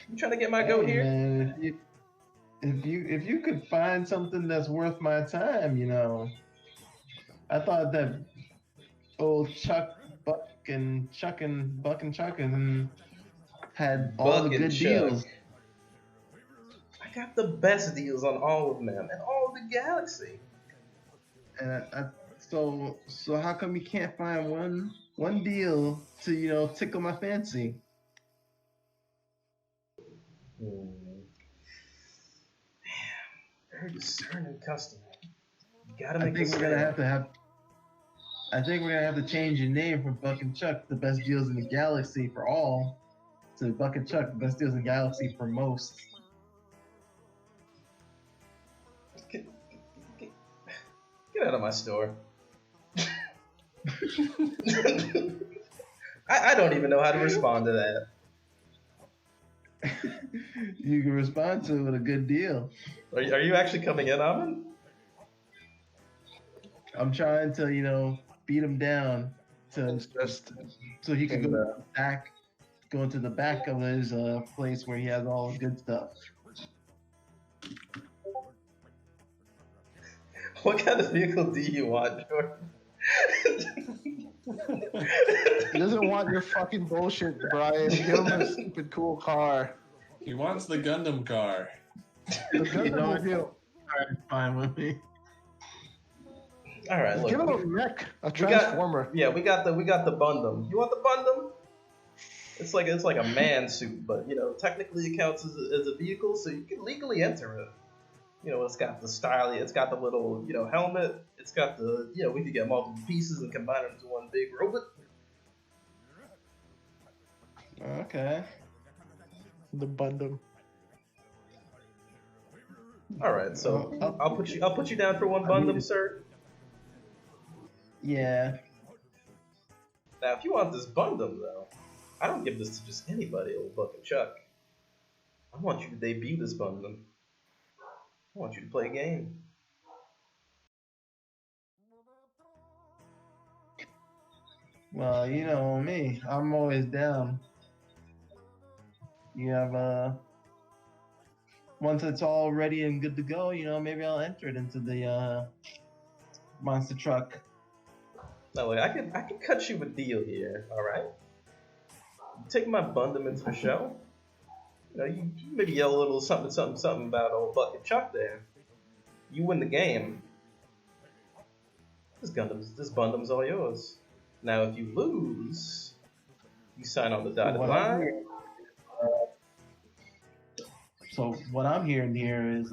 You trying to get my goat here? Man, if you could find something that's worth my time, you know. I thought that old Buck and Chuckin had all the good deals. I got the best deals on all of them and all of the galaxy. And so how come you can't find one deal to, you know, tickle my fancy? Very discerning customer. You gotta I make think we're gonna have to change your name from Buck and Chuck, the best deals in the galaxy for all, to Buck and Chuck, the best deals in the galaxy for most. Get out of my store. I don't even know how to respond to that. You can respond to it with a good deal. Are you actually coming in, Amin? I'm trying to, you know, beat him down so he can go into the back of his place where he has all the good stuff. What kind of vehicle do you want, Jordan? He doesn't want your fucking bullshit, Brian. Give him a stupid cool car. He wants the Gundam car. The Gundam mobile. Fine with me. All right, look. Give him a mech, a transformer. We got the Bundam. You want the Bundam? It's like a man suit, but technically it counts as a vehicle, so you can legally enter it. It's got the style, it's got the little helmet, it's got the we could get multiple pieces and combine them into one big robot. Okay. The Bundum. All right, so I'll put you down for one Bundum, sir. Yeah. Now, if you want this Bundum, though, I don't give this to just anybody, old Buck and Chuck. I want you to debut this Bundum. I want you to play a game. Well, you know me. I'm always down. You have once it's all ready and good to go, maybe I'll enter it into the monster truck. Now, look, I can cut you a deal here. All right. You take my Bundum into the show. You maybe yell a little something about old Buck and Chuck there. You win the game. This Bundum's all yours. Now, if you lose, you sign on the dotted line. So what I'm hearing here is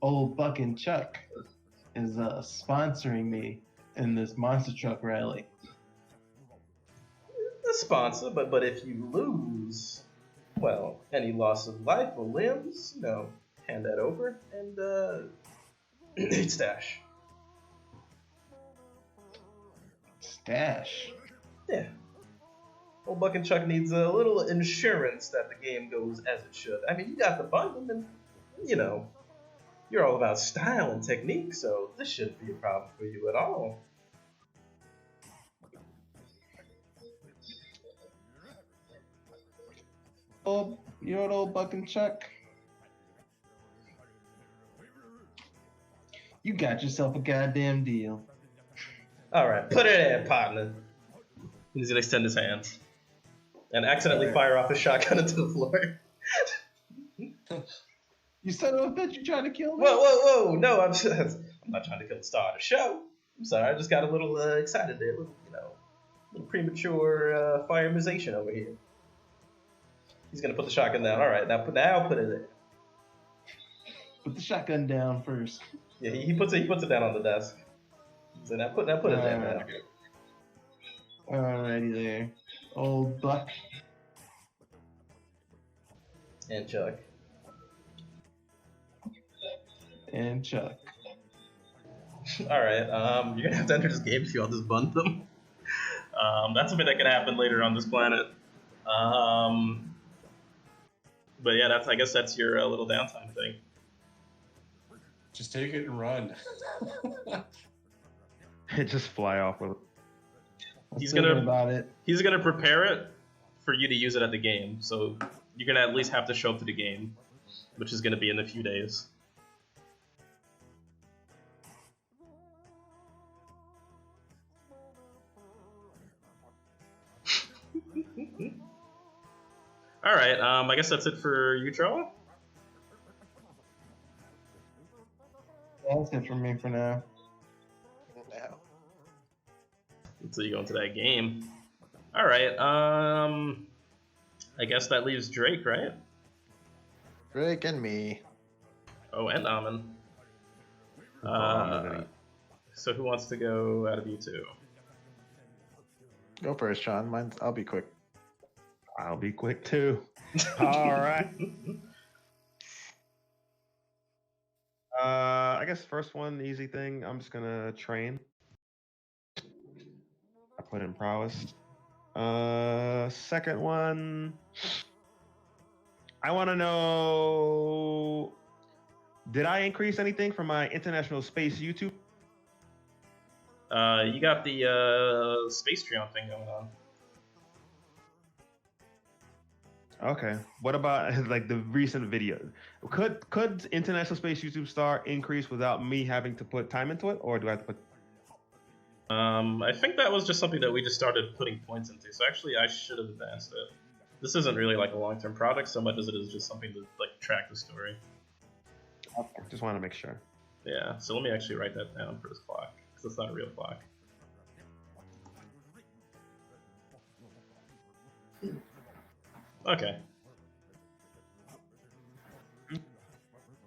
old Buck and Chuck is sponsoring me in this monster truck rally. The sponsor, but if you lose, well, any loss of life or limbs, hand that over and need stash. Stash. Yeah. Old Buck and Chuck needs a little insurance that the game goes as it should. I mean, you got the Bundum, and you're all about style and technique, so this shouldn't be a problem for you at all. You're old Buck and Chuck. You got yourself a goddamn deal. All right, put it in, partner. He's gonna extend his hands and accidentally fire off his shotgun into the floor. You son of a bitch! You trying to kill me? Whoa! No, I'm not trying to kill the star of the show. I'm sorry, I just got a little excited there. Little premature fireization over here. He's gonna put the shotgun down. All right, now put it in. Put the shotgun down first. Yeah, he puts it down on the desk. So now put it there, man. Alrighty there, old Buck and Chuck. And Chuck. All right, you're gonna have to enter this game if you want this Bundum. That's something that can happen later on this planet. But yeah, I guess that's your little downtime thing. Just take it and run. Just fly off with it. He's Thinking gonna about it. He's gonna prepare it for you to use it at the game. So you're gonna at least have to show up to the game, which is gonna be in a few days. All right. I guess that's it for you, Charlie. That's it for me for now. No. Until you go into that game. All right. I guess that leaves Drake, right? Drake and me. Oh, and Amin. So who wants to go out of you two? Go first, Sean. I'll be quick. I'll be quick too. All right. I guess first one, easy thing. I'm just gonna train. I put in prowess. Second one, I want to know, did I increase anything for my International Space YouTube? You got the Space Treon thing going on. Okay. What about like the recent video? Could International Space YouTube Star increase without me having to put time into it, or do I have to put? I think that was just something that we just started putting points into. So actually, I should have advanced it. This isn't really like a long-term project so much as it is just something to like track the story. Okay. Just want to make sure. Yeah. So let me actually write that down for this clock because it's not a real clock. Okay.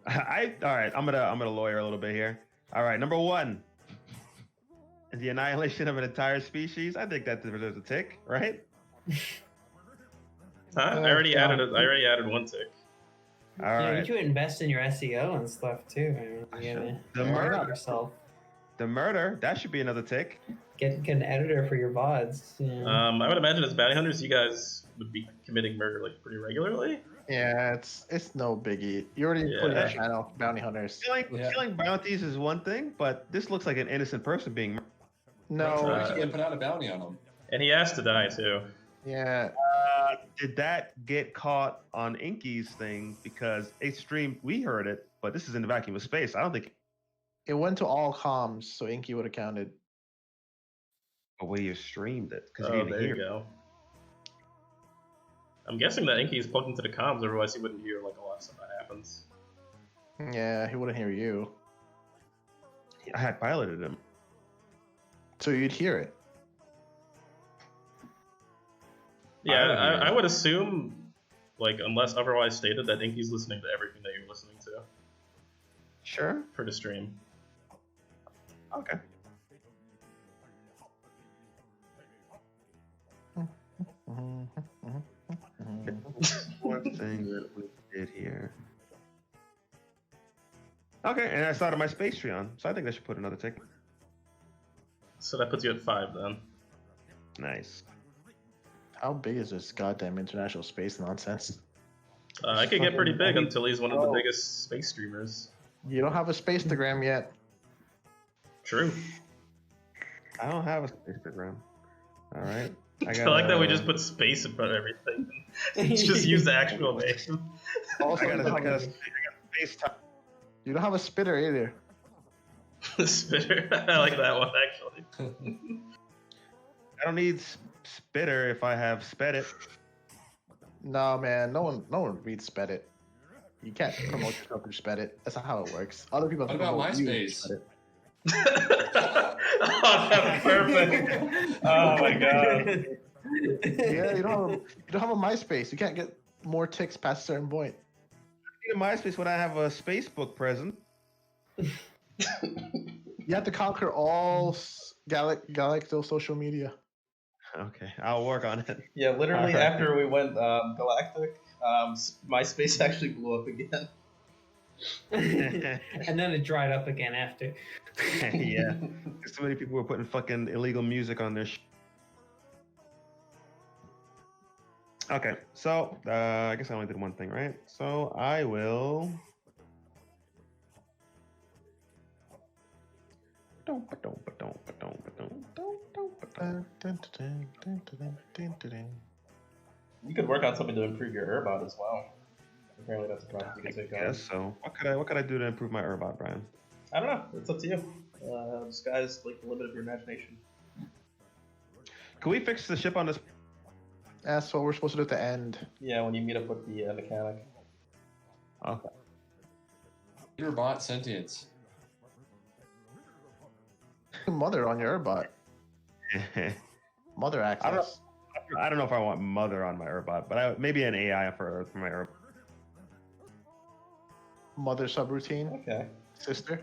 All right. I'm gonna lawyer a little bit here. All right. Number one, the annihilation of an entire species. I think that deserves a tick, right? Huh? I Oh, already God. added. I already added one tick. All You right. need to invest in your SEO and stuff too. I You gotta The Yeah. murder. yourself. The murder. That should be another tick. Get an editor for your VODs. You know? I would imagine as bounty hunters, you guys would be committing murder like pretty regularly. Yeah, it's no biggie. You already put in Yeah. your channel, bounty hunters. Killing bounties is one thing, but this looks like an innocent person being murdered. No, Why you can't put out a bounty on them? And he asked to die too. yeah, Did that get caught on Inky's thing? Because it streamed, we heard it, but this is in the vacuum of space. I don't think it went to all comms, so Inky would have counted. a way you streamed it because Oh, you didn't there hear you it. go. I'm guessing that Inky is plugged into the comms, otherwise he wouldn't hear like a lot of stuff that happens. Yeah, he wouldn't hear you, I had piloted him. so you'd hear it. Yeah, would hear I it. would assume, like, unless otherwise stated, that Inky's listening to everything that you're listening to Sure. for the stream. Okay. One thing that we did here. Okay, and I started my space tree on, so I think I should put another tick. So that puts you at 5 then. Nice. How big is this goddamn international space nonsense? I could get pretty big fucking- until he's one of the Oh. biggest space streamers. You don't have a Spacetagram yet. True. I don't have a Instagram. All right. I like that we just put space in front of everything. Just use the actual name. Also, I you got don't have- space time. you don't have a spitter either. Spitter. I like that one actually. I don't need spitter if I have sped it. No, man, no one reads Spedit. You can't promote yourself through Spedit. That's not how it works. Other people What have about promote you through MySpace? Spedit. Oh, that's perfect. Oh my god. Yeah, you don't have a MySpace. You can't get more ticks past a certain point. I need a MySpace when I have a Facebook present. You have to conquer all Galacto social media. Okay, I'll work on it. Yeah, literally Alright. after we went galactic, MySpace actually blew up again. And then it dried up again after. Yeah, so many people were putting fucking illegal music on their. Okay, so I guess I only did one thing, right? So I will. You could work on something to improve your Urbot as well. Apparently that's a project you I can take on. guess so. What could I do to improve my Urbot, Brian? I don't know. It's up to you. The sky's like the limit of your imagination. Can we fix the ship on this? That's what we're supposed to do at the end. Yeah, when you meet up with the mechanic. Okay. Your bot sentience. Mother on your Airbot. Mother access. I don't know if I want Mother on my Urbot, but maybe an AI for my Urbot. Mother subroutine. Okay. Sister.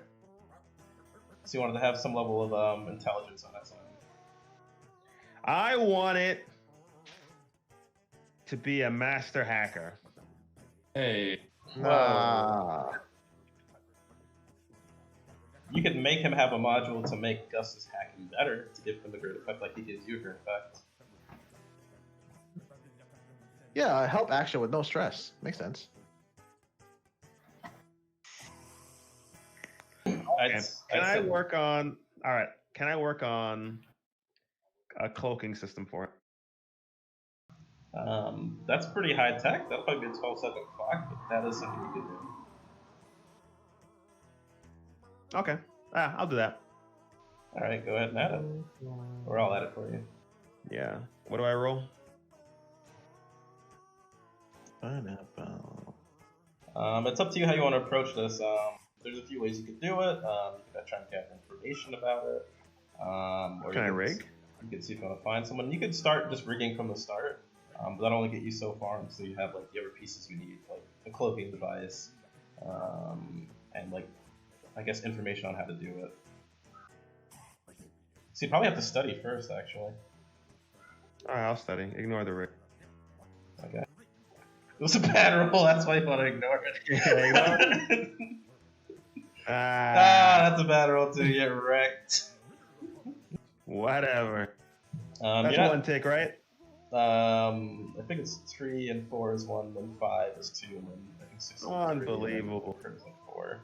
So you wanted to have some level of intelligence on that side. I want it to be a master hacker. Hey, Nah. You could make him have a module to make Gus's hacking better, to give him a great effect like he gives you a great effect. Yeah, help action with no stress. Makes sense. Can I work on? All right. Can I work on a cloaking system for it? That's pretty high tech. That'll probably be a 12-second clock, but that is something you could do. Okay. I'll do that. Alright, go ahead and add it. Or I'll add it for you. Yeah. What do I roll? It's up to you how you want to approach this. There's a few ways you could do it. You could try and get information about it. Or Can I you could- rig? You could see if you want to find someone. You could start just rigging from the start. But that'll only get you so far until you have like the other pieces you need, like the cloaking device, and like I guess information on how to do it. So you probably have to study first, actually. Alright, I'll study. Ignore the rig. Okay. It was a bad roll, that's why you want to ignore it. That's a bad roll too. You get wrecked. Whatever. You're That's not- one tick, right? I think it's 3 and 4 is 1, then 5 is 2, and then I think 6 is 3. Unbelievable. And 4.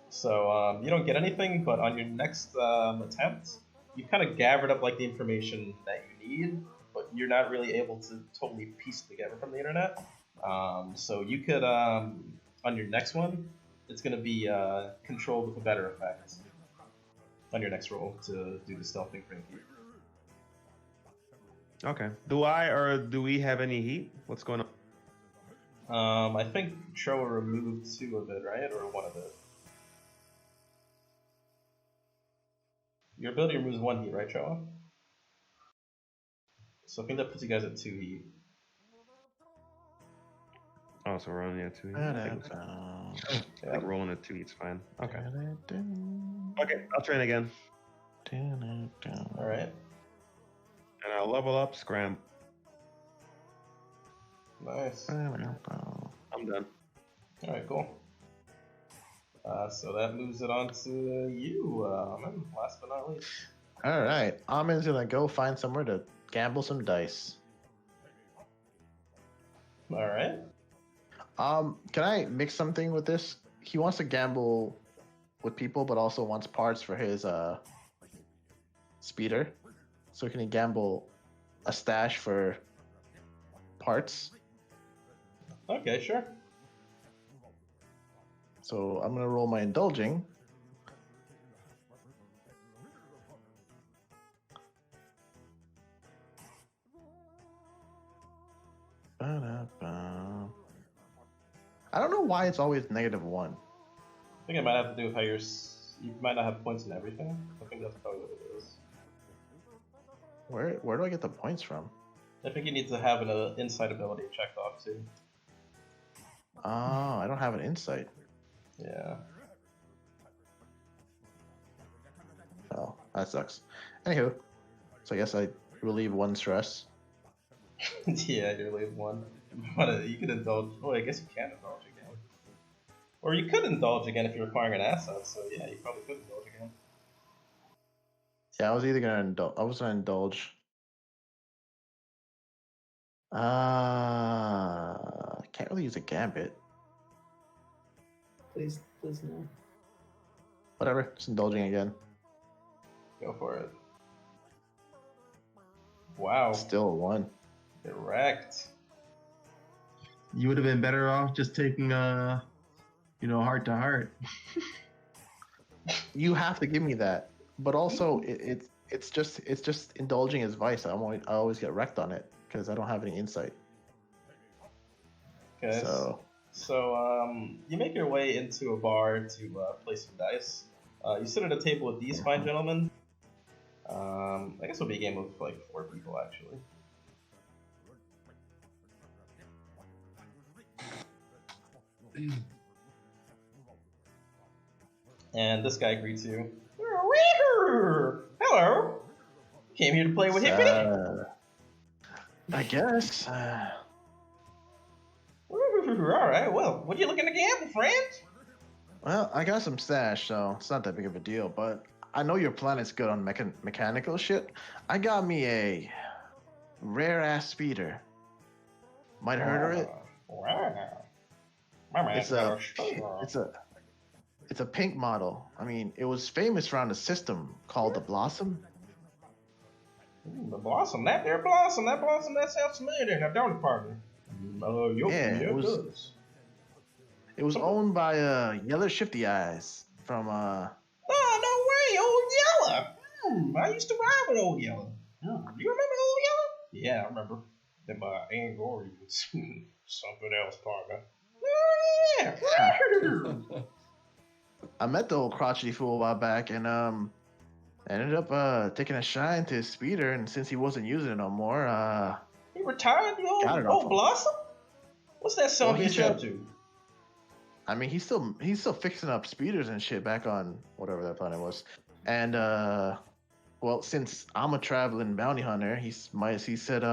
So you don't get anything, but on your next attempt, you kind of gathered up like the information that you need, but you're not really able to totally piece it together from the internet. So you could, on your next one, it's going to be controlled with a better effect on your next roll to do the stealth thing for Inky. Okay. Do I or do we have any heat? What's going on? I think Troa removed 2 of it, right? Or 1 of it? Your ability removes 1 heat, right, Troa? So I think that puts you guys at 2 heat. Oh, so we're only at 2 heat. I think rolling at 2 heat's fine. Okay. Okay, I'll train again. Alright. And I'll level up Scram. Nice. I'm done. Alright, cool. So that moves it on to you, Amin, last but not least. All right, Amin's gonna go find somewhere to gamble some dice. Alright. Can I mix something with this? He wants to gamble with people, but also wants parts for his speeder. So can he gamble a stash for parts? Okay, sure. So I'm gonna roll my indulging. Ba-da-ba. I don't know why it's always -1. I think it might have to do with how you might not have points in everything. I think that's probably what it is. Where do I get the points from? I think you need to have an insight ability checked off too. Oh, I don't have an insight. Yeah. Oh, that sucks. Anywho, so I guess I relieve 1 stress. Yeah, you leave 1. You could indulge. Oh, I guess you can indulge again. Or you could indulge again if you're acquiring an asset. So yeah, you probably could indulge again. Yeah, I was either gonna indulge. I was gonna indulge. Can't really use a gambit. Please no. Whatever, just indulging again. Go for it. Wow. Still a 1. Get wrecked. You would have been better off just taking heart to heart. You have to give me that, but also it's just indulging his vice. I always get wrecked on it because I don't have any insight. Okay. So you make your way into a bar to play some dice. You sit at a table with these fine gentlemen. I guess it'll be a game of like 4 people actually. And this guy greets you. Hello. Came here to play with Hippity. I guess. All right. Well, what are you looking to gamble, friend? Well, I got some stash, so it's not that big of a deal. But I know your planet's good on mechanical shit. I got me a rare ass speeder. Might heard of it. Wow. My man's got a speeder. It's a pink model. I mean, it was famous around the system called the Blossom. The Blossom, that Blossom, that sounds familiar. Now, don't it, partner? It was owned by Yeller Shifty Eyes from Oh, no way, Old Yeller. I used to ride with Old Yeller. Do you remember Old Yeller? Yeah, I remember. Them Angorians. Something else, partner. Oh, yeah. I met the old crotchety fool a while back, and ended up taking a shine to his speeder, and since he wasn't using it no more, He retired the got it old off him. Blossom? What's that son Well, of a he bitch said- up to? I mean, he's still fixing up speeders and shit back on whatever that planet was. And well, since I'm a traveling bounty hunter, he said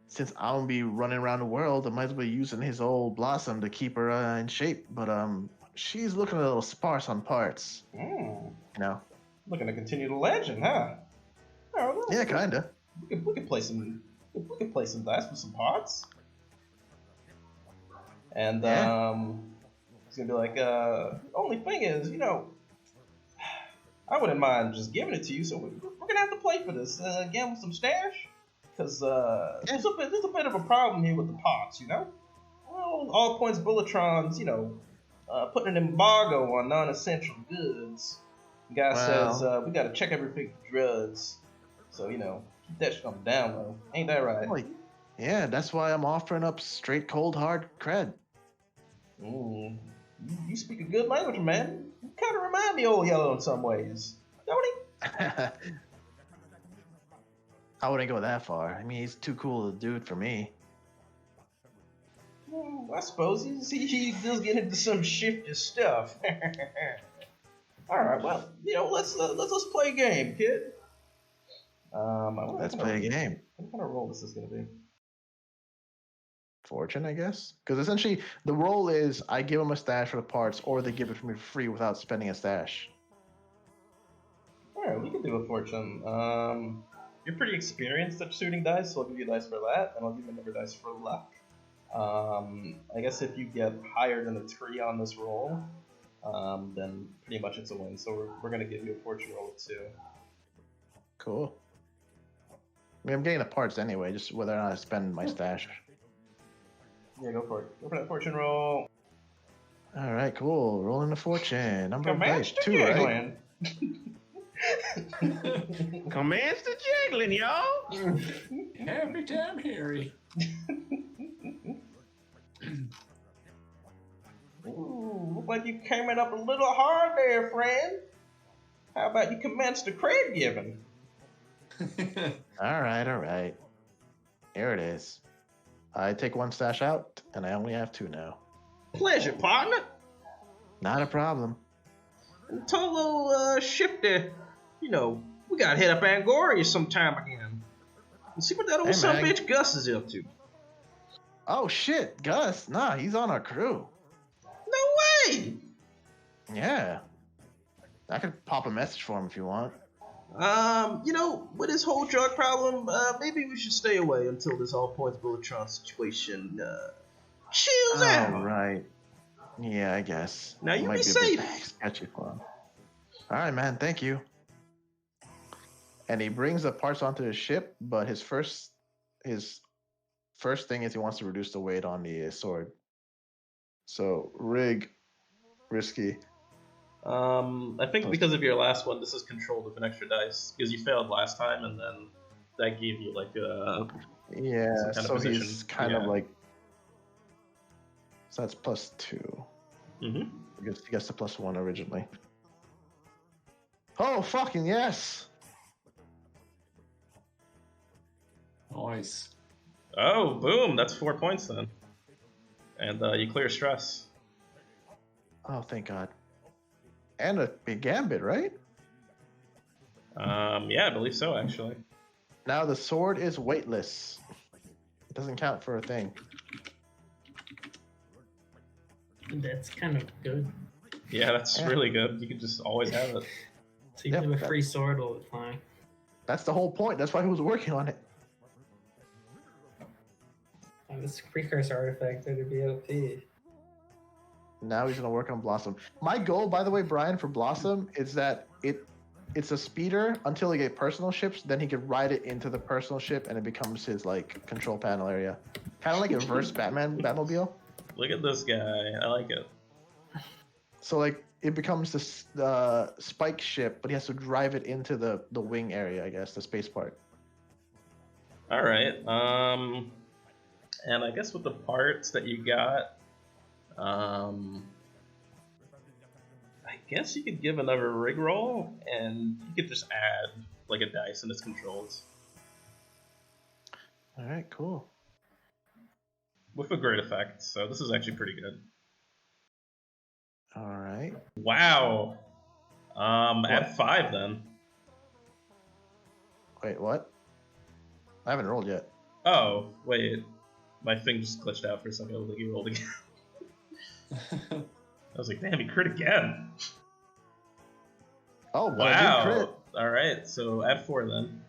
since I'm gonna be running around the world, I might as well be using his old Blossom to keep her in shape. But she's looking a little sparse on parts, you know. Looking to continue the legend, huh? Oh, well, Yeah, kinda. we could play some dice with some parts. And Yeah. it's gonna be like, only thing is, I wouldn't mind just giving it to you. So we're gonna have to play for this again with some stash, because there's a bit of a problem here with the parts, Well, all points Bulletrons, putting an embargo on non-essential goods. The guy says we gotta check everything for drugs. So keep that shit on the down low. Ain't that right? Well, yeah, that's why I'm offering up straight cold hard cred. You speak a good language, man. You kind of remind me of Old Yellow in some ways, don't he? I wouldn't go that far. I mean, he's too cool a dude for me. I suppose he does get into some shifty stuff. All right, well, let's play a game, kid. Let's play a game. What kind of role this is gonna be? Fortune, I guess. Because essentially, the role is I give them a stash for the parts, or they give it to me for free without spending a stash. All right, we can do a fortune. You're pretty experienced at shooting dice, so I'll give you a dice for that, and I'll give you another dice for luck. I guess if you get higher than a 3 on this roll, then pretty much it's a win. So we're gonna give you a fortune roll of 2. Cool. I mean, I'm getting the parts anyway, just whether or not I spend my stash. Yeah, go for it. Go for that fortune roll. All right, cool. Rolling the fortune. Number of dice, Commands to 2, right? Jangling. Commands to jiggling, y'all. Happy time, Harry. Ooh, look like you came in up a little hard there, friend. How about you commence the cred giving? All right. Here it is. I take 1 stash out, and I only have 2 now. Pleasure, partner. Not a problem. And Tolo Shifty, we gotta hit up Angoria sometime again. And see what that old Hey, son man. bitch Gus is up to. Oh shit, Gus. Nah, he's on our crew. No way! Yeah. I could pop a message for him if you want. With this whole drug problem, maybe we should stay away until this all points Bulletron situation chills out. Right. Yeah, I guess. Now you Might be a bit safe. sketchy for him. All right, man. Thank you. And he brings the parts onto his ship, but his first thing is he wants to reduce the weight on the sword. So risky. I think because of your last one, this is controlled with an extra dice because you failed last time, and then that gave you like Yeah, some kind of so position. he's kind of like. So that's +2. Mm-hmm. Because he gets the +1 originally. Oh fucking yes! Nice. Oh, boom! That's 4 points then, and you clear stress. Oh, thank God. And a big gambit, right? Yeah, I believe so actually. Now the sword is weightless. It doesn't count for a thing. That's kind of good. Yeah, that's Yeah. really good. You can just always have it. So you Yep, have a that- free sword all the time. That's the whole point. That's why he was working on it. Oh, this precursor artifact would be OP. Now he's gonna work on Blossom. My goal, by the way, Brian, for Blossom is that it's a speeder until he get personal ships. Then he could ride it into the personal ship, and it becomes his like control panel area, kind of like a reverse Batmobile. Look at this guy. I like it. So like it becomes this spike ship, but he has to drive it into the wing area, I guess, the space part. All right. And I guess with the parts that you got, I guess you could give another rig roll, and you could just add like a dice in its controls All right, cool. with a great effect. So this is actually pretty good. All right. Wow. Add 5 then. Wait, what? I haven't rolled yet. Oh, wait. My thing just glitched out for a second. I was like, you rolled again. I was like, damn, he crit again. Oh, but I did crit. Wow. Alright, so add 4 then.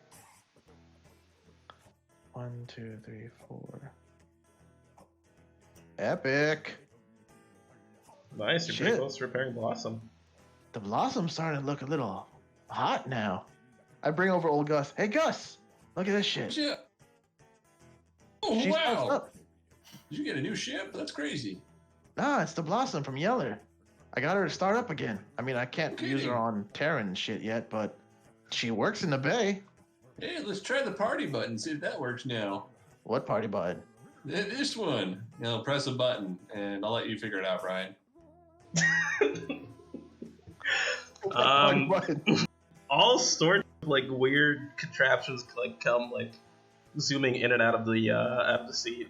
1, 2, 3, 4. Epic. Nice, you're pretty Shit. close to repairing Blossom. The blossom's starting to look a little hot now. I bring over old Gus. Hey, Gus, look at this shit. Ship. Oh, She starts wow. up. Did you get a new ship? That's crazy. Nah, it's the Blossom from Yeller. I got her to start up again. I mean, I can't Okay. use her on Terran and shit yet, but she works in the bay. Hey, let's try the party button, see if that works now. What party bud? This one. Press a button, and I'll let you figure it out, Ryan. Um, Button. all sorts of like weird contraptions like come like zooming in and out of the seat.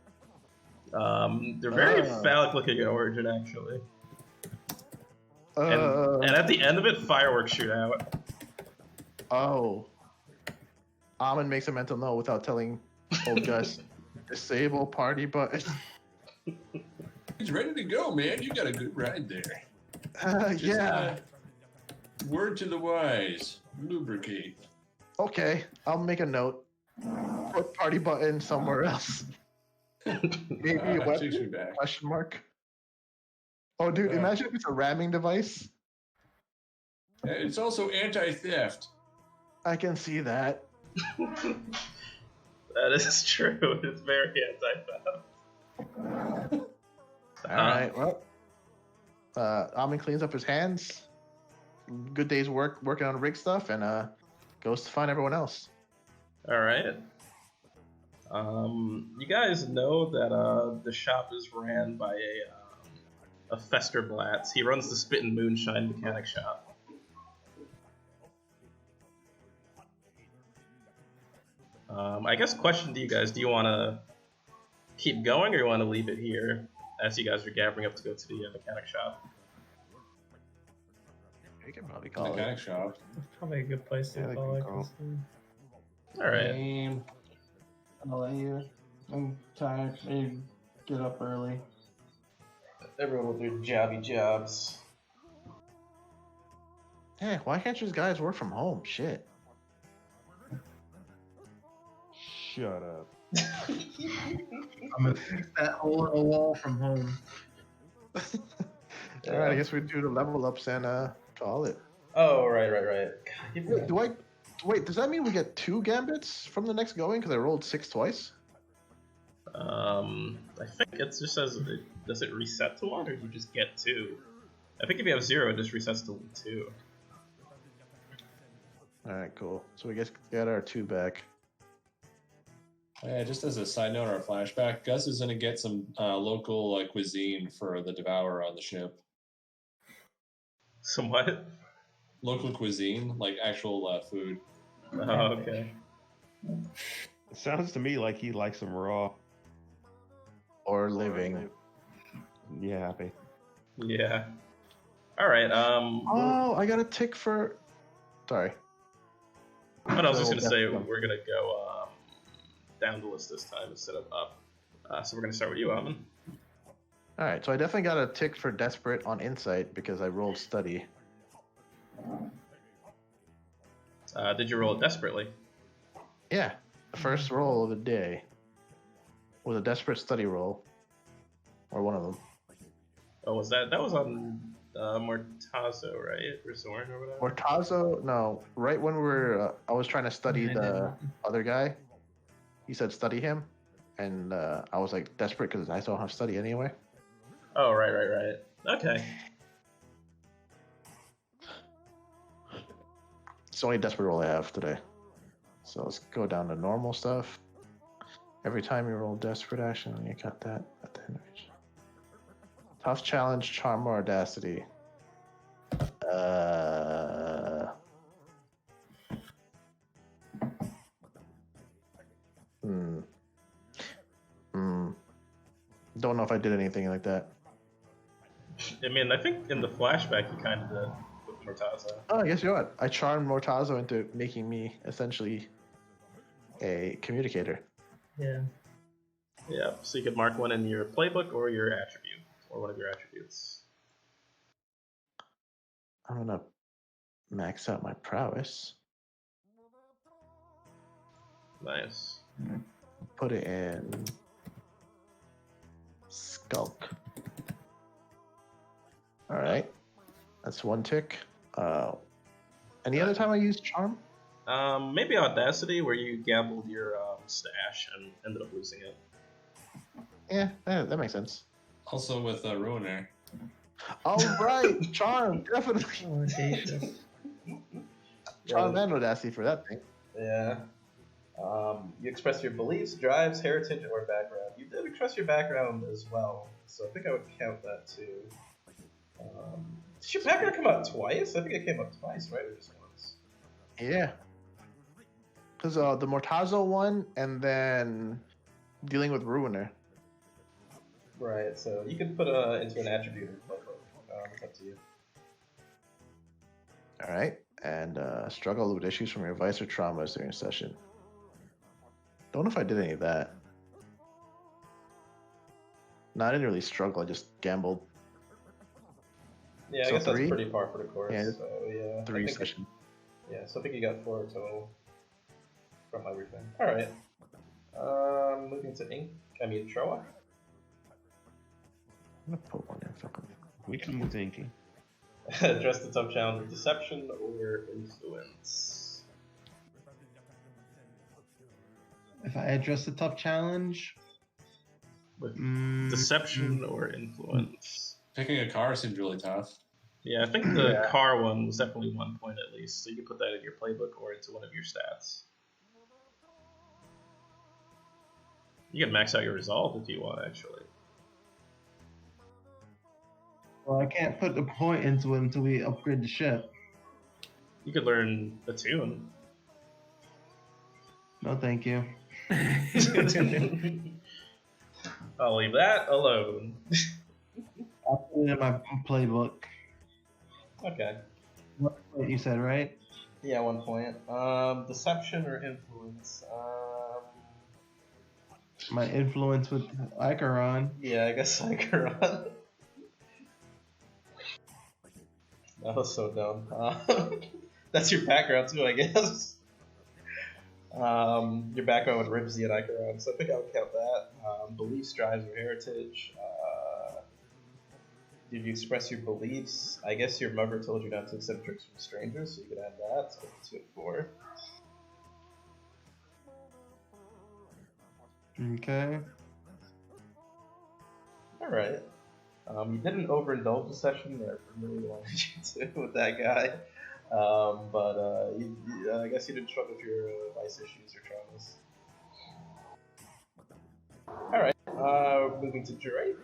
They're very phallic looking in origin actually. And at the end of it, fireworks shoot out. Oh. Amon makes a mental note without telling old Gus. Disable party button. He's ready to go, man. You got a good ride there. Just, Yeah. Word to the wise. Lubricate. Okay, I'll make a note. Put party button somewhere else. Maybe a Takes me weapon? back. Question mark. Oh, dude, imagine if it's a ramming device. It's also anti-theft. I can see that. That is true. It's very anti-theft. All right, well. Amon cleans up his hands. Good day's work working on rig stuff, and goes to find everyone else. All right. You guys know that the shop is ran by a Fester Blatz. He runs the Spit and Moonshine mechanic shop. I guess question to you guys: do you want to keep going, or you want to leave it here as you guys are gathering up to go to the mechanic shop? You can probably call it. Mechanic shop. Probably a good place to Yeah, they call can it. call. All right. Game. I'll let you. I'm tired. I need to get up early. Everyone with their jobby jobs. Hey, why can't you guys work from home? Shit. Shut up. I'm gonna fix that hole in the wall from home. All right, I guess we do the level ups and call it. Oh, right. Wait, does that mean we get 2 gambits from the next going? Because I rolled 6 twice? I think it just says, does it reset to 1 or do you just get 2? I think if you have 0, it just resets to 2. Alright, cool. So we get our 2 back. Yeah, just as a side note or a flashback, Gus is going to get some local cuisine for the Devourer on the ship. Some what? Local cuisine, like actual food. Oh, okay. It sounds to me like he likes them raw. Or living. Yeah, happy. Yeah. Alright, Oh, I got a tick for... Sorry. I was just So gonna say, that's- we're gonna go down the list this time instead of up. So we're gonna start with you, Amon. Alright, so I definitely got a tick for Desperate on Insight because I rolled Study. Did you roll it desperately? Yeah, the first roll of the day was a Desperate Study roll. Or one of them. Oh, that was on Mortazo, right? Or Zorn or whatever? Mortazo, no, right when we were, I was trying to study the other guy. He said study him, and I was like desperate because I don't have study anyway. Oh, right. Okay. It's the only desperate roll I have today. So let's go down to normal stuff. Every time you roll desperate action, you got that at the end of each. Tough challenge, charm, or audacity. Hmm. Hmm. Don't know if I did anything like that. I mean, I think in the flashback you kind of did with Mortaza. Oh, I guess you know what? I charmed Mortazo into making me essentially a communicator. Yeah. Yeah, so you could mark one in your playbook or your attribute, or one of your attributes. I'm gonna max out my prowess. Nice. Put it in Skulk. All right, that's one tick. Any other time I use charm? Maybe Audacity, where you gambled your stash and ended up losing it. Yeah, that makes sense. Also with Ruiner. All right, charm, definitely. Audacious. Charm and Audacity for that thing. Yeah. You express your beliefs, drives, heritage, or background. You did express your background as well, so I think I would count that too. Did your background come out twice? I think it came up twice, right? Or just once? Yeah. Because the Mortazo one, and then dealing with Ruiner. Right, so you could put into an attribute or playbook. It's up to you. All right, and struggle with issues from your vice or traumas during a session. Don't know if I did any of that. No, I didn't really struggle. I just gambled. Yeah, So I guess three? that's pretty par for the course. Yeah, so yeah, 3 sessions. Yeah, so I think you got 4 total from everything. All right. Moving to Troa. I'm gonna put one in. Fucking. We can move to Inky. Address the tough challenge of deception or influence. If I address the tough challenge, With deception or influence. Picking a car seems really tough. Yeah, I think the car one was definitely 1 point at least, so you can put that in your playbook or into one of your stats. You can max out your resolve if you want, actually. well, I can't put the point into it until we upgrade the ship. You could learn a tune. No, thank you. I'll leave that alone. I'll put it in my playbook. Okay. What you said, right? Yeah, 1 point. Deception or influence? My influence with Icaron. Yeah, I guess Icaron. That was so dumb. That's your background too, I guess. Your background with Ribsy and Icaron, so I think I would count that. Beliefs, drives, or heritage. Did you express your beliefs? I guess your mother told you not to accept tricks from strangers, so you could add that. So 2 and 4. Okay. Alright. You didn't overindulge the session that I really wanted you to with that guy. I guess you didn't struggle with your vice issues or traumas. Alright, moving to Drake.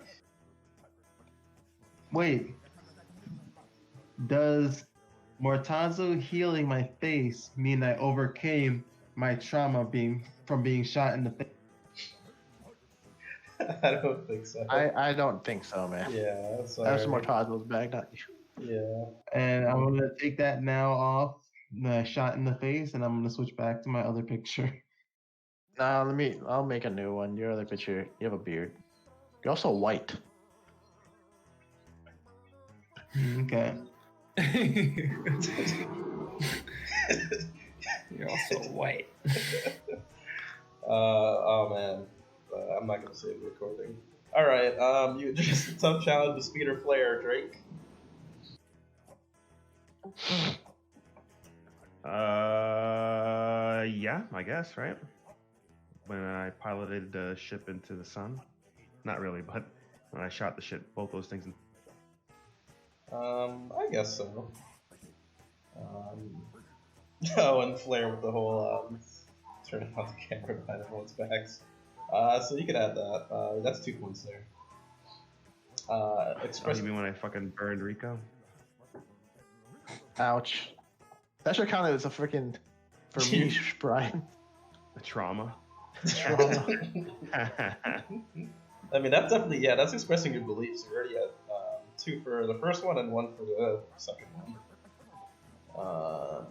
Wait. Does Mortazo healing my face mean I overcame my trauma from being shot in the face? I don't think so. I don't think so, man. Yeah, That's sorry. Mortazo's bag, not you. Yeah. And I'm gonna take that now off the shot in the face, and I'm gonna switch back to my other picture. I'll make a new one. Your other picture, you have a beard. You're also white. Okay. You're also white. Oh man. I'm not gonna save the recording. Alright, you address the tough challenge with speed or flare, Drake. Yeah, I guess, right? When I piloted the ship into the sun. Not really, but when I shot the ship, both those things. I guess so. Oh, and flare with the whole turning on the camera behind everyone's backs. So you could add that. That's 2 points there. Express. You mean when I fucking burned Rico? Ouch. That should count as a freaking for me, Brian. The trauma. Trauma. I mean, that's definitely, yeah, that's expressing your beliefs. You're already at 2 for the first one and 1 for the second one.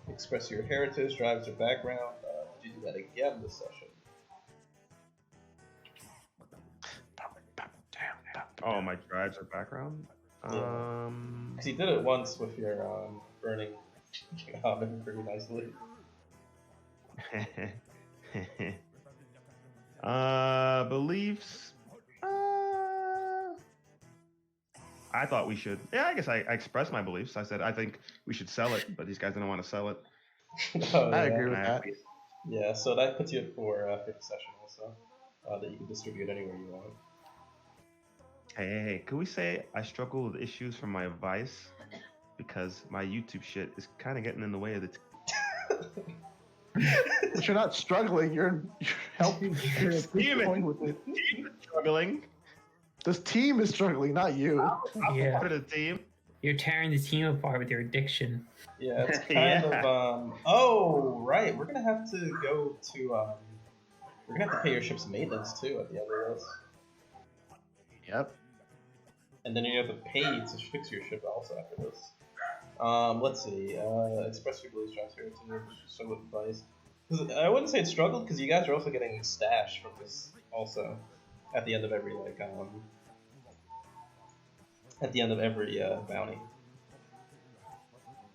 Express your heritage, drives your background. Did you do that again this session? Oh, my drives are background? Yeah. Because you did it once with your burning hobbit pretty nicely. Beliefs. I thought we should. Yeah, I guess I expressed my beliefs. I said I think we should sell it, but these guys didn't want to sell it. Oh, I yeah. agree with that. Yeah, so that puts you at 4 fifth session also, that you can distribute anywhere you want. Hey, could we say I struggle with issues from my vice because my YouTube shit is kind of getting in the way of the. But you're not struggling. You're helping. You're Damn it. going with it. Team is struggling. This team is struggling, not you. I'm Yeah. part of the team. You're tearing the team apart with your addiction. Yeah, it's kind Yeah. of oh right, we're gonna have to go to we're gonna have to pay your ship's maintenance too at the end of this. Yep. And then you have to pay to fix your ship also after this. Let's see. Express your beliefs, transfer to struggle with advice. I wouldn't say it struggled because you guys are also getting stash from this also at the end of every bounty.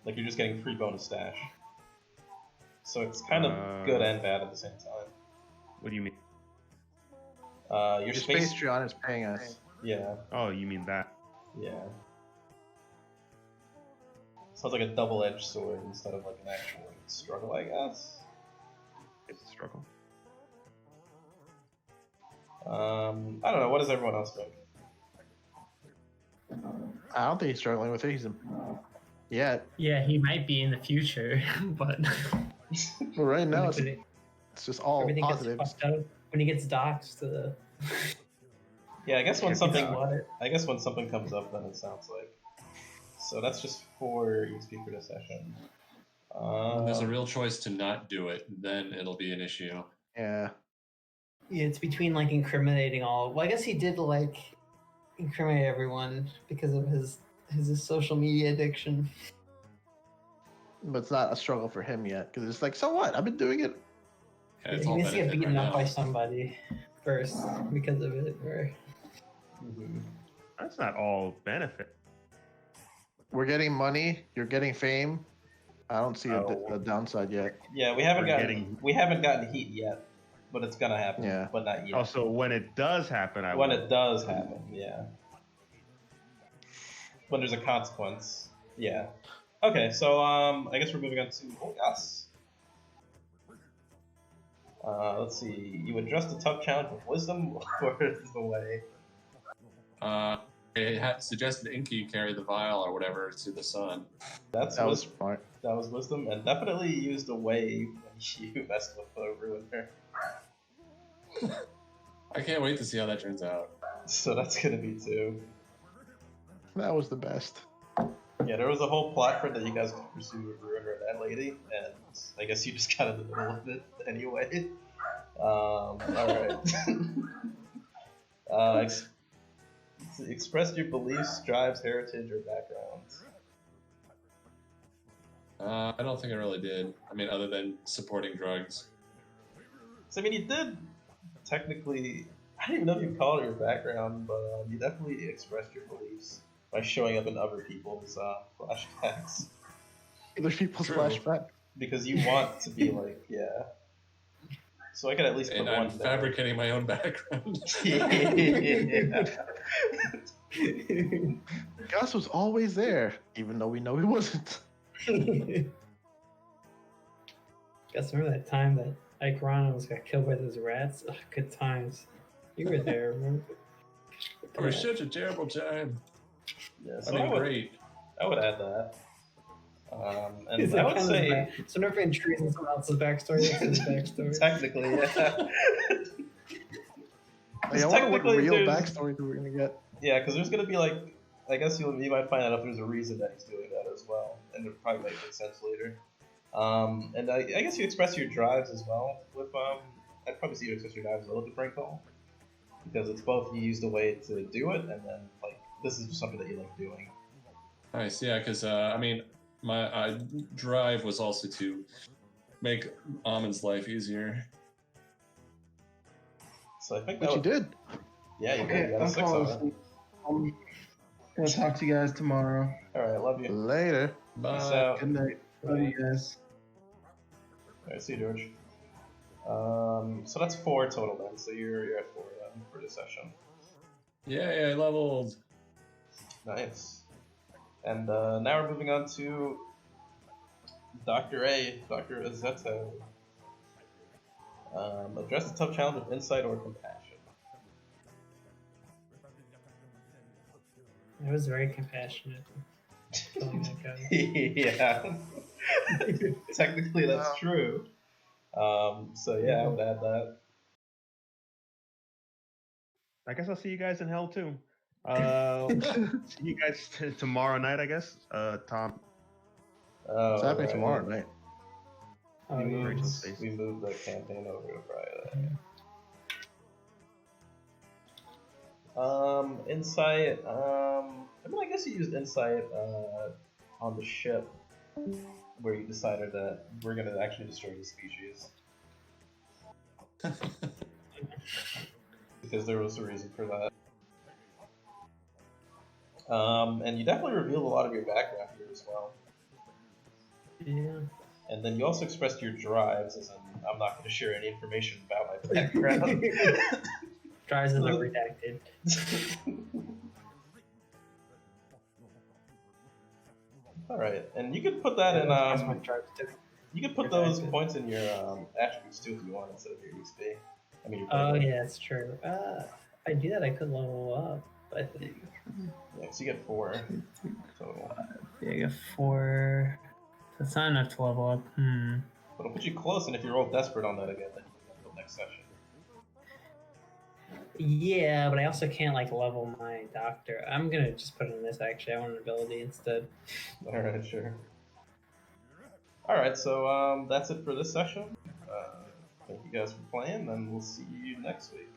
Like you're just getting free bonus stash. So it's kind of good and bad at the same time. What do you mean? Your Space Patreon is paying us. Yeah, Oh, you mean that? yeah. Sounds like a double-edged sword instead of like an actual struggle, I guess. It's a struggle. I don't know. What does everyone else think? I don't think he's struggling with it. He's yet. Yeah, he might be in the future, but But right now, when it's just all everything positives. gets fucked up. When he gets doxxed, Yeah, I guess when Yeah, something comes up, then it sounds like. So that's just 4 EXP per session. When there's a real choice to not do it, then it'll be an issue. Yeah. yeah, it's between like incriminating all. Well, I guess he did like incriminate everyone because of his social media addiction. But it's not a struggle for him yet because it's like, so what? I've been doing it. Yeah, it's He all needs to get benefit beaten right up now. by somebody first because of it. Or That's not all benefit. We're getting money. You're getting fame. I don't see Oh. a downside yet. Yeah, we haven't We're gotten heat yet, but it's gonna happen. Yeah. But not yet. Also, when it does happen, I When will. it does happen, yeah. When there's a consequence, yeah. Okay, so I guess we're moving on to Olgas. Let's see. You address the tough challenge with wisdom or the way. It had suggested Inky carry the vial or whatever to the sun. That That was smart. That was wisdom, and definitely used a way when you messed with the ruiner. I can't wait to see how that turns out. So that's gonna be 2. That was the best. Yeah, there was a whole plot for that you guys could pursue with ruiner and that lady, and I guess you just got in the middle of it anyway. Alright. Express your beliefs, drives, heritage, or background. I don't think I really did. I mean, other than supporting drugs. So, I mean, you did technically. I don't even know if you call it your background, but you definitely expressed your beliefs by showing up in other people's flashbacks. Other people's True. flashback. Because you want to be like, yeah. So I could at least put And one I'm there. fabricating my own background. Yeah. Gus was always there, even though we know he wasn't. guys, remember that time that Ike Ron almost got killed by those rats? Ugh, good times. You were there, remember? It was such a terrible time. Yeah, I so mean, I would great. add that. And Is I that would kind of say, so never been trees in someone else's backstory. That's his backstory. technically, yeah. Like, I wonder what Technically, real there's- backstory we're gonna get. Yeah, because there's gonna be like I guess you might find out if there's a reason that he's doing that as well, and it probably might make sense later. And I guess you express your drives as well with I'd probably see you express your drives a little bit Brinkle, because it's both you used a way to do it, and then like this is just something that you like doing. Nice, yeah, because I mean, my drive was also to make Amon's life easier. So I think Which you did. Yeah, you did. Okay, You got a I'm 6 falling on it. asleep. I'm gonna talk to you guys tomorrow. All right, love you. Later. Peace Bye. out. Good night. Love you guys. All right, see you, George. So that's 4 total then. So you're at 4 then for this session. Yay, I leveled. Nice. And now we're moving on to Dr. A, Dr. Azeto. Address the tough challenge with insight or compassion. It was very compassionate. Killing that guy. Yeah. Technically, that's true. So yeah, I would add that. I guess I'll see you guys in hell too. See you guys tomorrow night, I guess. Tom. It's happening right. tomorrow night. Oh, We yeah. moved the campaign over to Friday. Insight. I mean, I guess you used insight on the ship, where you decided that we're gonna actually destroy the species. Because there was a reason for that. And you definitely revealed a lot of your background here as well. Yeah. And then you also expressed your drives, as in, I'm not going to share any information about my background. Drives in my redacted. Alright, and you could put that in, That's my drive too. you could put those points in your attributes too if you want, instead of your XP. I mean, your Oh program. yeah, that's true. If I do that, I could level up. I think. Yeah, so you get 4 total. Yeah, I got 4. That's not enough to level up. But it'll put you close, and if you roll desperate on that again, then you can go next session. Yeah, but I also can't like level my doctor. I'm gonna just put it in this. Actually, I want an ability instead. Alright, sure. Alright, so that's it for this session. Thank you guys for playing, and we'll see you next week.